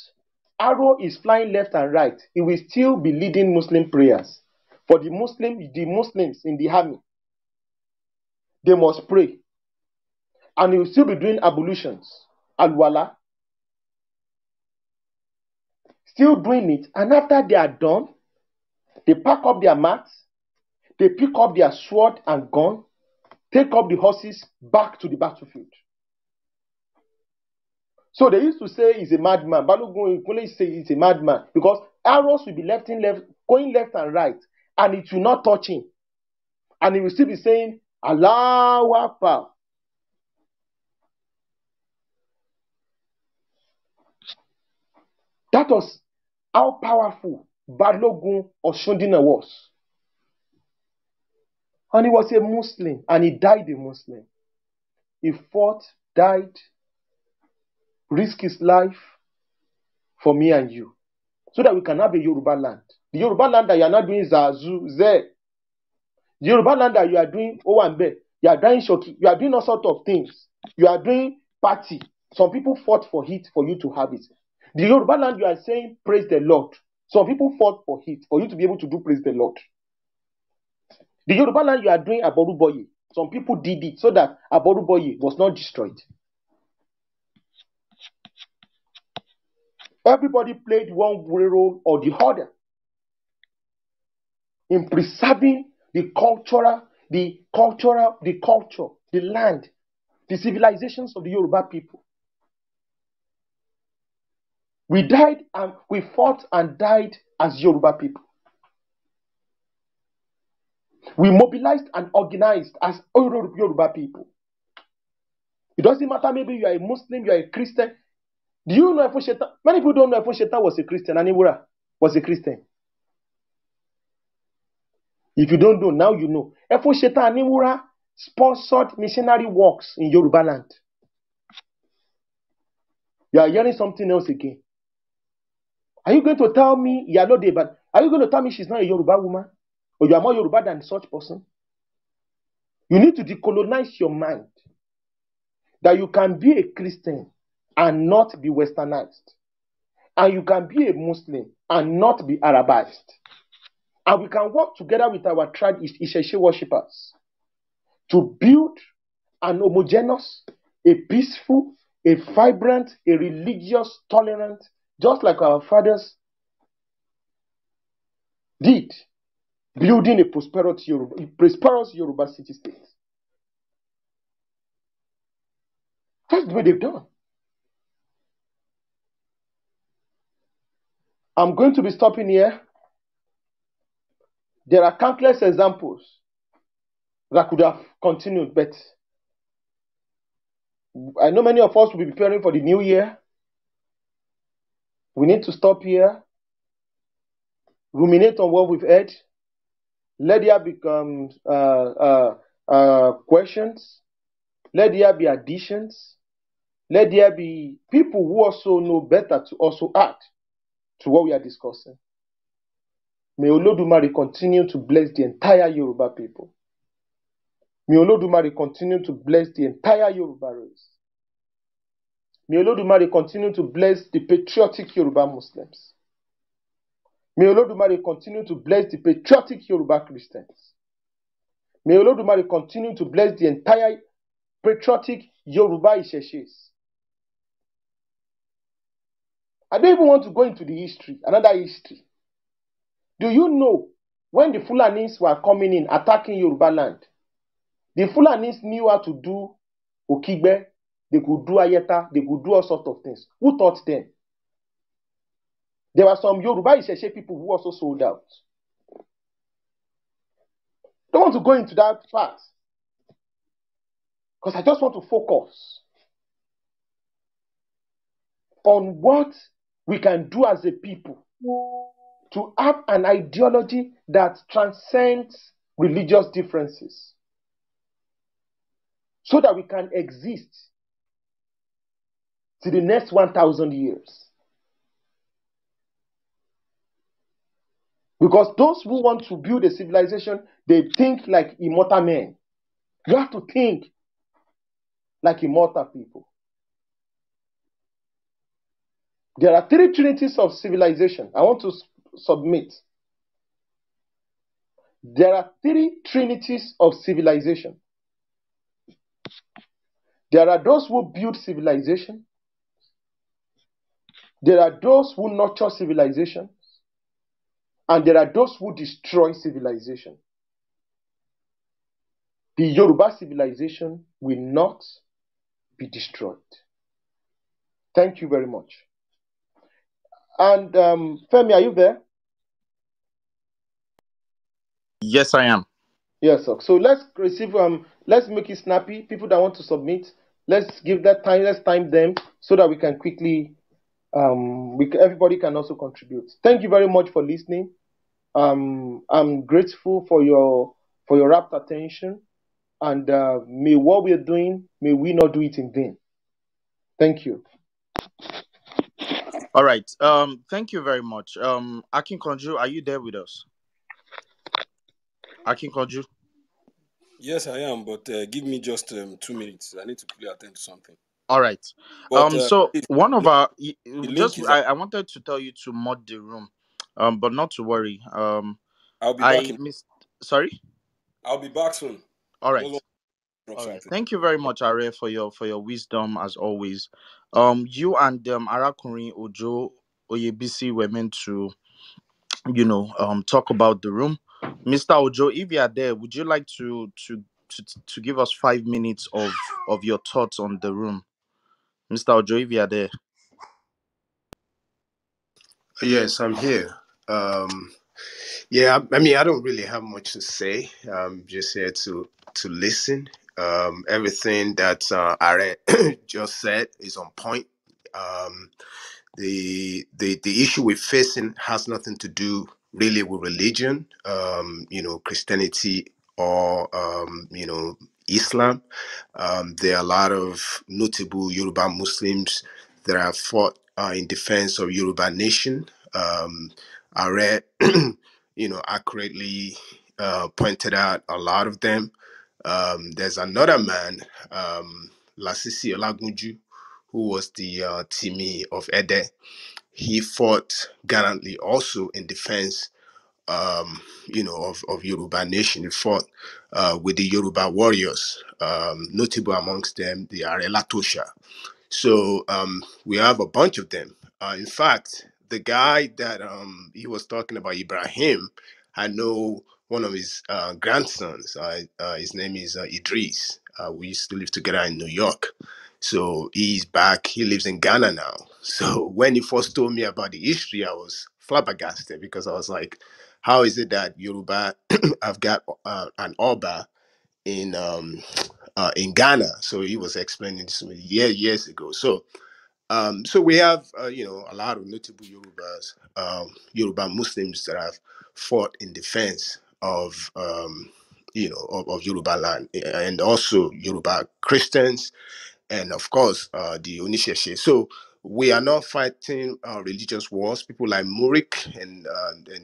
arrow is flying left and right, he will still be leading Muslim prayers. For the Muslims in the army, they must pray. And he will still be doing ablutions, al-wala, still doing it. And after they are done, they pack up their mats, they pick up their sword and gun, take up the horses back to the battlefield. So they used to say he's a madman. Balogun will say he's a madman because arrows will be going left and right, and it will not touch him. And he will still be saying, Allahu Akbar. That was how powerful Balogun Oshundina was. And he was a Muslim, and he died a Muslim. He fought, died, risked his life for me and you, so that we can have a Yoruba land. The Yoruba land that you are not doing Zazu, Ze. The Yoruba land that you are doing Owambe, you are doing Shoki, you are doing all sorts of things. You are doing party. Some people fought for it for you to have it. The Yoruba land you are saying praise the Lord. Some people fought for it for you to be able to do praise the Lord. The Yoruba land you are doing Aboruboye. Some people did it so that Aboruboye was not destroyed. Everybody played one role or the other in preserving the culture, the land, the civilizations of the Yoruba people. We died and we fought and died as Yoruba people. We mobilized and organized as Yoruba people. It doesn't matter, maybe you are a Muslim, you are a Christian. Do you know Efon? Many people don't know Efon Sheta was a Christian. Aniwura was a Christian. If you don't know, now you know. Efon Sheta Aniwura sponsored missionary works in Yorubaland. You are hearing something else again. Are you going to tell me but are you going to tell me she's not a Yoruba woman? Or you are more Yoruba than such person? You need to decolonize your mind. That you can be a Christian and not be westernized. And you can be a Muslim and not be Arabized. And we can work together with our tribe ISESE worshippers to build an homogeneous, a peaceful, a vibrant, a religious, tolerant, just like our fathers did, building a prosperous Yoruba city-state. That's the way they've done. I'm going to be stopping here. There are countless examples that could have continued, but I know many of us will be preparing for the new year. We need to stop here, ruminate on what we've heard. Let there become questions. Let there be additions. Let there be people who also know better to also add to what we are discussing. May Olodumare continue to bless the entire Yoruba people. May Olodumare continue to bless the entire Yoruba race. May Olodumare continue to bless the patriotic Yoruba Muslims. May Olodumare continue to bless the patriotic Yoruba Christians. May Olodumare continue to bless the entire patriotic Yoruba Iseses. I don't even want to go into the history, another history. Do you know when the Fulanis were coming in, attacking Yorubaland, the Fulanis knew how to do Okigbe, they could do Ayeta, they could do all sorts of things. Who taught them? There were some Yoruba ISESE people who also sold out. Don't want to go into that part because I just want to focus on what we can do as a people to have an ideology that transcends religious differences so that we can exist to the next 1,000 years. Because those who want to build a civilization, they think like immortal men. You have to think like immortal people. There are 3 trinities of civilization. I want to submit. There are 3 trinities of civilization. There are those who build civilization. There are those who nurture civilization. And there are those who destroy civilization. The Yoruba civilization will not be destroyed. Thank you very much. And Femi, are you there? Yes, I am. Yes, sir. So let's receive. Let's make it snappy. People that want to submit, let's give that time. Let's time them so that we can quickly. Everybody can also contribute. Thank you very much for listening. I'm grateful for your rapt attention, and may what we are doing, may we not do it in vain. Thank you. All right. Thank you very much. Akin Konju, are you there with us? Akin Konju? Yes, I am, but give me just 2 minutes. I need to quickly attend to something. All right. But, so one of our I wanted to tell you to mod the room, but not to worry. I'll be back. Sorry. I'll be back soon. All right. All right. Thank you very much, Are, for your wisdom as always. You and Arakunrin Ojo Oyebisi were meant to, talk about the room. Mr. Ojo, if you are there, would you like to give us 5 minutes of your thoughts on the room? Mr. Ojo, if you are there. Yes, I'm here. Yeah, I mean, I don't really have much to say. I'm just here to listen. Everything that Are just said is on point. The issue we're facing has nothing to do really with religion, Christianity or Islam. There are a lot of notable Yoruba Muslims that have fought in defense of Yoruba nation. Are accurately pointed out a lot of them. There's another man, Lasisi Olagunju, who was the Timi of Ede. He fought gallantly also in defense, of Yoruba nation. He fought with the Yoruba warriors, notable amongst them, the Are Latosha. So we have a bunch of them. In fact, the guy that he was talking about, Ibrahim, I know one of his grandsons. His name is Idris. We used to live together in New York. So he's back. He lives in Ghana now. So when he first told me about the history, I was flabbergasted because I was like, how is it that Yoruba have got an Oba in Ghana? So he was explaining this to me years ago. So we have a lot of notable Yoruba Muslims that have fought in defense of of Yoruba land, and also Yoruba Christians, and of course the Onisheshe. So we are not fighting religious wars. People like Murik and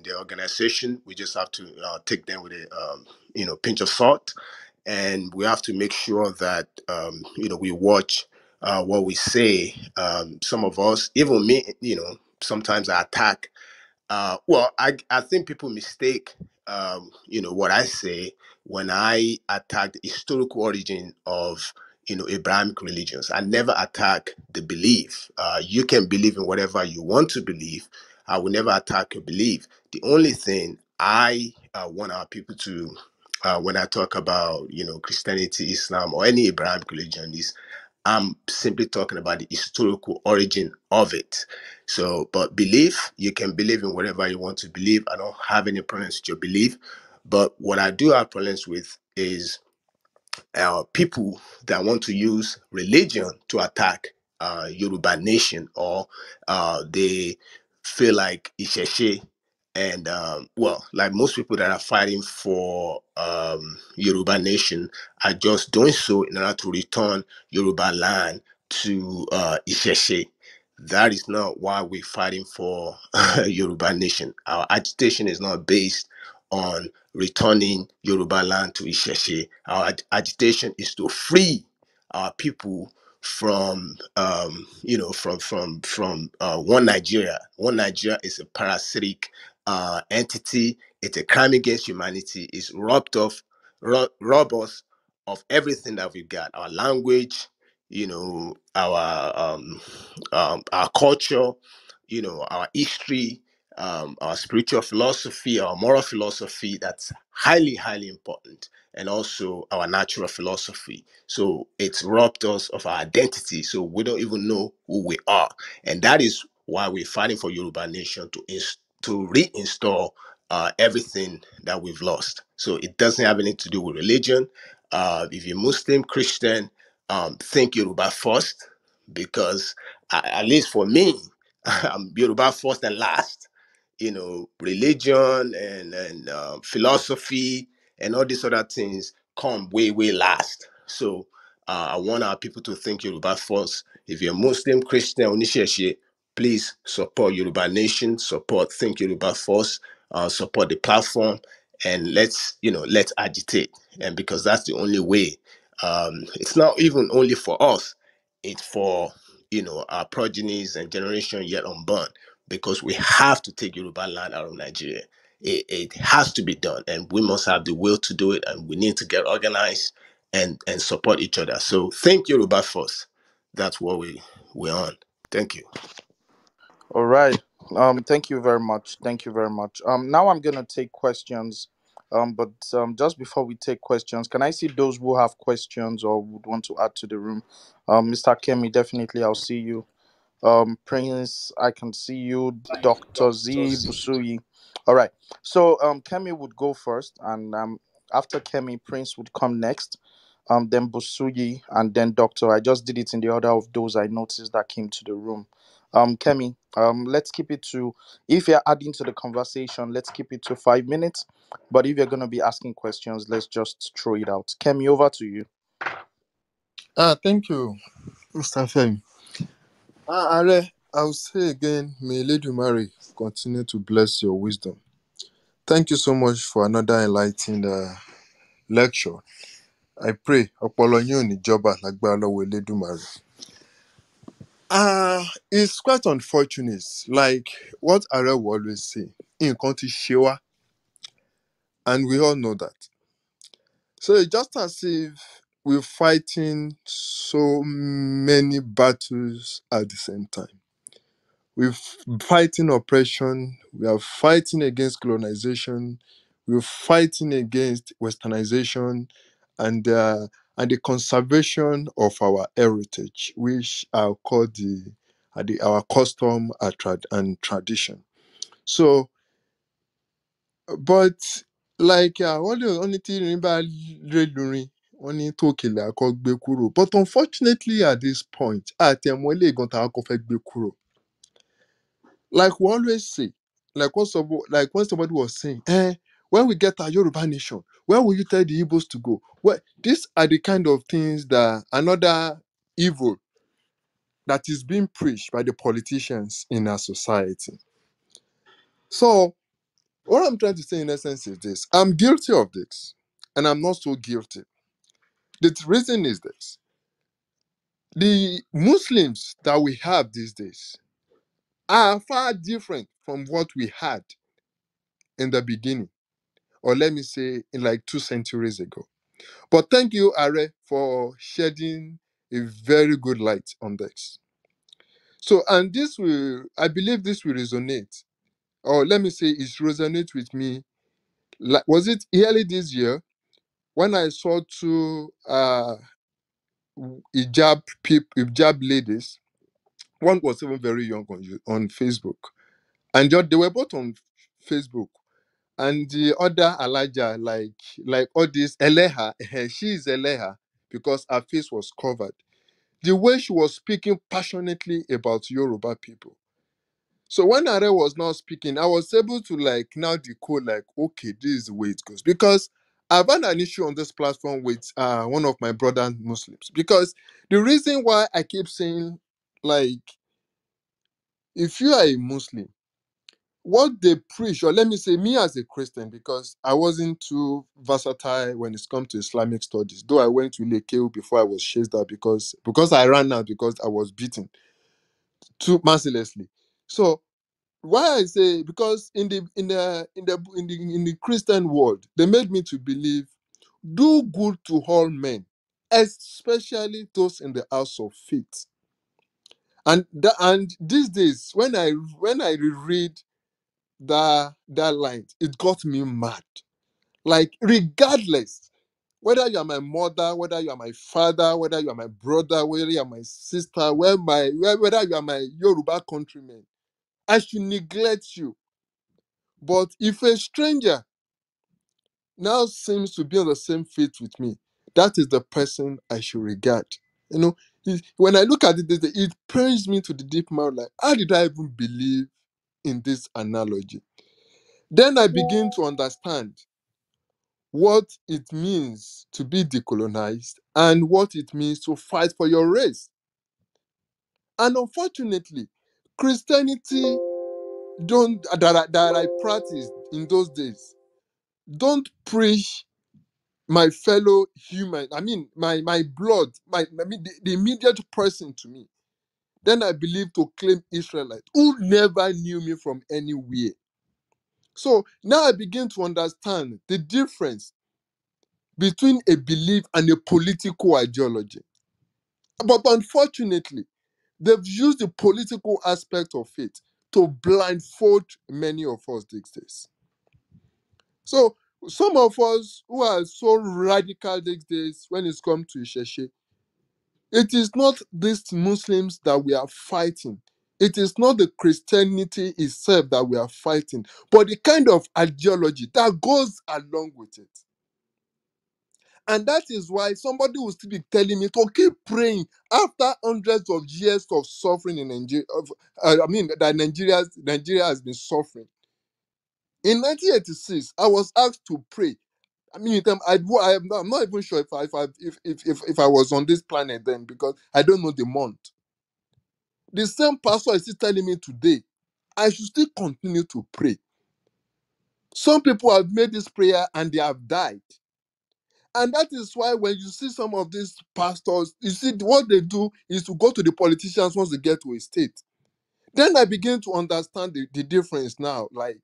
the organization, we just have to take them with a pinch of salt, and we have to make sure that we watch what we say. Some of us, even me, sometimes I attack. I think people mistake, what I say when I attack the historical origin of, Abrahamic religions. I never attack the belief. You can believe in whatever you want to believe. I will never attack your belief. The only thing I want our people to, when I talk about, Christianity, Islam, or any Abrahamic religion, is I'm simply talking about the historical origin of it. So, but belief, you can believe in whatever you want to believe. I don't have any problems with your belief. But what I do have problems with is people that want to use religion to attack Yoruba nation, or they feel like Isheshe, and like most people that are fighting for Yoruba nation are just doing so in order to return Yoruba land to Isheshe. That is not why we're fighting for Yoruba nation. Our agitation is not based on returning Yoruba land to Isheshe. Our agitation is to free our people from, one Nigeria. One Nigeria is a parasitic entity. It's a crime against humanity. It's robbed us of everything that we've got: our language, our culture, our history, our spiritual philosophy, our moral philosophy. That's highly, highly important. And also our natural philosophy. So it's robbed us of our identity. So we don't even know who we are. And that is why we're fighting for Yoruba nation to reinstall everything that we've lost. So it doesn't have anything to do with religion. If you're Muslim, Christian, think Yoruba first, because at least for me, I'm Yoruba first and last. Religion and philosophy and all these other things come way, way last. So I want our people to think Yoruba first. If you're Muslim, Christian, Onisheshe, please support Yoruba Nation, support Think Yoruba First, support the platform, and let's agitate. And because that's the only way. It's not even only for us; it's for our progenies and generation yet unborn. Because we have to take Yoruba land out of Nigeria. It has to be done, and we must have the will to do it. And we need to get organized and support each other. So think Yoruba first. That's what we're on. Thank you. All right. Thank you very much. Thank you very much. Now I'm gonna take questions. But just before we take questions, can I see those who have questions or would want to add to the room? Mr. Kemi, definitely, I'll see you. Prince, I can see you. Dr. Z Busui. All right. So Kemi would go first, and after Kemi, Prince would come next. Then Busuyi, and then Doctor. I just did it in the order of those I noticed that came to the room. Kemi, let's keep it to, if you're adding to the conversation, let's keep it to 5 minutes. But if you're gonna be asking questions, let's just throw it out. Kemi, over to you. Thank you, Mr. Femi. Are, I'll say again, may Lady Mary continue to bless your wisdom. Thank you so much for another enlightening lecture. I pray ọpọlọ yín ò ní jọba lágbára lọ́wọ́ Elédùmarè. It's quite unfortunate, like what Are will always say, nǹkan ti ṣe wá, and we all know that. So it's just as if we're fighting so many battles at the same time. We're fighting oppression, we are fighting against colonization, we're fighting against westernization, and the conservation of our heritage, which are called our custom and tradition. So, but like only thing remember only tokele gbé kúrò. But unfortunately at this point, àtẹ̀mọ́lé gan tá a kọ́ fẹ́ gbé kúrò. Like we always say, like when somebody was saying, when we get our Yoruba nation, where will you tell the Igbos to go? Well, these are the kind of things that another evil that is being preached by the politicians in our society. So, what I'm trying to say in essence is this: I'm guilty of this, and I'm not so guilty. The reason is this: the Muslims that we have these days are far different from what we had in the beginning, or let me say in like 2 centuries ago. But thank you, Are, for shedding a very good light on this. So, and I believe this will resonate or let me say, it resonates with me. Like, was it early this year when I saw two hijab ladies? One was even very young on Facebook, and they were both on Facebook. And the other Elijah, like all this Eleha, she is Eleha because her face was covered. The way she was speaking passionately about Yoruba people. So when Are was now speaking, I was able to like now decode like, okay, this is the way it goes. Because I've had an issue on this platform with one of my brother Muslims. Because the reason why I keep saying, like, if you are a Muslim, what they preach, or let me say me as a Christian, because I wasn't too versatile when it's come to Islamic studies, though I went to Lekeu before I was chased out because I ran out because I was beaten too mercilessly. So why I say, because in the Christian world, they made me to believe, do good to all men, especially those in the house of faith. And these days, when I reread that line, it got me mad. Like, regardless, whether you are my mother, whether you are my father, whether you are my brother, whether you are my sister, whether you are my Yoruba countrymen, I should neglect you. But if a stranger now seems to be on the same faith with me, that is the person I should regard. You know, when I look at it pains me to the deep marrow. Like, how did I even believe in this analogy? Then I begin to understand what it means to be decolonized and what it means to fight for your race. And unfortunately, Christianity that I practiced in those days don't preach my fellow human. I mean, my blood, the immediate person to me. Then I believe to claim Israelite who never knew me from anywhere. So now I begin to understand the difference between a belief and a political ideology. But unfortunately, they've used the political aspect of it to blindfold many of us these days. So some of us who are so radical these days when it's come to Isheshe, it is not these Muslims that we are fighting. It is not the Christianity itself that we are fighting, but the kind of ideology that goes along with it. And that is why somebody will still be telling me to keep praying after hundreds of years of suffering in Nigeria. That Nigeria has been suffering. In 1986, I was asked to pray. I mean, I'm not even sure if I was on this planet then, because I don't know the month. The same pastor is still telling me today, I should still continue to pray. Some people have made this prayer and they have died. And that is why when you see some of these pastors, you see what they do is to go to the politicians once they get to a state. Then I begin to understand the difference now. Like,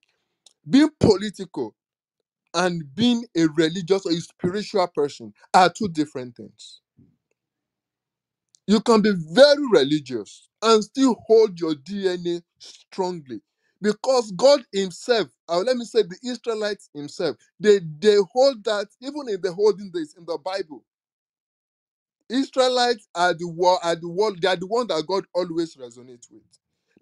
being political and being a religious or a spiritual person are two different things. You can be very religious and still hold your DNA strongly. Because God himself, or let me say the Israelites himself, they hold that even in the olden days in the Bible. Israelites are the they are the one that God always resonates with.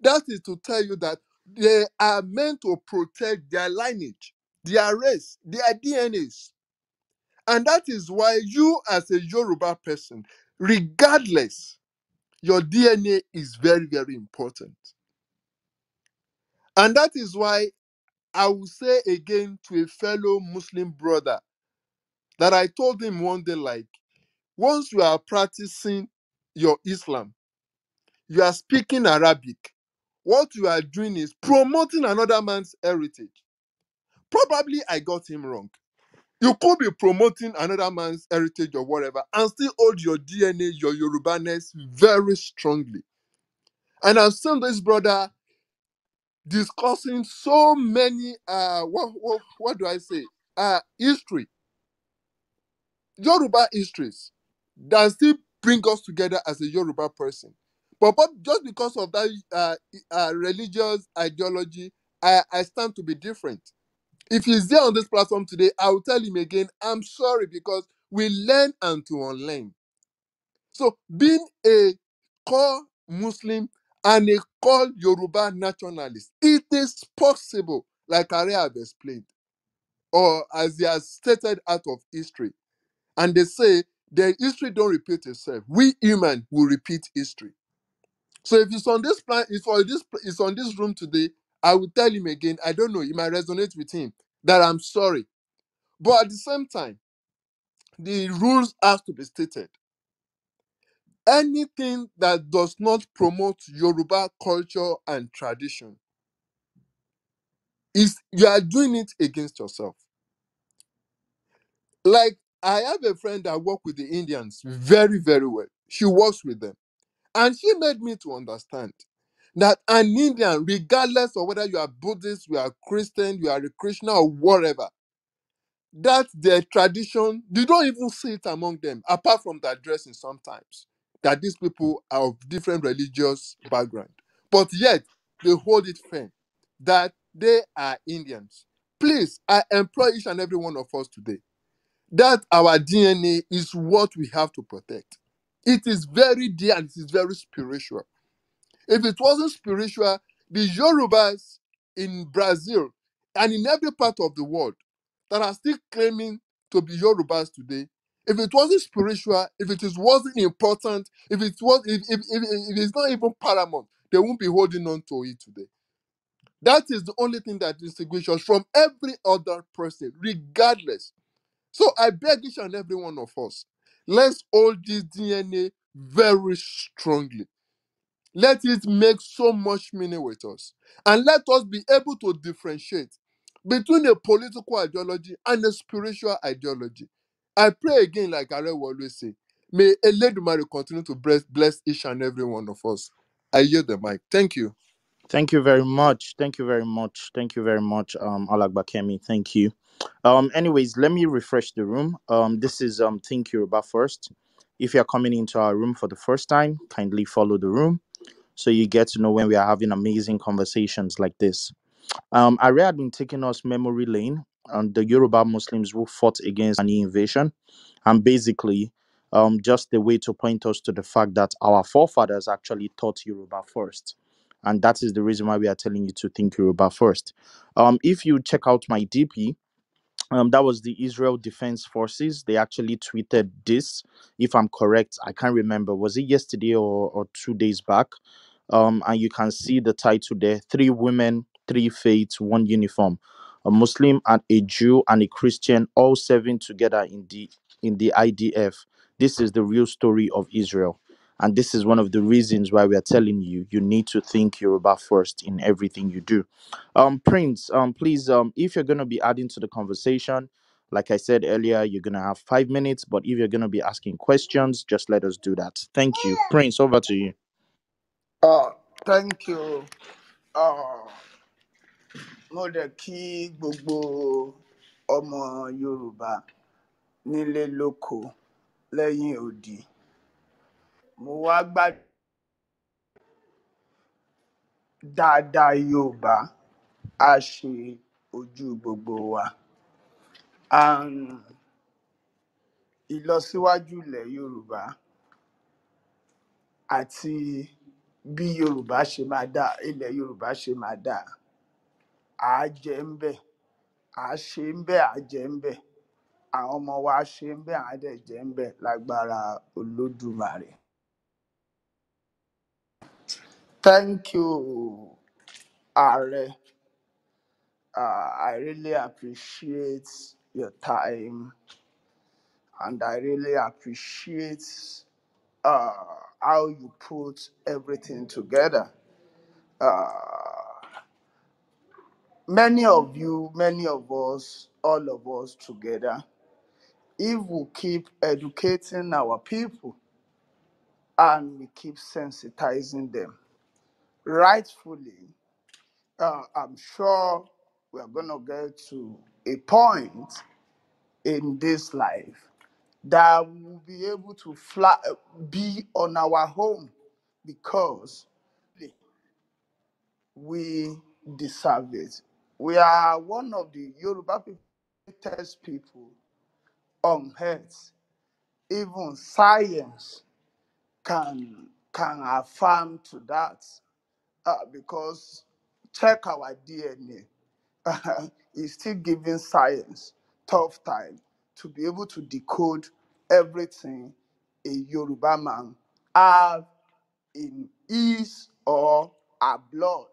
That is to tell you that they are meant to protect their lineage, their race, their DNAs. And that is why you as a Yoruba person, regardless, your DNA is very, very important. And that is why I will say again to a fellow Muslim brother that I told him one day, like, once you are practicing your Islam, you are speaking Arabic, what you are doing is promoting another man's heritage. Probably I got him wrong. You could be promoting another man's heritage or whatever and still hold your DNA, your Yorubaness very strongly. And I've seen this brother discussing so many what do I say? History, Yoruba histories that still bring us together as a Yoruba person. But just because of that religious ideology I stand to be different. If he's there on this platform today, I will tell him again, I'm sorry, because we learn and to unlearn. So being a core Muslim and a core Yoruba nationalist, it is possible, like Ari have explained, or as he has stated out of history. And they say the history don't repeat itself. We human will repeat history. So if it's on this plan, it's on this room today, I will tell him again, I don't know, it might resonate with him, that I'm sorry. But at the same time, the rules have to be stated. Anything that does not promote Yoruba culture and tradition, is you are doing it against yourself. Like, I have a friend that works with the Indians very, very well. She works with them. And she made me to understand that an Indian, regardless of whether you are Buddhist, you are Christian, you are a Krishna, or whatever, that their tradition, you don't even see it among them, apart from their dressing sometimes, that these people are of different religious background. But yet, they hold it firm that they are Indians. Please, I implore each and every one of us today that our DNA is what we have to protect. It is very dear and it is very spiritual. If it wasn't spiritual, the Yorubas in Brazil and in every part of the world that are still claiming to be Yorubas today, if it wasn't spiritual, if wasn't important, if it's not even paramount, they won't be holding on to it today. That is the only thing that distinguishes us from every other person, regardless. So I beg each and every one of us, let's hold this DNA very strongly. Let it make so much meaning with us. And let us be able to differentiate between a political ideology and a spiritual ideology. I pray again, like I will always say, may Eledumare continue to bless each and every one of us. I yield the mic. Thank you. Thank you very much. Thank you very much. Thank you very much, Alagba Kemi. Thank you. Anyways, let me refresh the room. This is Think Yoruba First. If you're coming into our room for the first time, kindly follow the room so you get to know when we are having amazing conversations like this. Ari had been taking us memory lane on the Yoruba Muslims who fought against an invasion, and basically, just a way to point us to the fact that our forefathers actually taught Yoruba first, and that is the reason why we are telling you to think Yoruba first. If you check out my DP, that was the Israel Defense Forces. They actually tweeted this, if I'm correct. I can't remember. Was it yesterday or 2 days back? And you can see the title there: 3 women, 3 faiths, 1 uniform. A Muslim and a Jew and a Christian all serving together in the IDF. This is the real story of Israel. And this is one of the reasons why we are telling you, you need to think Yoruba first in everything you do. Prince, please, if you're going to be adding to the conversation, like I said earlier, you're going to have 5 minutes, but if you're going to be asking questions, just let us do that. Thank you. Prince, over to you. Thank you. Mo dẹ̀ kí gbogbo ọmọ Yorùbá nílé lóko lẹ́yìn odi. Mo wá gbà dáadáa Yorùbá á ṣe ojú gbogbo wa. Ìlọsíwájú ilẹ̀ Yorùbá àti bí Yorùbá ṣe máa dà, ilẹ̀ Yorùbá ṣe máa dà, à á jẹ ń bẹ̀, à á ṣe ń bẹ̀, à á jẹ ń bẹ̀. Àwọn ọmọ wa ṣe ń bẹ̀, à á dẹ̀ jẹ ń bẹ̀ lágbára Olódùmarè. Thank you, Ààrẹ. I really appreciate your time, and I really appreciate how you put everything together. Many of you, many of us, all of us together, if we keep educating our people and we keep sensitizing them, rightfully, I'm sure we're going to get to a point in this life that we'll be able to be on our home, because we deserve it. We are one of the Yoruba greatest people on earth. Even science can affirm to that, because check our DNA. It's still giving science tough time to be able to decode everything a Yoruba man have in his or her blood.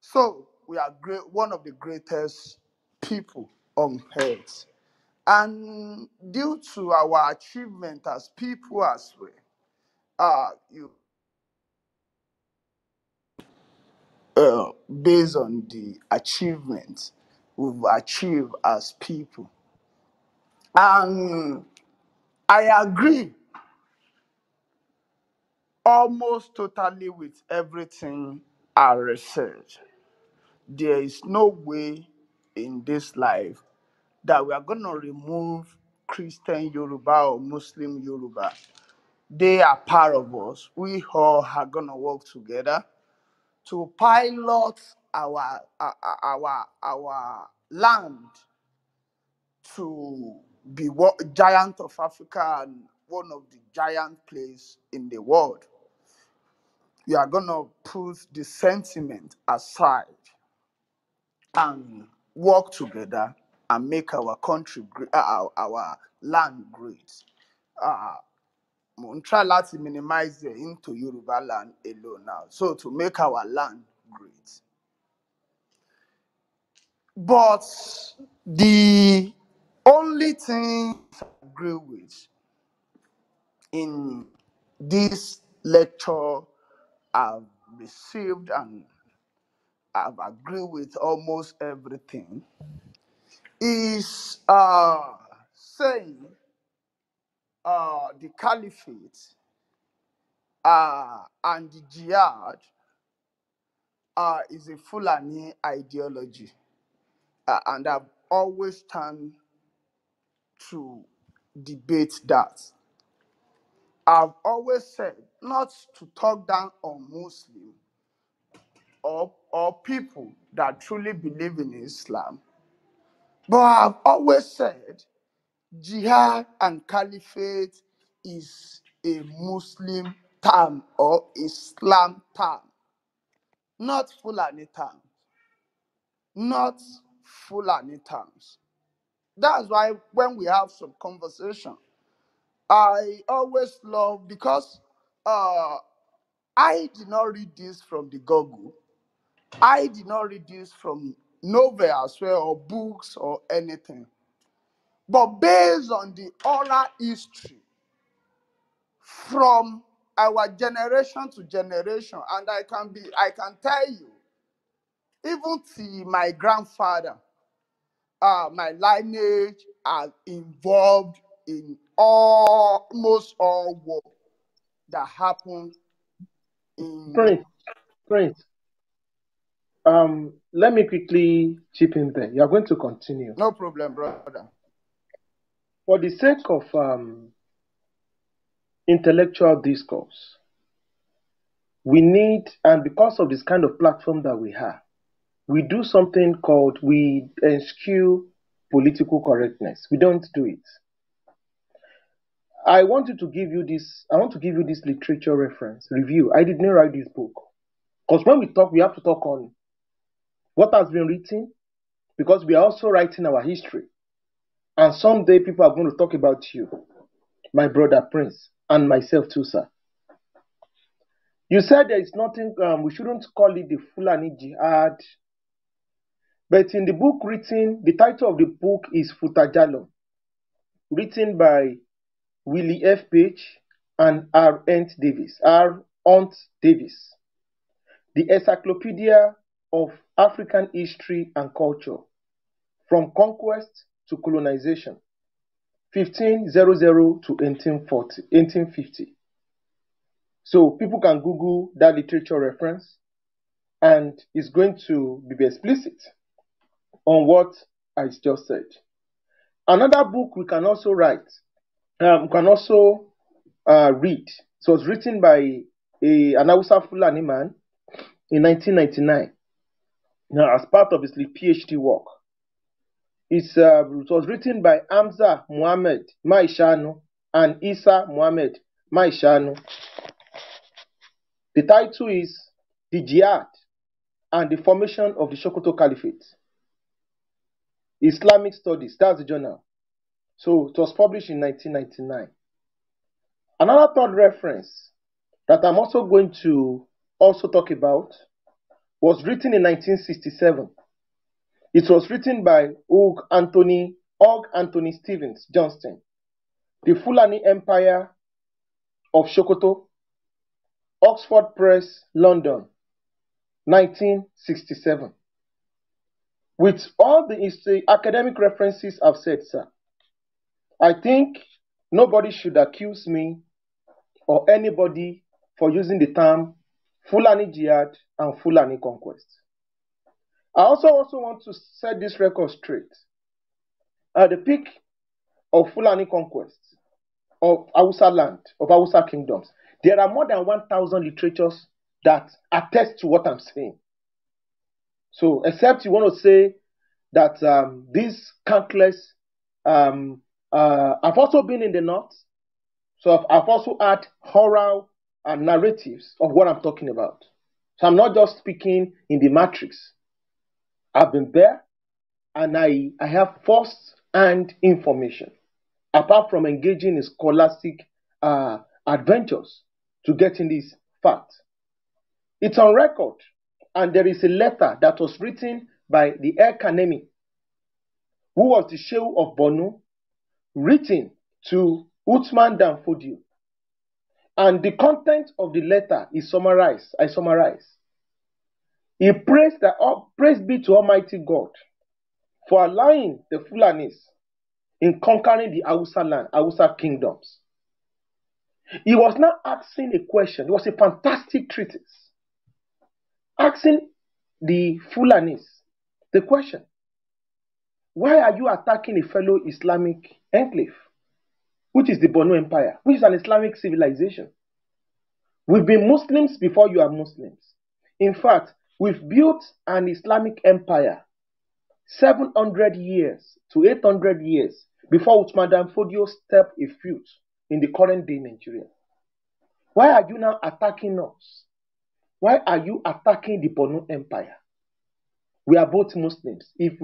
So we are great, one of the greatest people on earth. And due to our achievement as people as well, based on the achievements we've achieved as people. And I agree almost totally with everything I researched. There is no way in this life that we are going to remove Christian Yoruba or Muslim Yoruba. They are part of us. We all are going to work together to pilot our land to be giant of Africa and one of the giant places in the world. We are going to put the sentiment aside and work together and make our country, our land great. We'll try to minimize the into Yorubaland alone now. So to make our land great. But the only thing I agree with in this lecture I've received and I've agreed with almost everything is saying the caliphate and the jihad is a Fulani ideology. And I've always stand to debate that. I've always said not to talk down on Muslims or people that truly believe in Islam, but I've always said jihad and caliphate is a Muslim term or Islam term, not Fulani term. Not Fulani terms. That's why when we have some conversation, I always love, because I did not read this from the Google. I did not read this from novel as well or books or anything. But based on the oral history from our generation to generation, and I can tell you, even to my grandfather, my lineage are involved in almost all war that happened in. Prince, let me quickly chip in there. You're going to continue. No problem, brother. For the sake of intellectual discourse, we need, and because of this kind of platform that we have, we do something called, we eschew political correctness. We don't do it. I want to give you this literature reference review. I did not write this book. Because when we talk, we have to talk on what has been written, because we are also writing our history. And someday people are going to talk about you, my brother Prince, and myself too, sir. You said there is nothing, we shouldn't call it the Fulani Jihad. But in the book written, the title of the book is Futajalo, written by Willie F. Page and R. Hunt Davis. The Encyclopedia of African History and Culture, from Conquest to Colonization, 1500 to 1850. So people can Google that literature reference, and it's going to be explicit on what I just said. Another book we can also read. So it was written by an Hausa Fulani man in 1999. Now, as part of his PhD work. It was written by Hamza Muhammad Maishanu and Isa Muhammad Maishanu. The title is The Jihad and the Formation of the Sokoto Caliphate. Islamic Studies, that's the journal. So it was published in 1999. Another third reference that I'm also going to talk about was written in 1967. It was written by Og Anthony Stevens Johnston, The Fulani Empire of Sokoto, Oxford Press, London, 1967. With all the academic references I've said, sir, I think nobody should accuse me or anybody for using the term Fulani Jihad and Fulani Conquest. I also want to set this record straight. At the peak of Fulani Conquest, of Hausa land, of Hausa kingdoms, there are more than 1,000 literatures that attest to what I'm saying. So, except you want to say that these countless, I've also been in the north, so I've also had oral narratives of what I'm talking about. So I'm not just speaking in the matrix. I've been there, and I have first-hand information, apart from engaging in scholastic adventures to get in this fact. It's on record, and there is a letter that was written by the Kanemi, who was the Shehu of Borno, written to Uthman Dan Fodio. And the content of the letter is summarized. I summarize. He praised praise be to Almighty God for allowing the Fulanis in conquering the Hausa land, Hausa kingdoms. He was now asking a question. It was a fantastic treatise. Asking the Fulanis the question, why are you attacking a fellow Islamic enclave, which is the Borno Empire, which is an Islamic civilization? We've been Muslims before you are Muslims. In fact, we've built an Islamic empire 700 years to 800 years before Uthman Dan Fodio stepped a foot in the current day Nigeria. Why are you now attacking us? Why are you attacking the Borno Empire? We are both Muslims. If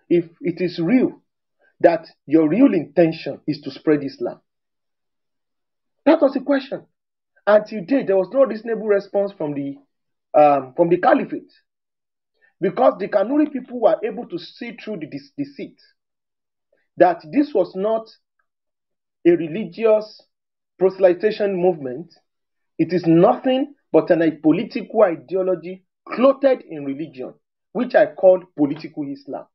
it is real that your real intention is to spread Islam. That was the question. Until today, there was no reasonable response from the caliphate, because the Kanuri people were able to see through the deceit that this was not a religious proselytization movement. It is nothing but a political ideology clothed in religion, which I called political Islam.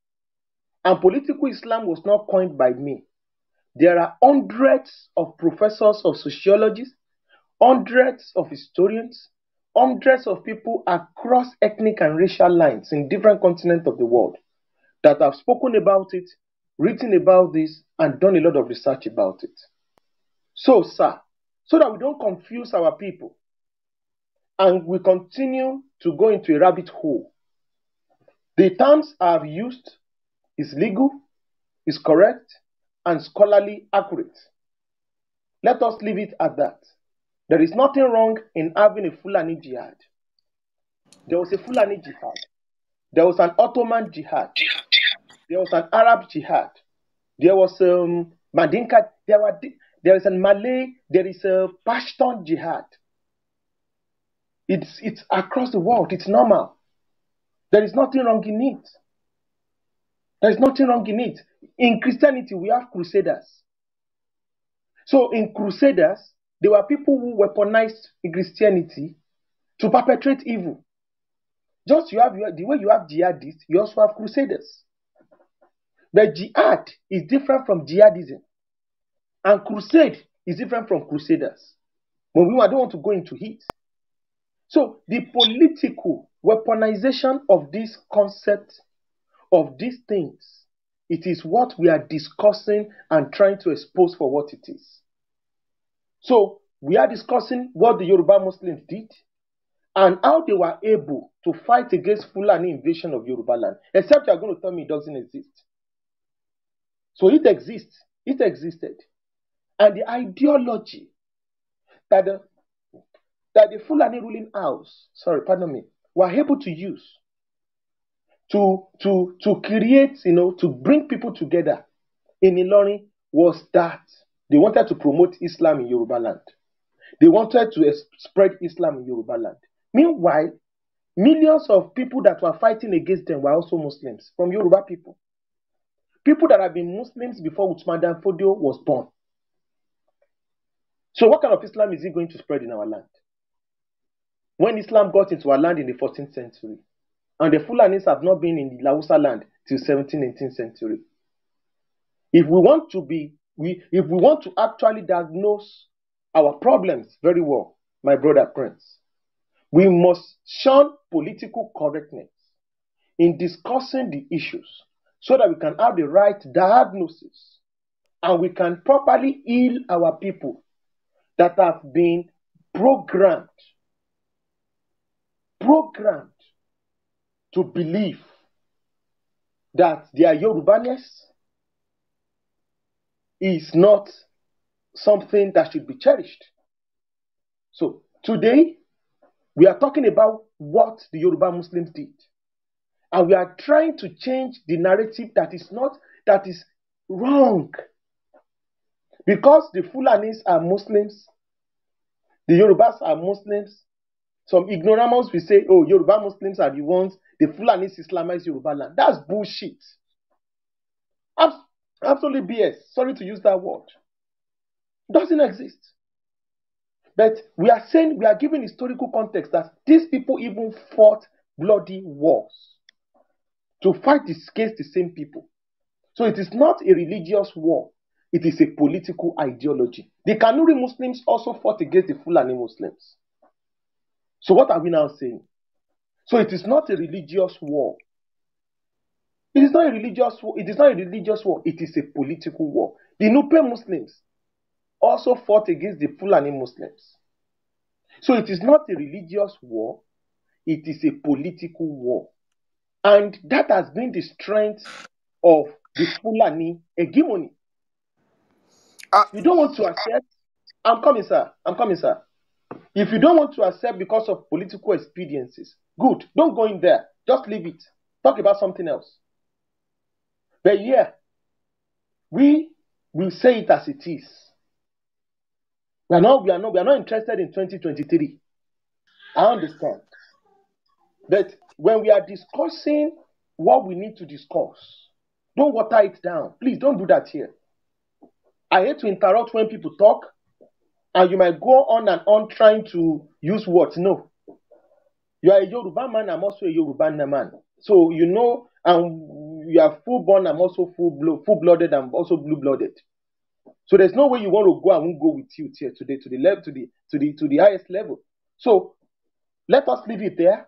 And political Islam was not coined by me. There are hundreds of professors of sociology, hundreds of historians, hundreds of people across ethnic and racial lines in different continents of the world that have spoken about it, written about this, and done a lot of research about it. So, sir, so that we don't confuse our people and we continue to go into a rabbit hole, the terms I have used is legal, is correct, and scholarly accurate. Let us leave it at that. There is nothing wrong in having a Fulani jihad. There was a Fulani jihad. There was an Ottoman jihad. There was an Arab jihad. There was Mandinka. There is a Malay. There is a Pashtun jihad. It's across the world. It's normal. There is nothing wrong in it. There is nothing wrong in it. In Christianity, we have crusaders. So in crusaders, there were people who weaponized Christianity to perpetrate evil. Just the way you have jihadists, you also have crusaders. But jihad is different from jihadism. And crusade is different from crusaders. But I don't want to go into it. So the political weaponization of this concept, of these things, it is what we are discussing and trying to expose for what it is. So we are discussing what the Yoruba Muslims did, and how they were able to fight against Fulani invasion of Yorubaland, except you are going to tell me it doesn't exist. So it exists. It existed. And the ideology that the Fulani ruling house, were able to use to create, to bring people together in Ilorin was that they wanted to promote Islam in Yorubaland. They wanted to spread Islam in Yorubaland. Meanwhile, millions of people that were fighting against them were also Muslims, from Yoruba people. People that have been Muslims before Usman Dan Fodio was born. So what kind of Islam is he going to spread in our land? When Islam got into our land in the 14th century, and the Fulanis have not been in the Lausa land till 17th, 18th century. If we want to actually diagnose our problems very well, my brother Prince, we must shun political correctness in discussing the issues so that we can have the right diagnosis and we can properly heal our people that have been programmed to believe that their Yorubaness is not something that should be cherished. So today, we are talking about what the Yoruba Muslims did. And we are trying to change the narrative that is wrong. Because the Fulanis are Muslims, the Yorubas are Muslims, some ignoramus will say, oh, Yoruba Muslims are the ones, the Fulanis Islamize Yorubaland. That's bullshit. Absolutely BS. Sorry to use that word. It doesn't exist. But we are saying, we are giving historical context that these people even fought bloody wars to fight against the same people. So it is not a religious war. It is a political ideology. The Kanuri Muslims also fought against the Fulani Muslims. So what are we now saying? So it is not a religious war. It is not a religious war. It is not a religious war. It is a political war. The Nupe Muslims also fought against the Fulani Muslims. So it is not a religious war. It is a political war. And that has been the strength of the Fulani hegemony. You don't want to accept. I'm coming, sir. If you don't want to accept because of political expediencies, good. Don't go in there. Just leave it. Talk about something else. But yeah, we will say it as it is. We are not interested in 2023. I understand. But when we are discussing what we need to discuss, don't water it down. Please don't do that here. I hate to interrupt when people talk, and you might go on and on trying to use words. No. You are a Yoruba man, I'm also a Yoruba man. So you know, and you are full-born, I'm also full-blooded, I'm also blue-blooded. So there's no way you want to go, I won't go with you here today to the level, to the highest level. So let us leave it there.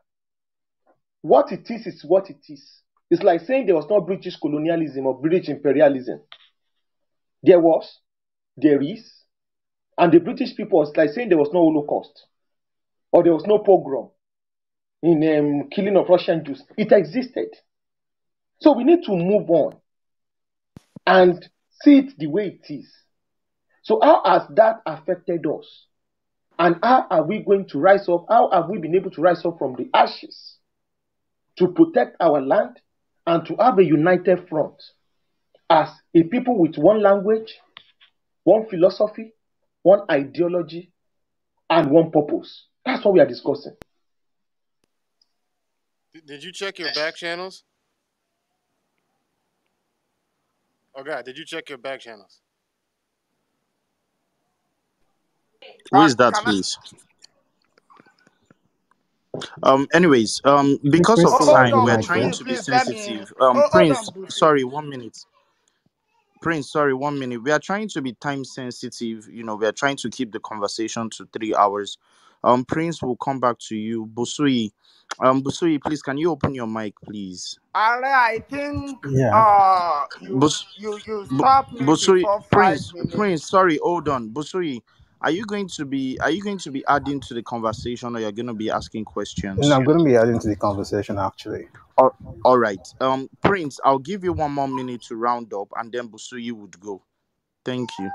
What it is what it is. It's like saying there was no British colonialism or British imperialism. There was, there is, and the British people, it's like saying there was no Holocaust or there was no pogrom in killing of Russian Jews. It existed. So we need to move on and see it the way it is. So how has that affected us? And how are we going to rise up? How have we been able to rise up from the ashes to protect our land and to have a united front as a people with one language, one philosophy, one ideology, and one purpose? That's what we are discussing. Did you check your back channels? Oh God, did you check your back channels? Who is that, please? Anyways, because of time, we're trying to be sensitive. Prince, sorry, 1 minute. Prince, sorry, 1 minute. We are trying to be time sensitive. You know, we are trying to keep the conversation to 3 hours. Prince will come back to you. Busui, please, can you open your mic, please? I think you stopped me Busui, before 5 minutes. Prince, sorry, hold on. Busui, Are you going to be adding to the conversation, or you're going to be asking And questions? I'm going to be adding to the conversation actually. All right. Prince, I'll give you 1 more minute to round up, and then Busuyi would go. Thank you.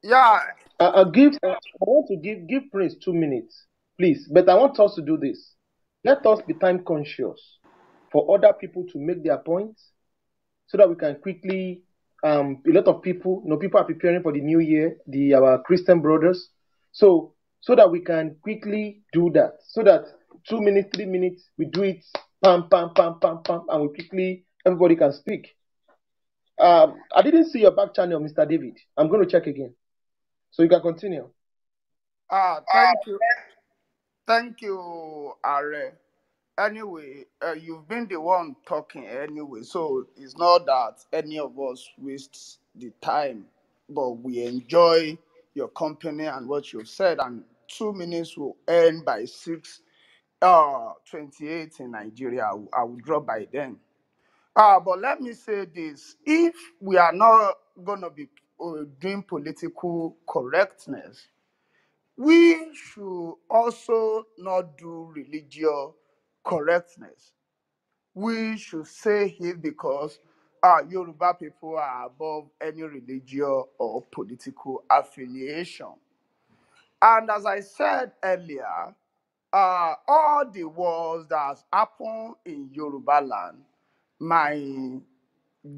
Yeah. I want to give Prince 2 minutes, please. But I want us to do this. Let us be time conscious for other people to make their points, so that we can quickly. A lot of people, people are preparing for the new year. Our Christian brothers, so that we can quickly do that. So that 2 minutes, 3 minutes, we do it, pam, pam, pam, pam, pam, and we quickly everybody can speak. I didn't see your back channel, Mr. David. I'm going to check again. So you can continue. Thank you, Are. Anyway, you've been the one talking anyway, so it's not that any of us waste the time, but we enjoy your company and what you've said. And 2 minutes will end by 6:28 in Nigeria. I will drop by then. But let me say this: if we are not gonna be doing political correctness, we should also not do religious correctness. We should say it because Yoruba people are above any religious or political affiliation. And as I said earlier, all the wars that has happened in Yorubaland, my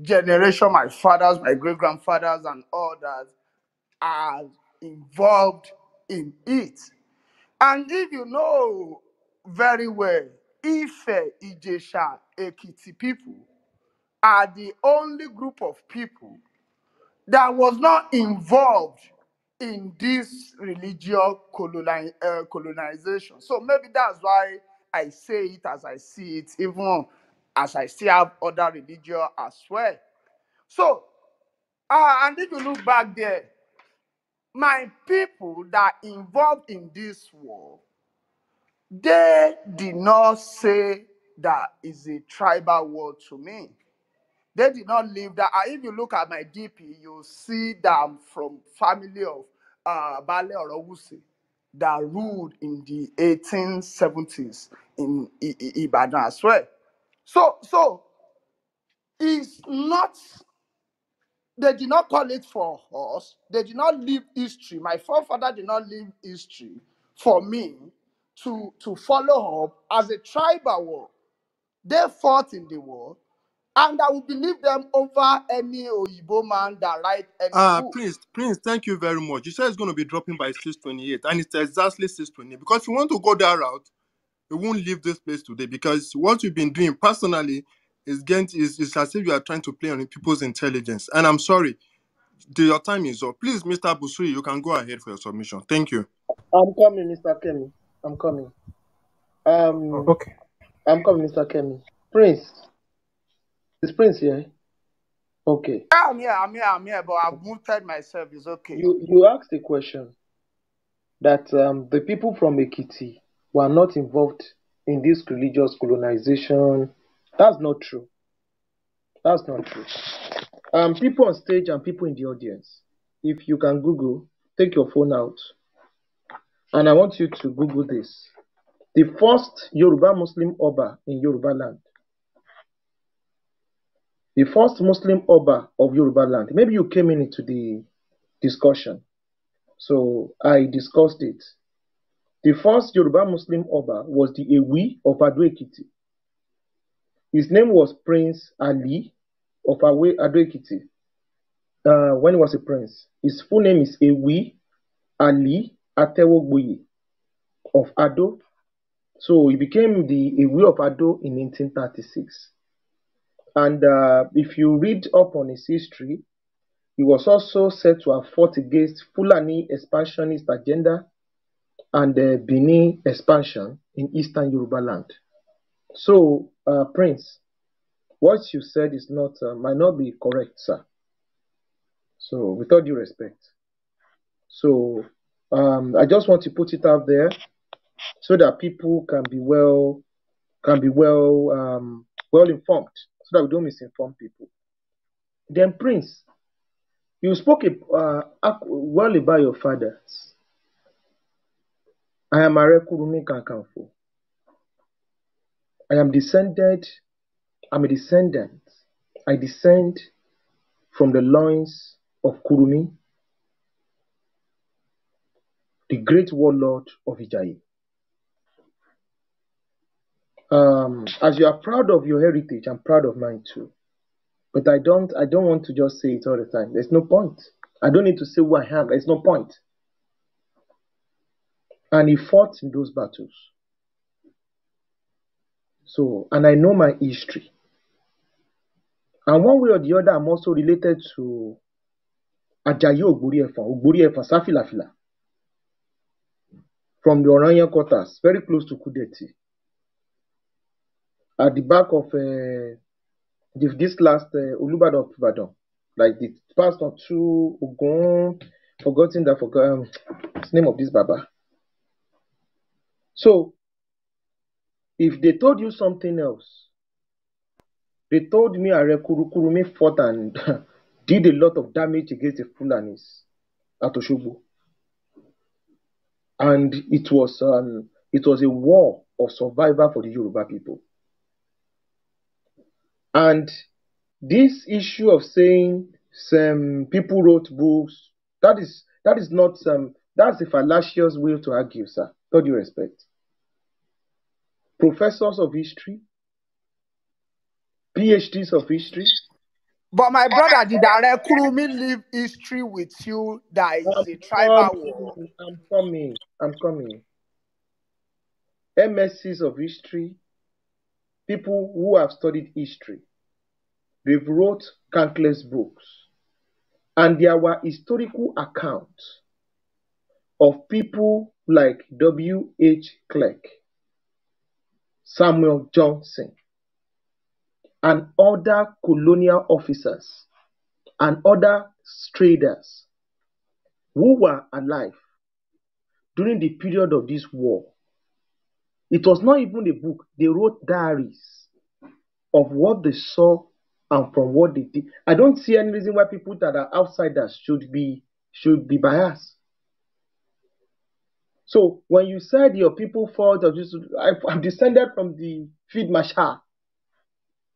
generation, my fathers, my great-grandfathers, and others are involved in it. And if you know very well, Ife, Ijesha, Ekiti people are the only group of people that was not involved in this religious colonization. So maybe that's why I say it as I see it, even as I still have other religion as well. So, and if you look back there, my people that involved in this war, they did not say that is a tribal war to me. They did not live that. If you look at my DP, you'll see that I'm from family of Bale Orowuse that ruled in the 1870s in Ibadan as well. So it's not. They did not call it for us. They did not leave history. My forefather did not leave history for me to follow up as a tribal war. They fought in the war, and I will believe them over any Oyibo man that write any book. Prince, thank you very much. You said it's going to be dropping by 6:28, and it's exactly 6:28. Because if you want to go that route, you won't leave this place today. Because what you've been doing personally is as if you are trying to play on people's intelligence. And I'm sorry, your time is up. Please, Mr. Busui, you can go ahead for your submission. Thank you. I'm coming, Mr. Kemi. I'm coming. Okay. I'm coming, Mr. Kemi. Prince. Is Prince here? Okay. I'm here, but I've muted myself. It's okay. You asked a question that the people from Ekiti were not involved in this religious colonization. That's not true. That's not true. People on stage and people in the audience, if you can Google, take your phone out, and I want you to Google this. The first Yoruba Muslim Oba in Yorubaland. The first Muslim Oba of Yorubaland. Maybe you came into the discussion, so I discussed it. The first Yoruba Muslim Oba was the Ewi of Ado Ekiti. His name was Prince Ali of Ado Ekiti. When he was a prince, his full name is Ewi Ali Atewogboye of Ado. So he became the Ewi of Ado in 1836. And if you read up on his history, he was also said to have fought against Fulani expansionist agenda and Bini expansion in eastern Yorubaland. So, Prince, what you said is not might not be correct, sir. So, with all due respect. So, I just want to put it out there so that people can be well informed, so that we don't misinform people. Then, Prince, You spoke well about your fathers. I am Are Kurumi Kankanfo. I'm a descendant. I descend from the loins of Kurumi, the great warlord of Ijayi. As you are proud of your heritage, I'm proud of mine too. But I don't want to just say it all the time. There's no point. I don't need to say who I am. There's no point. And he fought in those battles. So, and I know my history. And one way or the other, I'm also related to Ajayi Ogbori Safilafila, from the Oranya quarters, very close to Kudeti. At the back of this last Olubadan of Ibadan, like it passed on to Ogun, forgotten the name of this Baba. So, if they told you something else, they told me Kurumi fought and did a lot of damage against the Fulanis at Oshogbo. And it was a war of survival for the Yoruba people. And this issue of saying some people wrote books, that is not that's a fallacious way to argue, sir. With all due respect. Professors of history, PhDs of history. But my brother, did Are Kurumi leave history with you that is a tribal war? I'm coming. MSCs of history, people who have studied history, they've wrote countless books. And there were historical accounts of people like W.H. Clark, Samuel Johnson, and other colonial officers and other traders who were alive during the period of this war. It was not even a book. They wrote diaries of what they saw and from what they did. I don't see any reason why people that are outsiders should be biased. So when you said your people fought, I've descended from the field marshal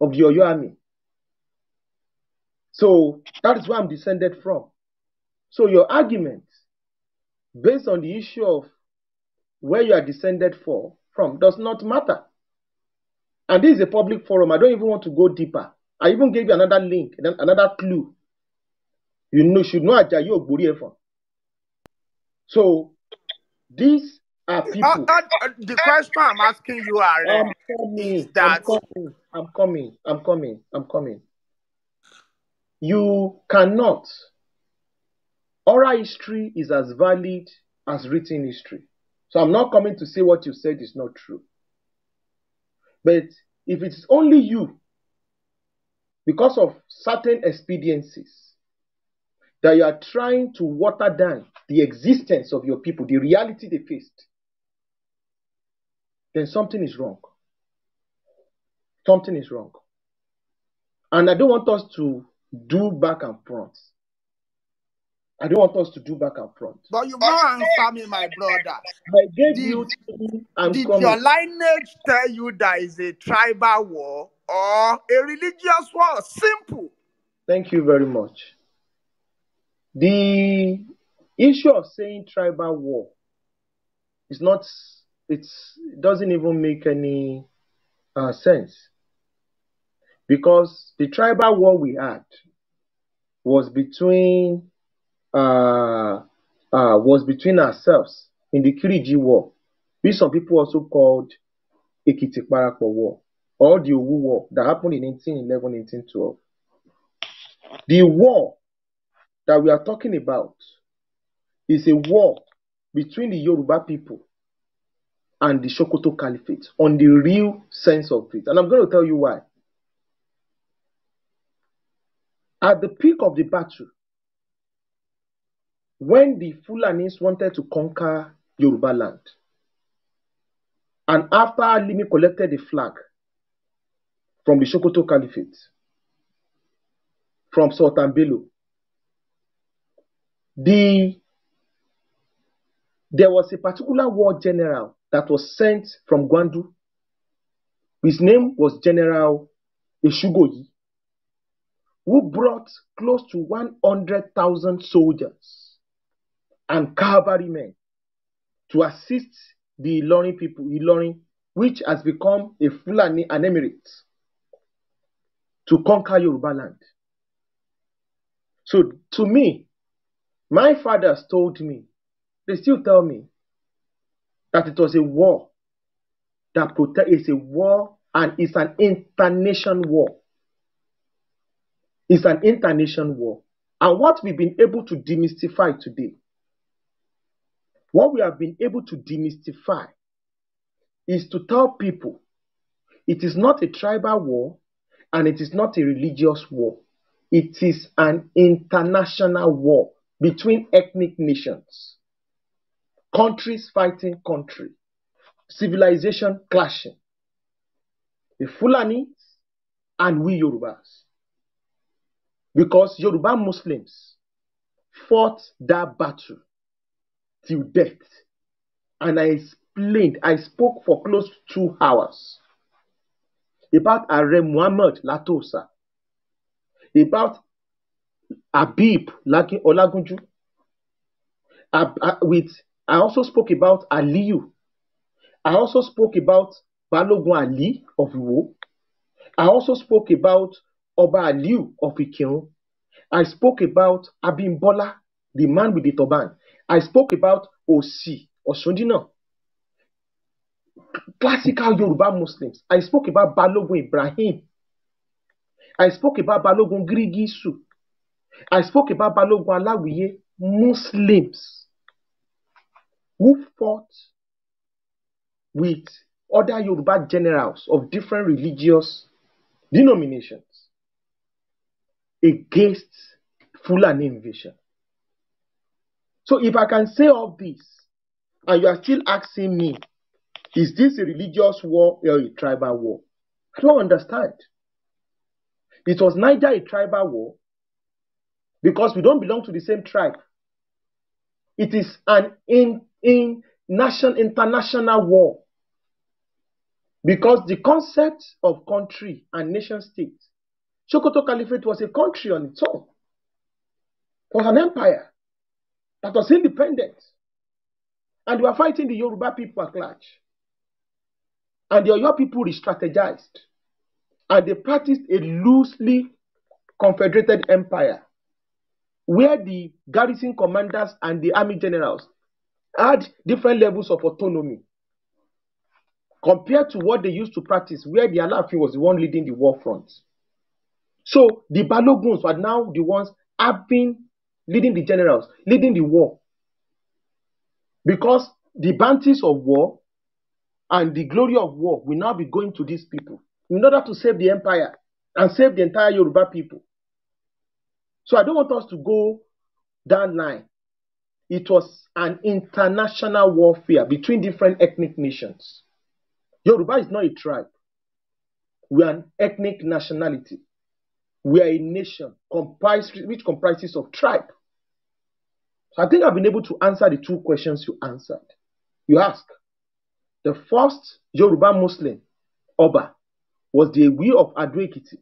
of the Oyo army. So that is where I'm descended from. So your argument, based on the issue of where you are descended from, does not matter. And this is a public forum. I don't even want to go deeper. I even gave you another link, another clue. You should know Ajayi Ogbori Efon. So these are people. The question I'm asking you, Are, is that I'm coming. You cannot. Oral history is as valid as written history. So I'm not coming to say what you said is not true. But if it's only you, because of certain expediencies, that you are trying to water down the existence of your people, the reality they faced, then something is wrong. Something is wrong. And I don't want us to do back and front. But you've not answered me, my brother. I gave you. Did your lineage tell you that is a tribal war or a religious war? Simple. Thank you very much. The issue of saying tribal war is not. It doesn't even make any sense, because the tribal war we had was between ourselves in the Kiriji War, which some people also called Ekiti Parapọ̀ War, or the Owu War that happened in 1811, 1812. The war that we are talking about is a war between the Yoruba people and the Sokoto Caliphate, on the real sense of it. And I'm going to tell you why. At the peak of the battle, when the Fulanis wanted to conquer Yorubaland, and after Alimi collected the flag from the Sokoto Caliphate, from Sultan Bello, there was a particular war general that was sent from Gwandu. His name was General Eshugoyi, who brought close to 100,000 soldiers and cavalrymen to assist the Ilorin people, Ilorin, which has become a Fulani, an emirate, to conquer Yorubaland. So to me, my fathers told me, they still tell me, that it was a war that is a war and it's an international war. It's an international war. And what we've been able to demystify today, what we have been able to demystify is to tell people it is not a tribal war and it is not a religious war. It is an international war between ethnic nations, countries fighting country, civilization clashing. The Fulani and we Yorubas. Because Yoruba Muslims fought that battle till death. And I explained, I spoke for close to 2 hours about Are Muhammad Latosa, about Abib Olagunju. I also spoke about Aliyu. I also spoke about Balogun Ali of Iwo. I also spoke about Oba Aliyu of Ikirun. I spoke about Abimbola, the man with the turban. I spoke about Osi, Osundina, classical Yoruba Muslims. I spoke about Balogun Ibrahim. I spoke about Balogun Grigisu. I spoke about Balogun Alawiye, Muslims who fought with other Yoruba generals of different religious denominations against Fulani invasion. So if I can say all this, and you are still asking me, is this a religious war or a tribal war? I don't understand. It was neither a tribal war because we don't belong to the same tribe. It is an international war because the concept of country and nation state, Sokoto Caliphate was a country on its own. It was an empire that was independent. And we were fighting the Yoruba people at large. And the Oyo people re-strategized. And they practiced a loosely confederated empire where the garrison commanders and the army generals had different levels of autonomy compared to what they used to practice, where the Alaafin was the one leading the war front. So the Baloguns were now the ones leading the generals, leading the war. Because the bounties of war and the glory of war will now be going to these people in order to save the empire and save the entire Yoruba people. So I don't want us to go that line. It was an international warfare between different ethnic nations. Yoruba is not a tribe. We are an ethnic nationality. We are a nation which comprises of tribe. So I think I've been able to answer the 2 questions you answered. You asked, the first Yoruba Muslim, Oba, was the Ewi of Ado-Ekiti.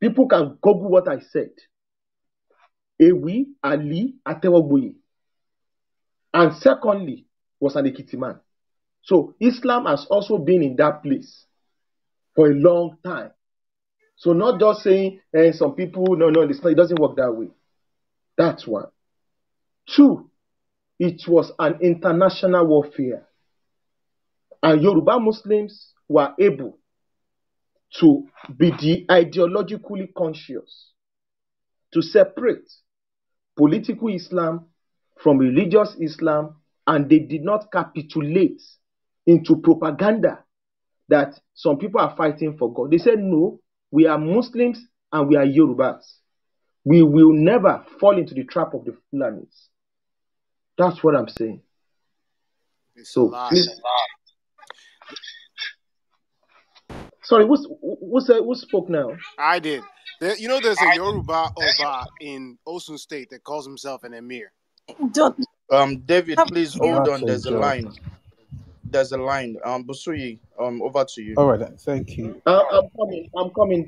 People can Google what I said. Ewi Ali Atewogboye. And secondly, was an Ekiti man. So Islam has also been in that place for a long time. So not just saying, some people, no, it doesn't work that way. That's one. 2, it was an international warfare. And Yoruba Muslims were able to be ideologically conscious, to separate political Islam from religious Islam, and they did not capitulate into propaganda that some people are fighting for God. They said, no, we are Muslims and we are Yorubas. We will never fall into the trap of the Fulanis. That's what I'm saying. So, sorry, who spoke now? I did. You know, there's a Yoruba Oba in Osun State that calls himself an emir. Don't David, please hold That's on. a There's a joke. line. There's a line. Busuyi, over to you. All right, then. Thank you. I'm coming,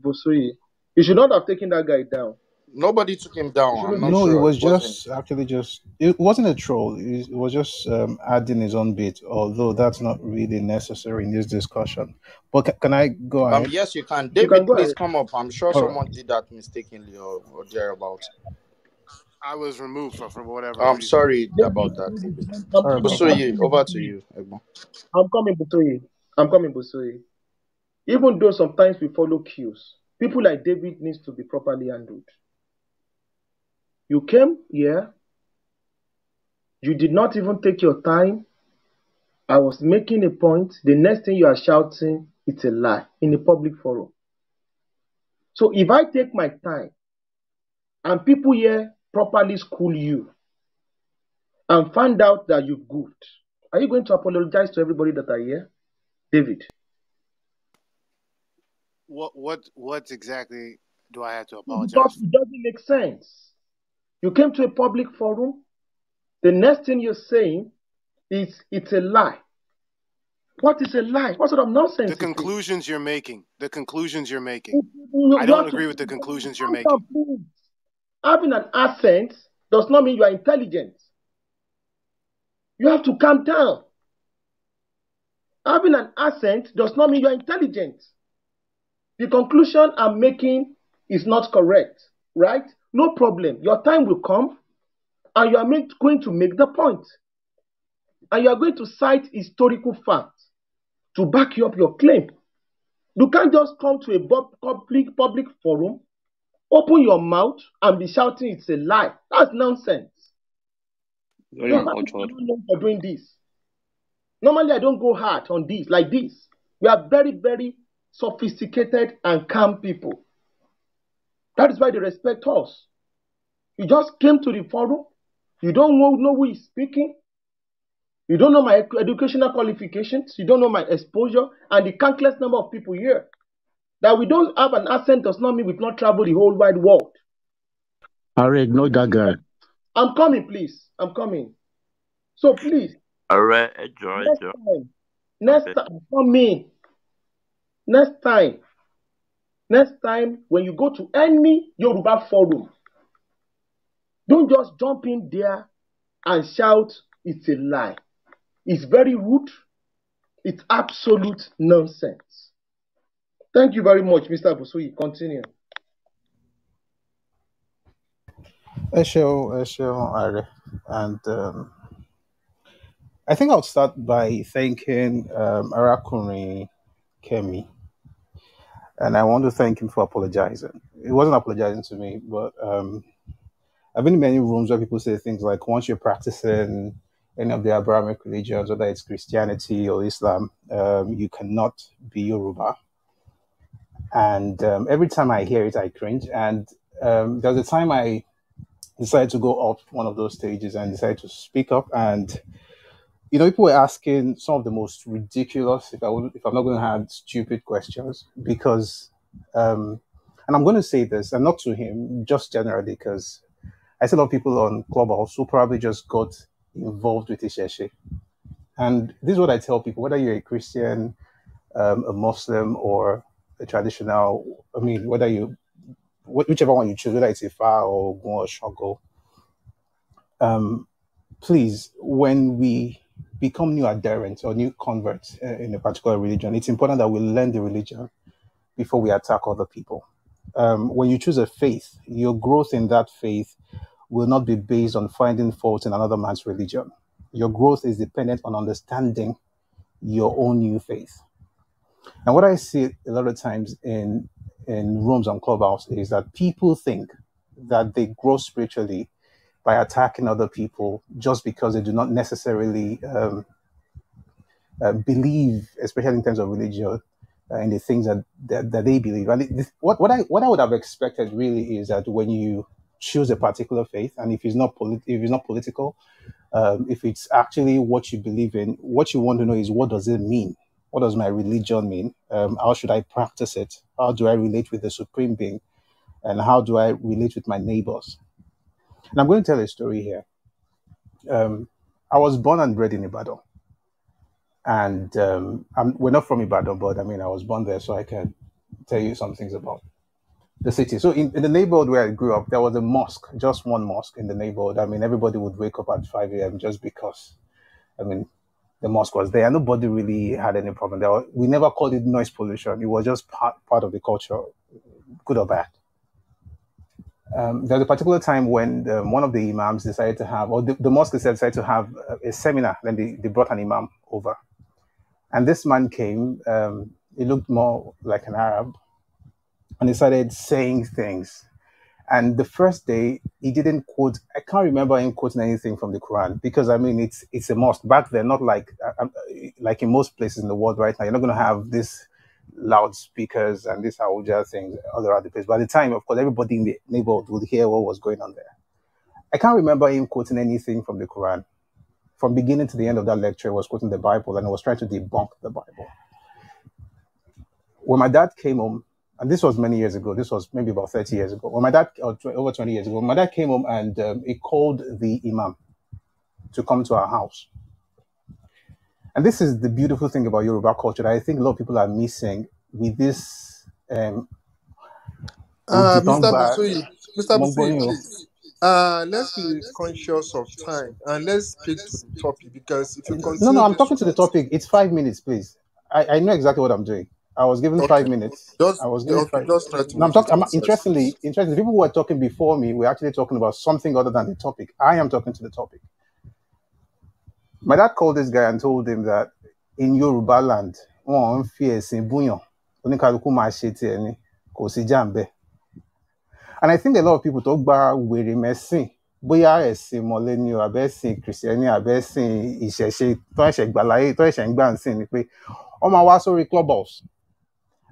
Bosui. You should not have taken that guy down. Nobody took him You down. shouldn't I'm be. not No, it sure. was It wasn't. just actually just it wasn't a troll. It was just adding his own bit, although that's not really necessary in this discussion. But can I go ahead? Yes, you can. You can David, go please ahead. come up. I'm sure All right. someone did that mistakenly or thereabouts. I was removed for whatever I'm reason. sorry about that, David. Sorry about that. Busuyi, over to you. Egbo. I'm coming, Bosui. Even though sometimes we follow cues, people like David needs to be properly handled. You came here, you did not even take your time. I was making a point. The next thing you are shouting, it's a lie in a public forum. So if I take my time and people here properly school you and find out that you've goofed, are you going to apologize to everybody that are here? David. What exactly do I have to apologize Because for? it doesn't make sense. You came to a public forum. The next thing you're saying is it's a lie. What is a lie? What sort of nonsense? The conclusions you're making. The conclusions you're making. You I don't have to- agree with the conclusions you're making. Having an accent does not mean you are intelligent. You have to calm down. Having an accent does not mean you are intelligent. The conclusion I'm making is not correct, right? No problem. Your time will come and you are going to make the point. And you are going to cite historical facts to back you up your claim. You can't just come to a public forum, open your mouth, and be shouting it's a lie. That's nonsense. Very I'm uncultured. not known for doing this. Normally, I don't go hard on this, like this. We are very, very sophisticated and calm people. That is why they respect us. You just came to the forum. You don't know who is speaking. You don't know my educational qualifications. You don't know my exposure and the countless number of people here. That we don't have an accent does not mean we've not traveled the whole wide world. Harry, ignore that guy. I'm coming, please. I'm coming. So please. Alright, enjoy. Next time, come in. Next time, when you go to any Yoruba forum, don't just jump in there and shout, it's a lie. It's very rude. It's absolute nonsense. Thank you very much, Mr. Busuyi. Continue. Esho, Are. And I think I'll start by thanking Arakuni Kemi. And I want to thank him for apologizing. He wasn't apologizing to me, but I've been in many rooms where people say things like, once you're practicing any of the Abrahamic religions, whether it's Christianity or Islam, you cannot be Yoruba. And every time I hear it, I cringe. And there was a time I decided to go up one of those stages and decided to speak up. And, you know, people were asking some of the most ridiculous, if I'm not going to have stupid questions, because, and I'm going to say this, and not to him, just generally, because I see a lot of people on Clubhouse who probably just got involved with ISESE. And this is what I tell people, whether you're a Christian, a Muslim, or a traditional, I mean, whichever one you choose, whether it's Ifa or Ogun or Shango, please, when we become new adherents or new converts in a particular religion, it's important that we learn the religion before we attack other people. When you choose a faith, your growth in that faith will not be based on finding fault in another man's religion. Your growth is dependent on understanding your own new faith. And what I see a lot of times in rooms on Clubhouse is that people think that they grow spiritually by attacking other people just because they do not necessarily believe, especially in terms of religion, in the things that they believe. And what I would have expected really is that when you choose a particular faith, and if it's not political, if it's actually what you believe in, what you want to know is, what does it mean? What does my religion mean? How should I practice it? How do I relate with the Supreme Being? And how do I relate with my neighbors? And I'm going to tell a story here. I was born and bred in Ibadan. And we're not from Ibadan, but I mean, I was born there, so I can tell you some things about the city. So in the neighborhood where I grew up, there was a mosque, just one mosque in the neighborhood. I mean, everybody would wake up at 5 a.m. just because, I mean, the mosque was there. Nobody really had any problem. We never called it noise pollution. It was just part of the culture, good or bad. There was a particular time when one of the imams decided to have, or the mosque decided to have a seminar. Then they brought an imam over. And this man came, he looked more like an Arab, and he started saying things. And the first day, he didn't quote, I can't remember him quoting anything from the Quran, because I mean, it's a mosque. Back then, not like in most places in the world right now, you're not going to have this loudspeakers and this Aouja things all around the place. By the time, of course, everybody in the neighborhood would hear what was going on there. I can't remember him quoting anything from the Quran. From beginning to the end of that lecture, he was quoting the Bible, and he was trying to debunk the Bible. When my dad came home, and this was many years ago, this was maybe about 30 years ago, when my dad, or over 20 years ago, when my dad came home and he called the imam to come to our house. And this is the beautiful thing about Yoruba culture that I think a lot of people are missing with this. Mr. Busoyi, please. Let's be conscious of time and let's speak to the topic, because if you continue... No, I'm talking to the topic. It's 5 minutes, please. I know exactly what I'm doing. I was given 5 minutes. Just try to... No, I'm interestingly, the people who were talking before me were actually talking about something other than the topic. I am talking to the topic. My dad called this guy and told him that in Yorubaland, and I think a lot of people talk about wèrè mẹ́sìn, bóyá ẹ̀sìn mọ̀lẹ́ ni o, àbẹ́sìn kìrìsìtẹ́nì, àbẹ́sìn ìṣẹ̀ṣe tó ẹ̀ṣẹ̀ gbà láyé, tó ẹ̀ṣẹ̀ ń gbà ń sìn ni pé wọ́n máa wá sórí clubhouse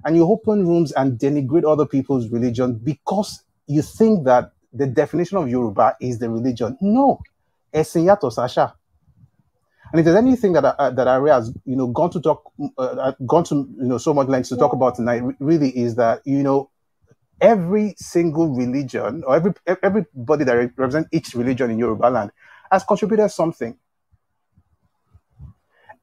and you open rooms and denigrate other people's religion because you think that the definition of Yoruba is the religion. No, ẹ̀sìn yàtọ̀ sáṣà. And if there's anything that Ari has, gone to so much lengths to talk about tonight, really is that, every single religion, or everybody that represents each religion in Yorubaland has contributed something.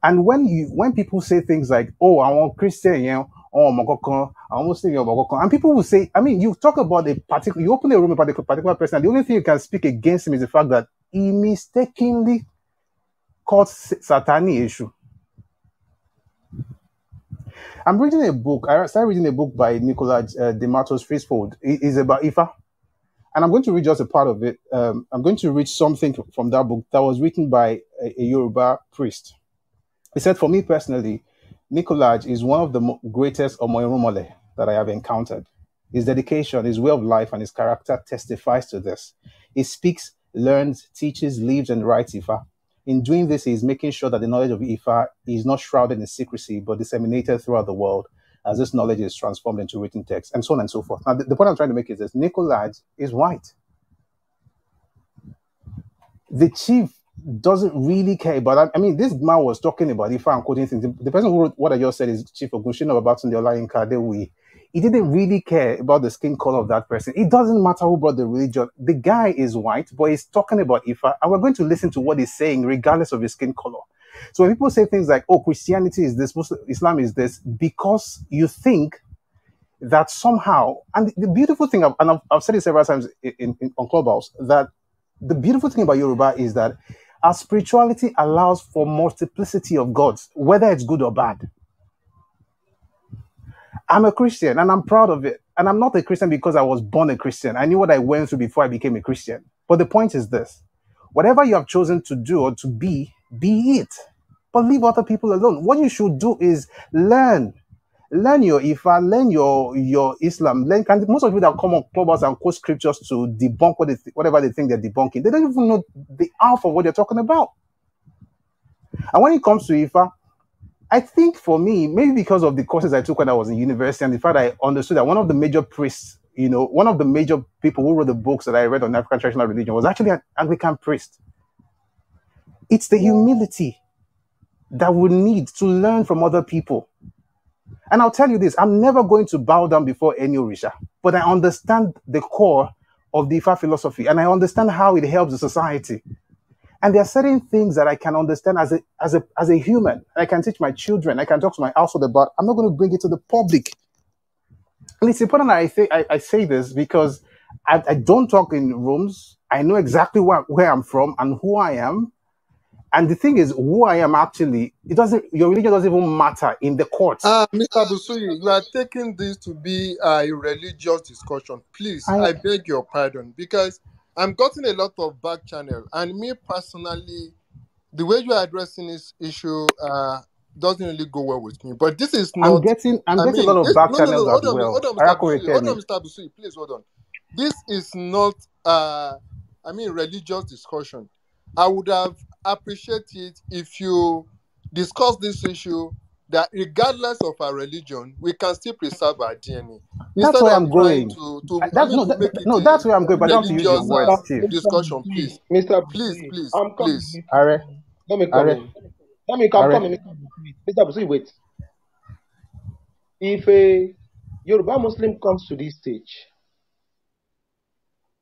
And when people say things like, oh, I want Christian, I want Muslim, and people will say, I mean, you talk about you open a room about a particular person, and the only thing you can speak against him is the fact that he mistakenly called Satani issue. I'm reading a book. I started reading a book by Nicola de Matos Frisfold. It's about Ifa. And I'm going to read just a part of it. I'm going to read something from that book that was written by a Yoruba priest. He said, for me personally, Nicola is one of the greatest Omoyorumole that I have encountered. His dedication, his way of life, and his character testifies to this. He speaks, learns, teaches, lives, and writes Ifa. In doing this, he is making sure that the knowledge of Ifa is not shrouded in secrecy, but disseminated throughout the world as this knowledge is transformed into written text, and so on and so forth. Now, the point I'm trying to make is this. Nicolaj is white. The chief doesn't really care about that. I mean, this man was talking about Ifa and quoting things. The person who wrote what I just said is Chief Ogunshina Babatunde Olayinka Adewoye. He didn't really care about the skin color of that person. It doesn't matter who brought the religion. The guy is white, but he's talking about Ifa, and we're going to listen to what he's saying regardless of his skin color. So when people say things like, oh, Christianity is this, Islam is this, because you think that somehow, and the beautiful thing, and I've said it several times on Clubhouse, that the beautiful thing about Yoruba is that our spirituality allows for multiplicity of gods, whether it's good or bad. I'm a Christian and I'm proud of it. And I'm not a Christian because I was born a Christian. I knew what I went through before I became a Christian. But the point is this: whatever you have chosen to do or to be it. But leave other people alone. What you should do is learn. Learn your Ifa, learn your Islam. And most of you that come on Clubhouse and quote scriptures to debunk whatever they think they're debunking, they don't even know the half of what they're talking about. And when it comes to Ifa, I think for me, maybe because of the courses I took when I was in university and the fact I understood that one of the major priests, one of the major people who wrote the books that I read on African traditional religion was actually an Anglican priest. It's the humility that we need to learn from other people. And I'll tell you this, I'm never going to bow down before any Orisha, but I understand the core of the Ifa philosophy, and I understand how it helps the society. And there are certain things that I can understand as a human. I can teach my children, I can talk to my household about. I'm not going to bring it to the public. And it's important that I say this because I don't talk in rooms. I know exactly where I'm from and who I am. And the thing is, who I am actually, your religion doesn't even matter in the courts. Mr. Busuyi, you are taking this to be a religious discussion. Please, I beg your pardon, because I'm getting a lot of back channel, and me personally, the way you are addressing this issue doesn't really go well with me. But this is not. I'm getting a lot of back channels as well. Hold on, Mr. Busuyi. Hold on, Mr. Busuyi. Please hold on. This is not. Religious discussion. I would have appreciated if you discuss this issue that regardless of our religion, we can still preserve our DNA. That's where I'm going. That's where I'm going, but I don't use your words, Chief. Discussion, please. Please. Let me come in. Mr. Busuyi, wait. If a Yoruba Muslim comes to this stage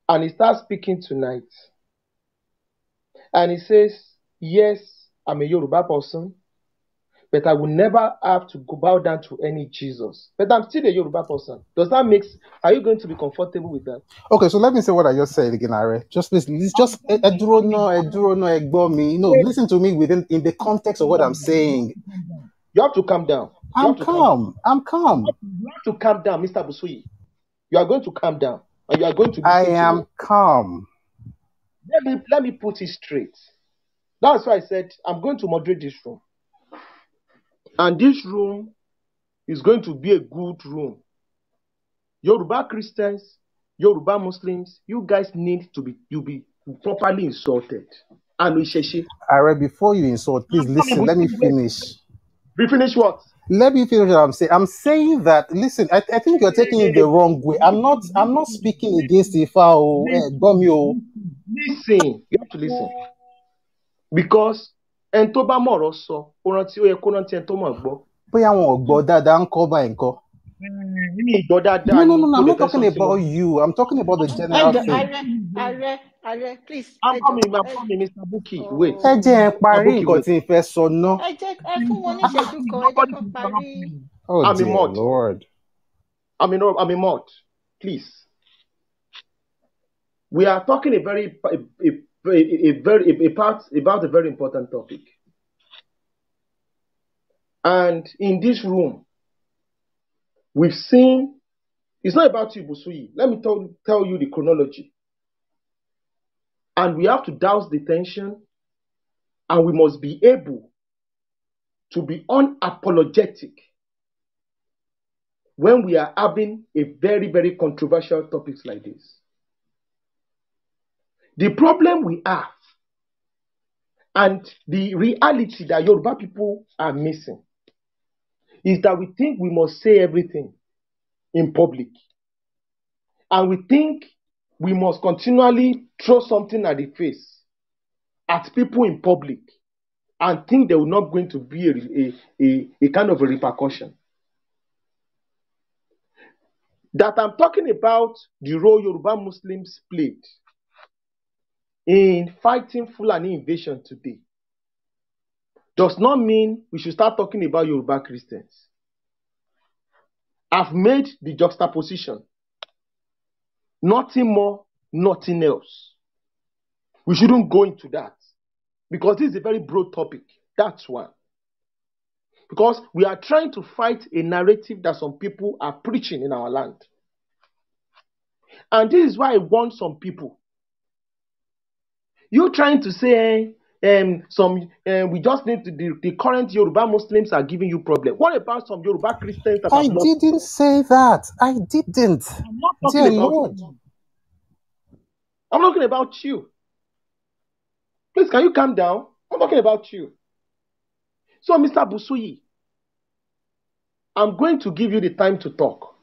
and he starts speaking tonight, and he says, yes, I'm a Yoruba person, but I will never have to go bow down to any Jesus. But I'm still a Yoruba person. Does that make sense? Are you going to be comfortable with that? Okay, so let me say what I just said again, Are. Just listen. It's just listen to me in the context of what I'm saying. You have to calm down. I'm calm. You have to calm down, Mr. Busuyi. You are going to calm down. And you are going to I am calm. Let me put it straight. That's why I said I'm going to moderate this room. And this room is going to be a good room. Yoruba Christians, Yoruba Muslims, you guys need to be properly insulted. And Are, before you insult, please listen. Let me finish. We finish what? Let me finish what I'm saying. I'm saying that, listen, I think you're taking it the wrong way. I'm not speaking against Ifa or Gomio. Listen, you have to listen. Because Entoba Moroso, No, I'm not talking about you. I'm talking about the general thing. Are, please. I'm coming, Mr. Buki. Wait. Oh, dear Lord. I'm a mod. Please. We are talking about a very important topic. And in this room, we've seen, it's not about you, Busuyi. Let me tell you the chronology. And we have to douse the tension, and we must be able to be unapologetic when we are having a very, very controversial topics like this. The problem we have, and the reality that Yoruba people are missing, is that we think we must say everything in public. And we think we must continually throw something at the face at people in public and think there will not going to be a kind of a repercussion. That I'm talking about the role Yoruba Muslims played in fighting Fulani invasion today does not mean we should start talking about Yoruba Christians. I've made the juxtaposition. Nothing more, nothing else. We shouldn't go into that because this is a very broad topic. That's why. Because we are trying to fight a narrative that some people are preaching in our land. And this is why I want some people. You're trying to say we just need to, the current Yoruba Muslims are giving you problem. What about some Yoruba Christians that I didn't say that. I didn't. I'm not talking about you. I'm talking about you. Please, can you calm down? I'm talking about you. So, Mr. Busuyi, I'm going to give you the time to talk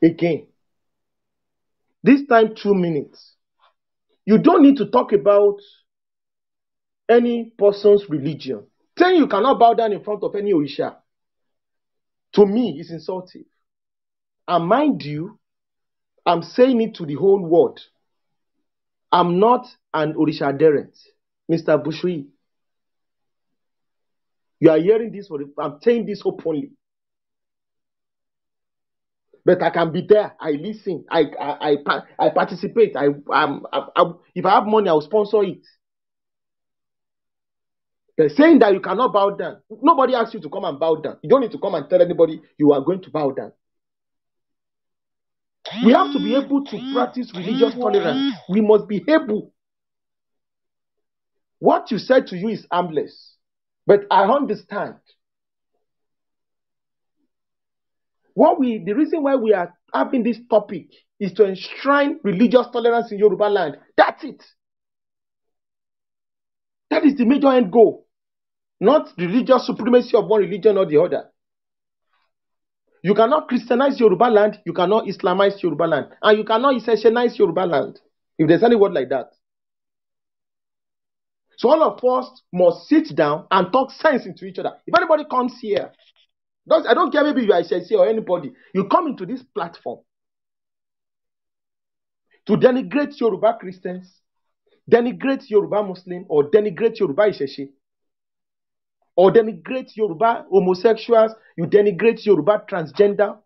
again. This time, 2 minutes. You don't need to talk about any person's religion. Saying you cannot bow down in front of any Orisha, to me, is insulting. And mind you, I'm saying it to the whole world. I'm not an Orisha adherent, Mr. Bushri. You are hearing this, I'm saying this openly. But I can be there. I listen. I participate. If I have money, I will sponsor it. But saying that you cannot bow down, nobody asks you to come and bow down. You don't need to come and tell anybody you are going to bow down. We have to be able to practice religious tolerance. We must be able. What you said to you is harmless, but I understand. The reason why we are having this topic is to enshrine religious tolerance in Yorubaland. That's it. That is the major end goal, not religious supremacy of one religion or the other. You cannot Christianize Yorubaland, you cannot Islamize Yorubaland, and you cannot Isesianize Yorubaland, if there's any word like that. So all of us must sit down and talk sense into each other. If anybody comes here, I don't care, maybe you are ISESE or anybody, you come into this platform to denigrate Yoruba Christians, denigrate Yoruba Muslim, or denigrate Yoruba ISESE, or denigrate Yoruba homosexuals, you denigrate Yoruba transgender,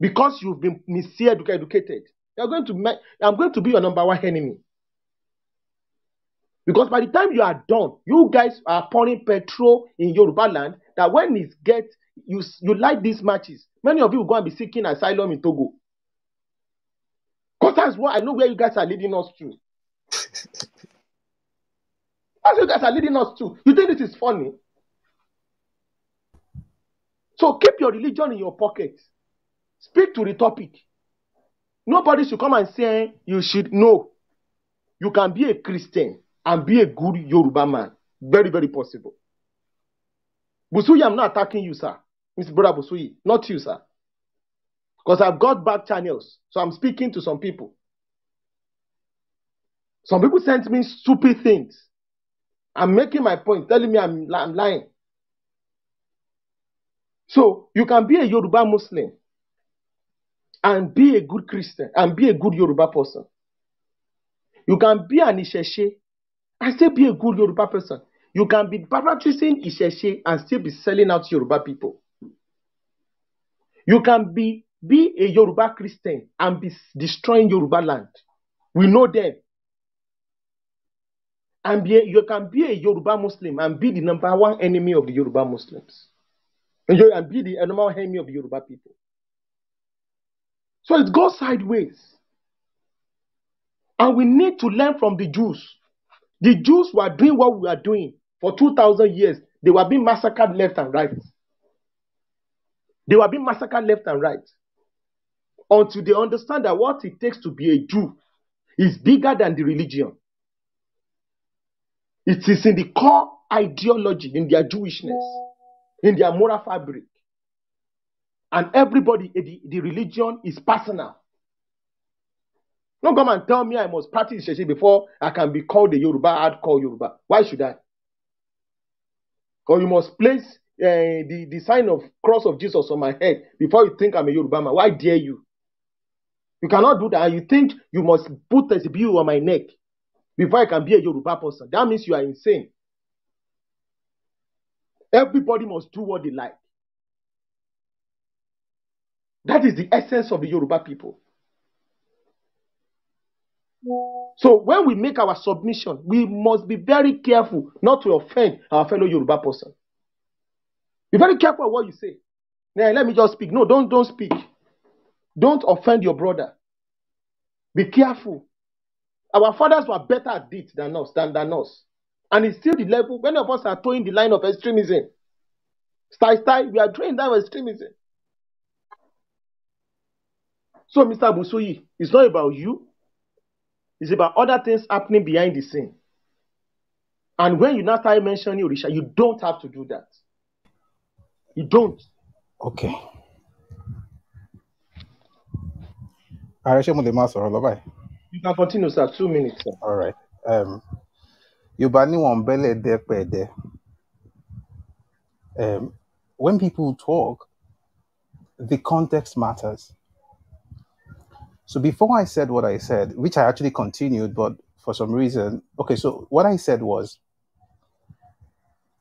because you've been miseducated. I'm going to be your number one enemy. Because by the time you are done, you guys are pouring petrol in Yorubaland, that when it gets, you like these matches, many of you will go and be seeking asylum in Togo. Because that's what I know where you guys are leading us to. That's what you guys are leading us to. You think this is funny? So keep your religion in your pocket. Speak to the topic. Nobody should come and say you should know. You can be a Christian and be a good Yoruba man. Very, very possible. Busuyi, I'm not attacking you, sir. Mr. Brother Busuyi, not you, sir. Because I've got back channels, so I'm speaking to some people. Some people sent me stupid things. I'm making my point, telling me I'm lying. So you can be a Yoruba Muslim and be a good Christian and be a good Yoruba person. You can be an Iseshe and still be a good Yoruba person. You can be practicing Iseshe and still be selling out Yoruba people. You can be a Yoruba Christian and be destroying Yoruba land. We know them. And you can be a Yoruba Muslim and be the number one enemy of the Yoruba Muslims. And be the number one enemy of the Yoruba people. So it goes sideways. And we need to learn from the Jews. The Jews were doing what we are doing for 2,000 years. They were being massacred left and right. They were being massacred left and right. Until they understand that what it takes to be a Jew is bigger than the religion. It is in the core ideology, in their Jewishness, in their moral fabric. And everybody, the religion is personal. Don't come and tell me I must practice Iseshe before I can be called a Yoruba, hardcore Yoruba. Why should I? Or you must place the sign of cross of Jesus on my head before you think I'm a Yoruba man. Why dare you? You cannot do that. And you think you must put a bill on my neck before I can be a Yoruba person. That means you are insane. Everybody must do what they like. That is the essence of the Yoruba people. So when we make our submission, we must be very careful not to offend our fellow Yoruba person. Be very careful what you say. Now, let me just speak. No, don't speak. Don't offend your brother. Be careful. Our fathers were better at it than us. And it's still the level. Many of us are towing the line of extremism. Style, we are towing down extremism. So, Mr. Busuyi, it's not about you. It's about other things happening behind the scene. And when you now start mentioning Orisha, you don't have to do that. You don't. Okay. You can continue, sir. 2 minutes, sir. All right. Yoruba ni wọ́n bẹ́lẹ̀ dẹ́ pẹ̀dẹ́. Um, when people talk, the context matters. So before I said what I said, which I actually continued, but for some reason, okay, so what I said was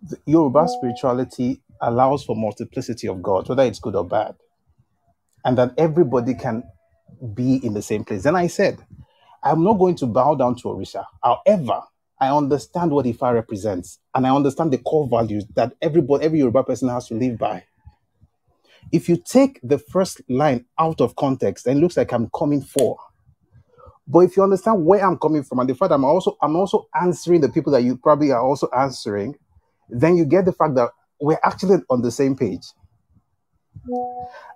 the Yoruba spirituality allows for multiplicity of gods, whether it's good or bad, and that everybody can be in the same place. Then I said, I'm not going to bow down to Orisha. However, I understand what Ifa represents, and I understand the core values that every Yoruba person has to live by. If you take the first line out of context, then it looks like I'm coming for. But if you understand where I'm coming from and the fact that I'm also answering the people that you probably are also answering, then you get the fact that we're actually on the same page.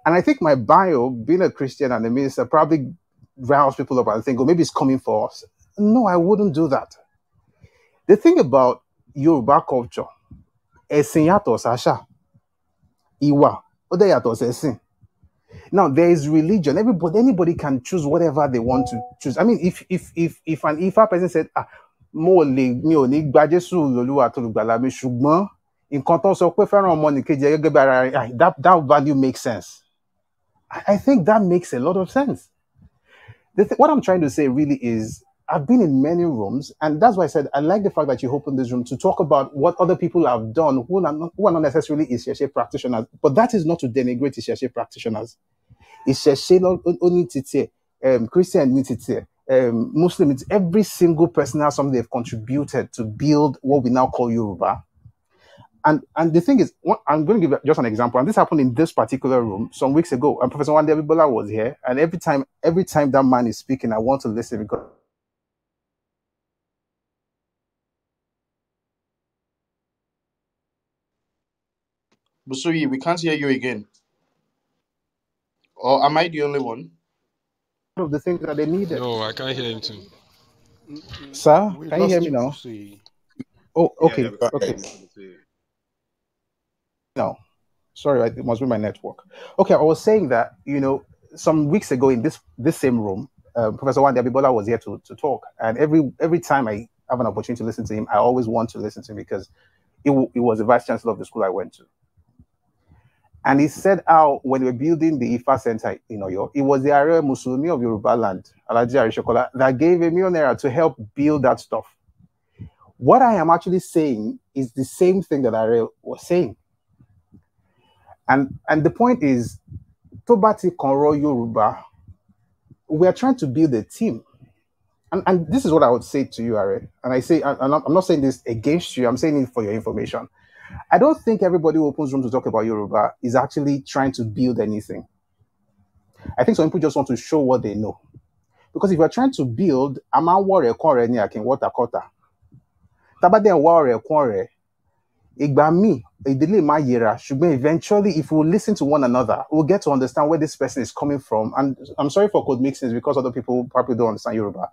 And I think my bio, being a Christian and a minister, probably rouse people up and think, oh, maybe it's coming for us. No, I wouldn't do that. The thing about Yoruba culture, ẹ̀sìn yàtọ̀ sáṣà, ìwà ó dẹ̀ yàtọ̀ sẹ́sìn. Now there is religion. Anybody can choose whatever they want to choose. I mean, if an Ifa person said, mo lè mi ò ní gba Jésù lólúwa tó lùgbàlà mi, ṣùgbọ́n nǹkan tó sọ pé fẹ́ràn ọmọnìkejì ẹ gẹ́gẹ́ bí ara rẹ̀, that value makes sense. I think that makes a lot of sense. What I'm trying to say really is, I've been in many rooms, and that's why I said I like the fact that you opened this room to talk about what other people have done who are not necessarily Isese practitioners. But that is not to denigrate Isese practitioners. Isese only tite, Christian tite, Muslim, it's every single person has something they've contributed to build what we now call Yoruba. And the thing is, I'm going to give just an example, and this happened in this particular room some weeks ago. And Professor Wande Abibola was here, and every time that man is speaking, I want to listen because Busuyi, we can't hear you again. Or am I the only one? of the things that they needed. No, I can't hear him too. Sir, We can you hear lost me now? Busi. Oh, okay, Yeah, we can hear okay. you. No, sorry, it must be my network. Okay, I was saying that, some weeks ago in this same room, Professor Wande Abibola was here to talk, and every time I have an opportunity to listen to him, I always want to listen to him because he was the vice chancellor of the school I went to. And he said how when we were building the IFA Center in Oyo, it was the area Muslimi of Yorubaland, Alhaji Arishokola, that gave a millionaire to help build that stuff. What I am actually saying is the same thing that Are was saying. And the point is, Tobati Konro Yoruba, we are trying to build a team. And this is what I would say to you, Are. And I say, and I'm not saying this against you, I'm saying it for your information. I don't think everybody who opens room to talk about Yoruba is actually trying to build anything. I think some people just want to show what they know. Because if you're trying to build, a man warrior corner ni akin water quarter. Tabade warrior corner, igba mi, idile ma yera, ṣùgbọ́n eventually if we listen to one another, we'll get to understand where this person is coming from. And I'm sorry for code mixings because other people probably don't understand Yoruba.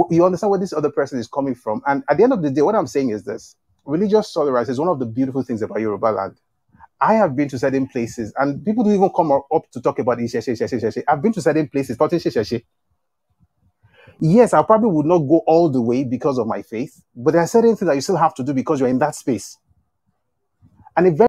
You understand where this other person is coming from. And at the end of the day, what I'm saying is this. Religious tolerance is one of the beautiful things about Yorubaland. I have been to certain places, and people don't even come up to talk about Isheshe. I've been to certain places, thought Isheshe. Yes, I probably would not go all the way because of my faith, but there are certain things that you still have to do because you're in that space. And if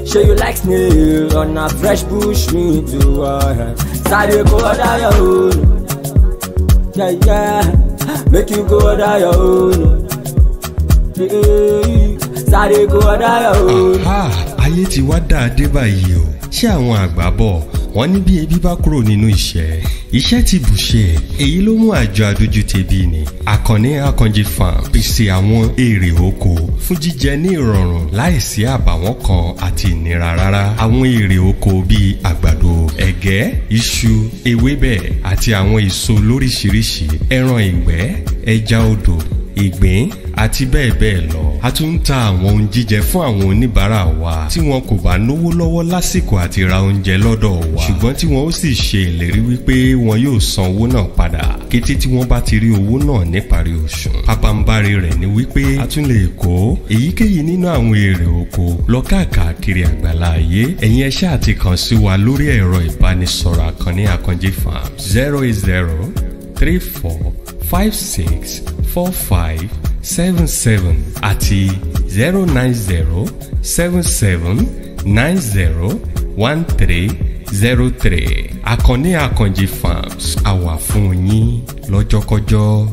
Sure you like snail on a fresh bush meat to Sade go order your own. Yeah, yeah. Make you go order your own. Sade go order your own. Ayé ti wá dáadé báyìí o. Ṣé àwọn àgbà bọ̀ wọ́n ní bí ebi bá kúrò nínú iṣẹ́ ti bùṣe. Èyí ló mú àjọ adójútẹ̀bi ni Àkànní Akànjí farm pèsè àwọn èrè oko fún jíjẹ ní ìrọ̀rùn láìsí àbàwọ́n kan àti ìnira rárá. Àwọn èrè oko bíi àgbàdo, ẹ̀gẹ́, iṣu, ewébẹ̀ àti àwọn èso lóríṣiríṣi, ẹran ìgbẹ́, ẹja odò, ìgbín àti bẹ́ẹ̀ bẹ́ẹ̀ lọ. A tún ń ta àwọn ohun jíjẹ fún àwọn oníbàárà wa tí wọn kò bá lówó lọ́wọ́ lásìkò àti ra oúnjẹ lọ́dọ̀ wa, ṣùgbọ́n tí wọn ó sì ṣe ìlérí wípé wọn yóò san owó náà padà kété tí wọ́n bá ti rí owó náà níparí oṣù. Pàpàǹbarì rẹ̀ ni wípé a tún lè kó èyíkéyìí nínú àwọn èrè oko lọ káàkiri àgbàlá ayé. Ẹ̀yin ẹ ṣáà ti kàn sí wa lórí ẹ̀rọ ìbánisọ̀rọ̀ Àkànní Akànjí farm 08034564577 àti 09077901303. Àkànní Akànjí farms àwà fún yín lọ́jọ́kọ́jọ́.